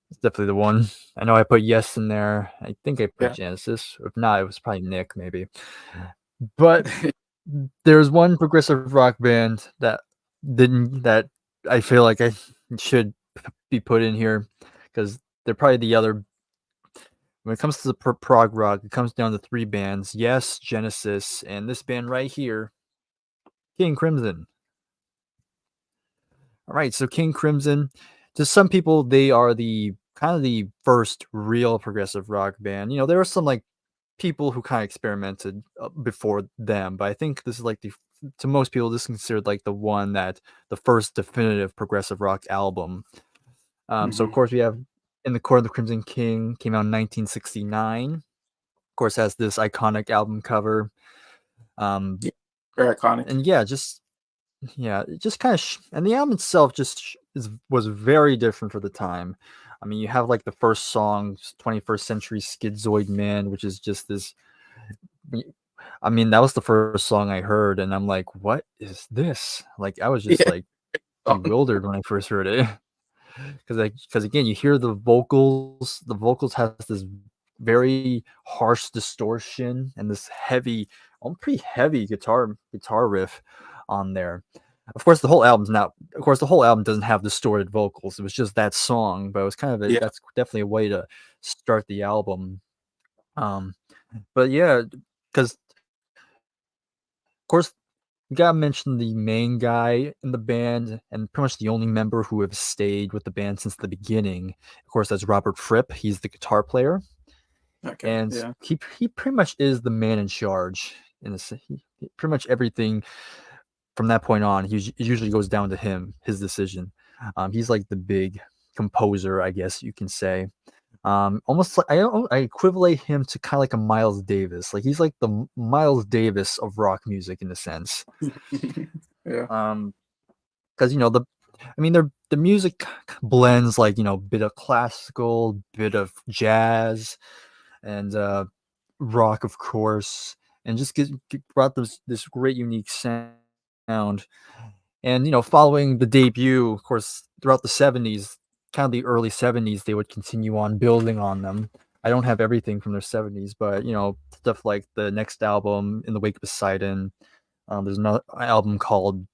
it's definitely the one. I know I put Yes in there. I think I put Genesis. If not, it was probably Nick, maybe. But there's one progressive rock band that I feel like I should be put in here because they're probably the other. When it comes to the prog rock, it comes down to 3 bands: Yes, Genesis, and this band right here, King Crimson. All right, so King Crimson, to some people, they are the kind of the first real progressive rock band. There are some like people who kind of experimented before them, but I think this is like to most people, this is considered like the first definitive progressive rock album. So of course we have In the Court of the Crimson King, came out in 1969. Of course, has this iconic album cover. Very iconic. And just kind of and the album itself was very different for the time. I mean, you have like the first song, 21st Century Schizoid Man, which is just this. I mean, that was the first song I heard, and I'm like, what is this? Like, I was just like bewildered when I first heard it. Because again, you hear the vocals. The vocals have this very harsh distortion and this pretty heavy guitar riff on there. Of course, the whole album doesn't have distorted vocals. It was just that song, but it was kind of that's definitely a way to start the album. But yeah, because of course we gotta mention the main guy in the band and pretty much the only member who have stayed with the band since the beginning. Of course, that's Robert Fripp. He's the guitar player. Okay. And he pretty much is the man in charge. Pretty much everything from that point on, it usually goes down to him, his decision. He's like the big composer, I guess you can say. Almost like I equivalent him to kind of like a Miles Davis. Like he's like the Miles Davis of rock music in a sense. Yeah. Because the music blends like bit of classical, bit of jazz, and rock, of course, and just brought this great unique sound. And following the debut, of course, throughout the 70s, kind of the early 70s, they would continue on building on them. I don't have everything from their 70s, but stuff like the next album, In the Wake of Poseidon. There's another album called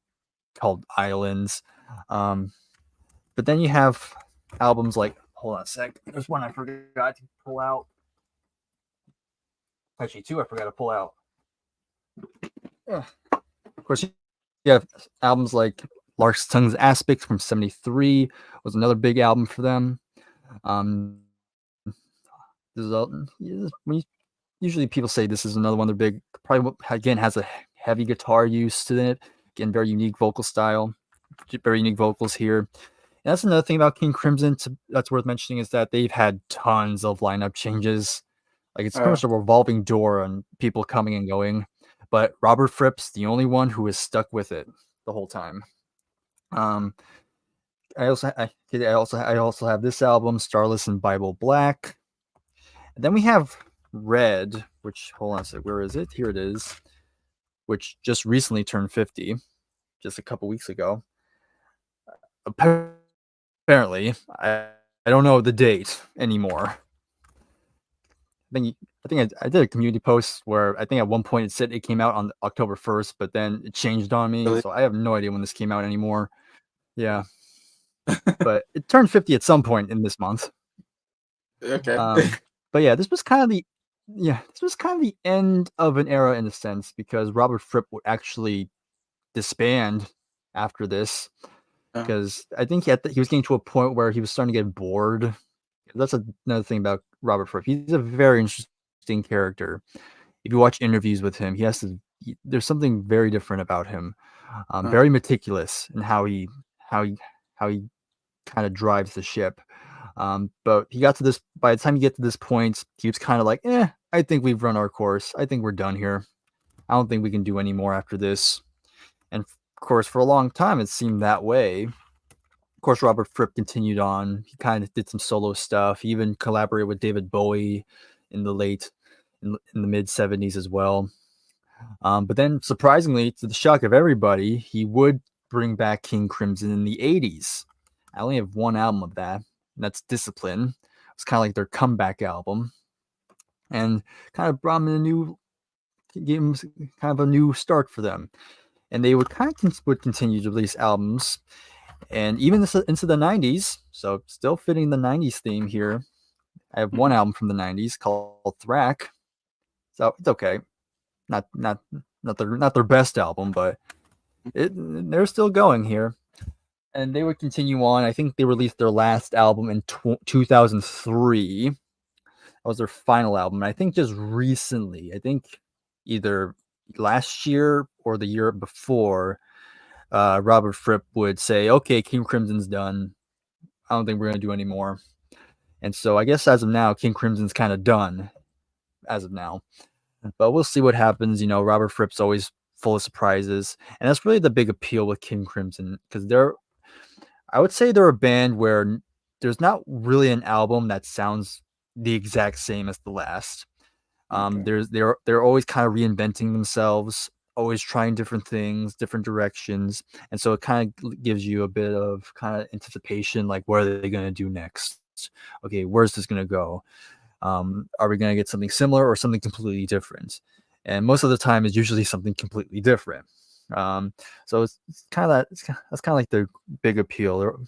Islands. But then you have albums like, hold on a sec, there's one I forgot to pull out. Actually, 2 I forgot to pull out. Of course, you have albums like Lark's Tongue's Aspics from '73 was another big album for them. This is usually people say this is another one of their big. Probably again has a heavy guitar use to it. Again, very unique vocal style, very unique vocals here. And that's another thing about King Crimson that's worth mentioning is that they've had tons of lineup changes. Like it's pretty much a revolving door on people coming and going. But Robert Fripp's the only one who is stuck with it the whole time. I also have this album, Starless and Bible Black. And then we have Red, which hold on a sec, where is it? Here it is, which just recently turned 50, just a couple weeks ago. Apparently, I don't know the date anymore. I think I did a community post where I think at one point it said it came out on October 1st, but then it changed on me, Really? so I have no idea when this came out anymore. Yeah, but it turned 50 at some point in this month. Okay. But yeah, this was kind of the end of an era in a sense because Robert Fripp would actually disband after this because I think he was getting to a point where he was starting to get bored. That's another thing about Robert Fripp. He's a very interesting character. If you watch interviews with him, there's something very different about him. Very meticulous in how he kind of drives the ship. But he got to this. By the time you get to this point, he was kind of like, I think we've run our course. I think we're done here. I don't think we can do any more after this. And of course, for a long time, it seemed that way. Of course, Robert Fripp continued on. He kind of did some solo stuff. He even collaborated with David Bowie in the mid 70s as well. But then, surprisingly, to the shock of everybody, he would bring back King Crimson in the 80s. I only have one album of that, and that's Discipline. It's kind of like their comeback album, and kind of brought them gave them kind of a new start for them. And they would continue to release albums, and even into the 90s. So still fitting the 90s theme here. I have one album from the 90s called Thrack. So it's okay. Not their best album, but they're still going here. And they would continue on. I think they released their last album in 2003. That was their final album. And I think just recently, I think either last year or the year before, Robert Fripp would say, okay, King Crimson's done. I don't think we're going to do any more. And so I guess as of now, King Crimson's kind of done as of now. But we'll see what happens. Robert Fripp's always full of surprises. And that's really the big appeal with King Crimson because I would say they're a band where there's not really an album that sounds the exact same as the last. They're always kind of reinventing themselves, always trying different things, different directions, and so it kind of gives you a bit of kind of anticipation, like what are they going to do next? Okay, where's this going to go? Are we going to get something similar or something completely different? And most of the time, it's usually something completely different. So that's kind of like the big appeal.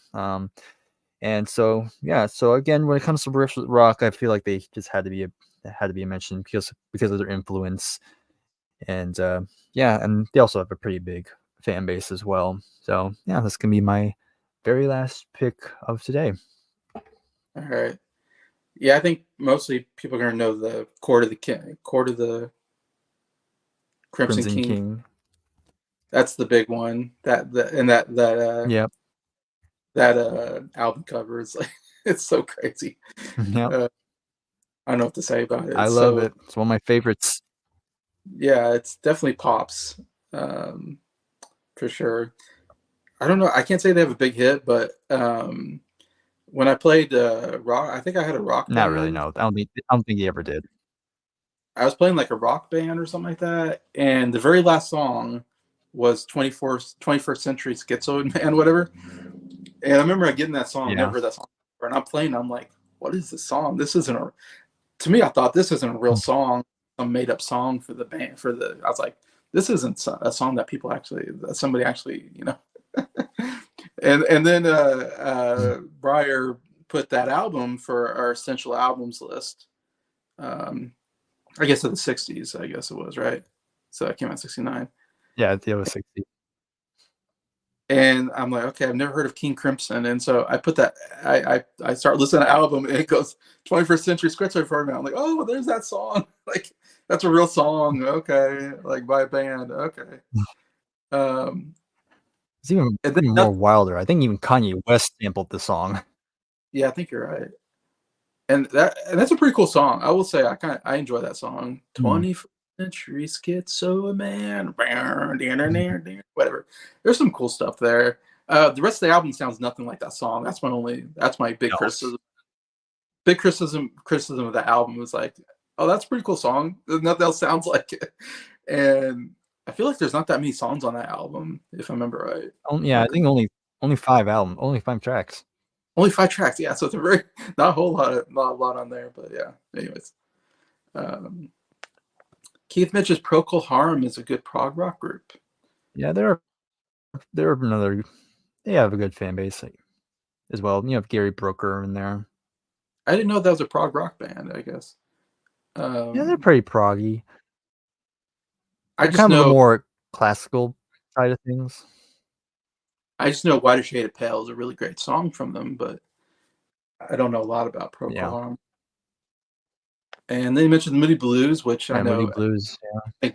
And so yeah. So again, when it comes to progressive rock, I feel like they just had to be mentioned because of their influence. And and they also have a pretty big fan base as well. So yeah, that's gonna be my very last pick of today. All right. Yeah, I think mostly people are gonna know the Court of the Crimson King. That's the big one. That album cover is like it's so crazy. Yeah. I don't know what to say about it. I love it. It's one of my favorites. Yeah, it's definitely pops, for sure. I don't know. I can't say they have a big hit, but when I played rock, I think I had a rock band. Not really, no. I don't think he ever did. I was playing like a rock band or something like that, and the very last song was 21st Century Schizo Man, whatever. And I remember getting that song, never heard that song before, and I'm playing, I'm like, what is this song? This isn't to me, I thought this isn't a real song, a made up song for the band. I was like, this isn't a song that somebody actually, and then Bryer put that album for our essential albums list. I guess of the 60s, I guess it was, right? So that came out in 69. Yeah, it was 60. And I'm like, okay, I've never heard of King Crimson, and so I put that. I start listening to the album, and it goes 21st Century Schizophrenia for me. I'm like, oh, there's that song. Like that's a real song. Okay, like by a band. Okay. It's even And then more wilder. I think even Kanye West sampled the song. yeah, I think you're right. And that's a pretty cool song. I will say I enjoy that song. 21st Century Schizo Man. Whatever. There's some cool stuff there. The rest of the album sounds nothing like that song. That's my big criticism. Big criticism of the album was like, oh, that's a pretty cool song. Nothing else sounds like it. And I feel like there's not that many songs on that album, if I remember right. Yeah, I think only 5 tracks. Only 5 tracks, yeah. So it's not a whole lot on there, but yeah. Anyways, Keith Mitch's Procol Harum is a good prog rock group. Yeah, they're another. They have a good fan base as well. You have Gary Brooker in there. I didn't know that was a prog rock band. I guess. Yeah, they're pretty proggy. I just kind know of the more classical side of things. I just know "Whiter Shade of Pale" is a really great song from them, but I don't know a lot about Procol Harum. And then you mentioned Moody Blues, which I know. Moody Blues, yeah.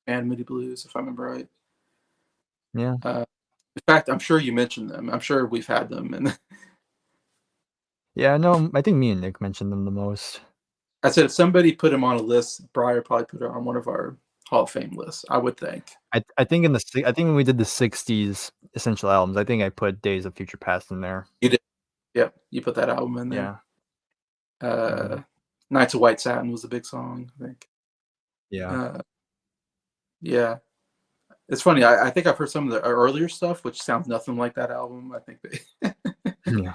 And Moody Blues, if I remember right. Yeah. In fact, I'm sure you mentioned them. I'm sure we've had them. And yeah, no, I think me and Nick mentioned them the most. I said if somebody put them on a list, Bryer probably put it on one of our Hall of Fame lists, I would think. I think when we did the 60s essential albums, I think I put Days of Future Past in there. You did. Yep, you put that album in there. Yeah. Nights of White Satin was a big song, I think. Yeah. Yeah. It's funny. I think I've heard some of the earlier stuff, which sounds nothing like that album. I think yeah.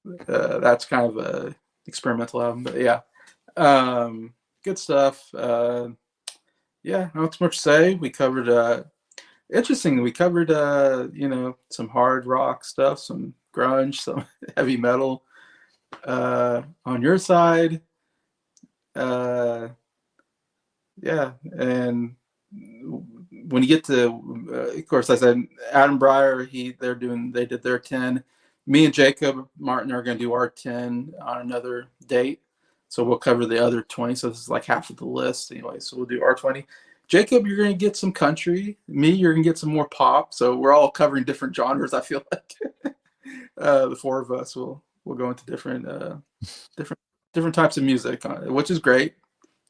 That's kind of a experimental album, but yeah. Good stuff. Yeah, not too much to say. We covered interesting. We covered some hard rock stuff, some grunge, some heavy metal. On your side, yeah, and when you get to, of course, I said Adam Bryer. They did their 10. Me and Jacob Martin are going to do our 10 on another date. So we'll cover the other 20. So this is like half of the list anyway. So we'll do our 20. Jacob, you're going to get some country. Me, you're going to get some more pop. So we're all covering different genres, I feel like. The 4 of us will go into different types of music, which is great.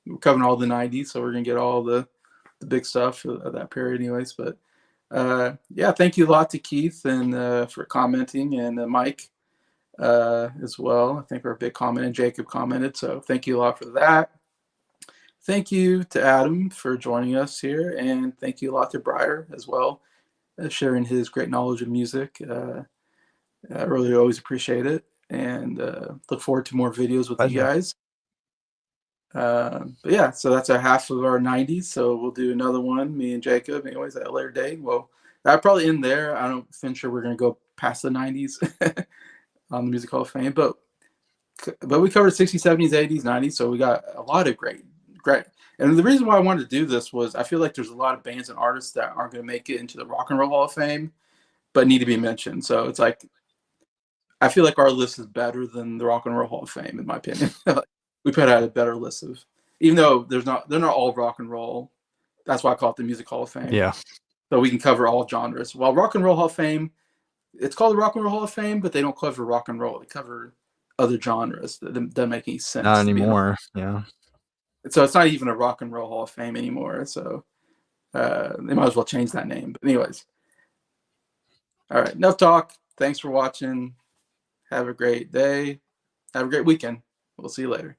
We're covering all the 90s, so we're going to get all the big stuff of that period anyways. But yeah, thank you a lot to Keith and for commenting, and Mike as well. I think we're a big comment, and Jacob commented, so thank you a lot for that. Thank you to Adam for joining us here, and thank you a lot to Bryer as well, sharing his great knowledge of music. I really always appreciate it, and look forward to more videos with you guys. But yeah, so that's a half of our 90s. So we'll do another one, me and Jacob, anyways, at a later date. Well, that'll probably end there. I don't think sure we're going to go past the 90s on the Music Hall of Fame, but we covered 60s, 70s, 80s, 90s. So we got a lot of great. And the reason why I wanted to do this was I feel like there's a lot of bands and artists that aren't going to make it into the Rock and Roll Hall of Fame, but need to be mentioned. So it's like, I feel like our list is better than the Rock and Roll Hall of Fame, in my opinion. We put out a better list of, even though they're not all rock and roll. That's why I call it the Music Hall of Fame. Yeah. So we can cover all genres. While Rock and Roll Hall of Fame, it's called the Rock and Roll Hall of Fame, but they don't cover rock and roll. They cover other genres that doesn't make any sense. Not anymore. Yeah. So it's not even a Rock and Roll Hall of Fame anymore. So they might as well change that name. But anyways. All right. Enough talk. Thanks for watching. Have a great day. Have a great weekend. We'll see you later.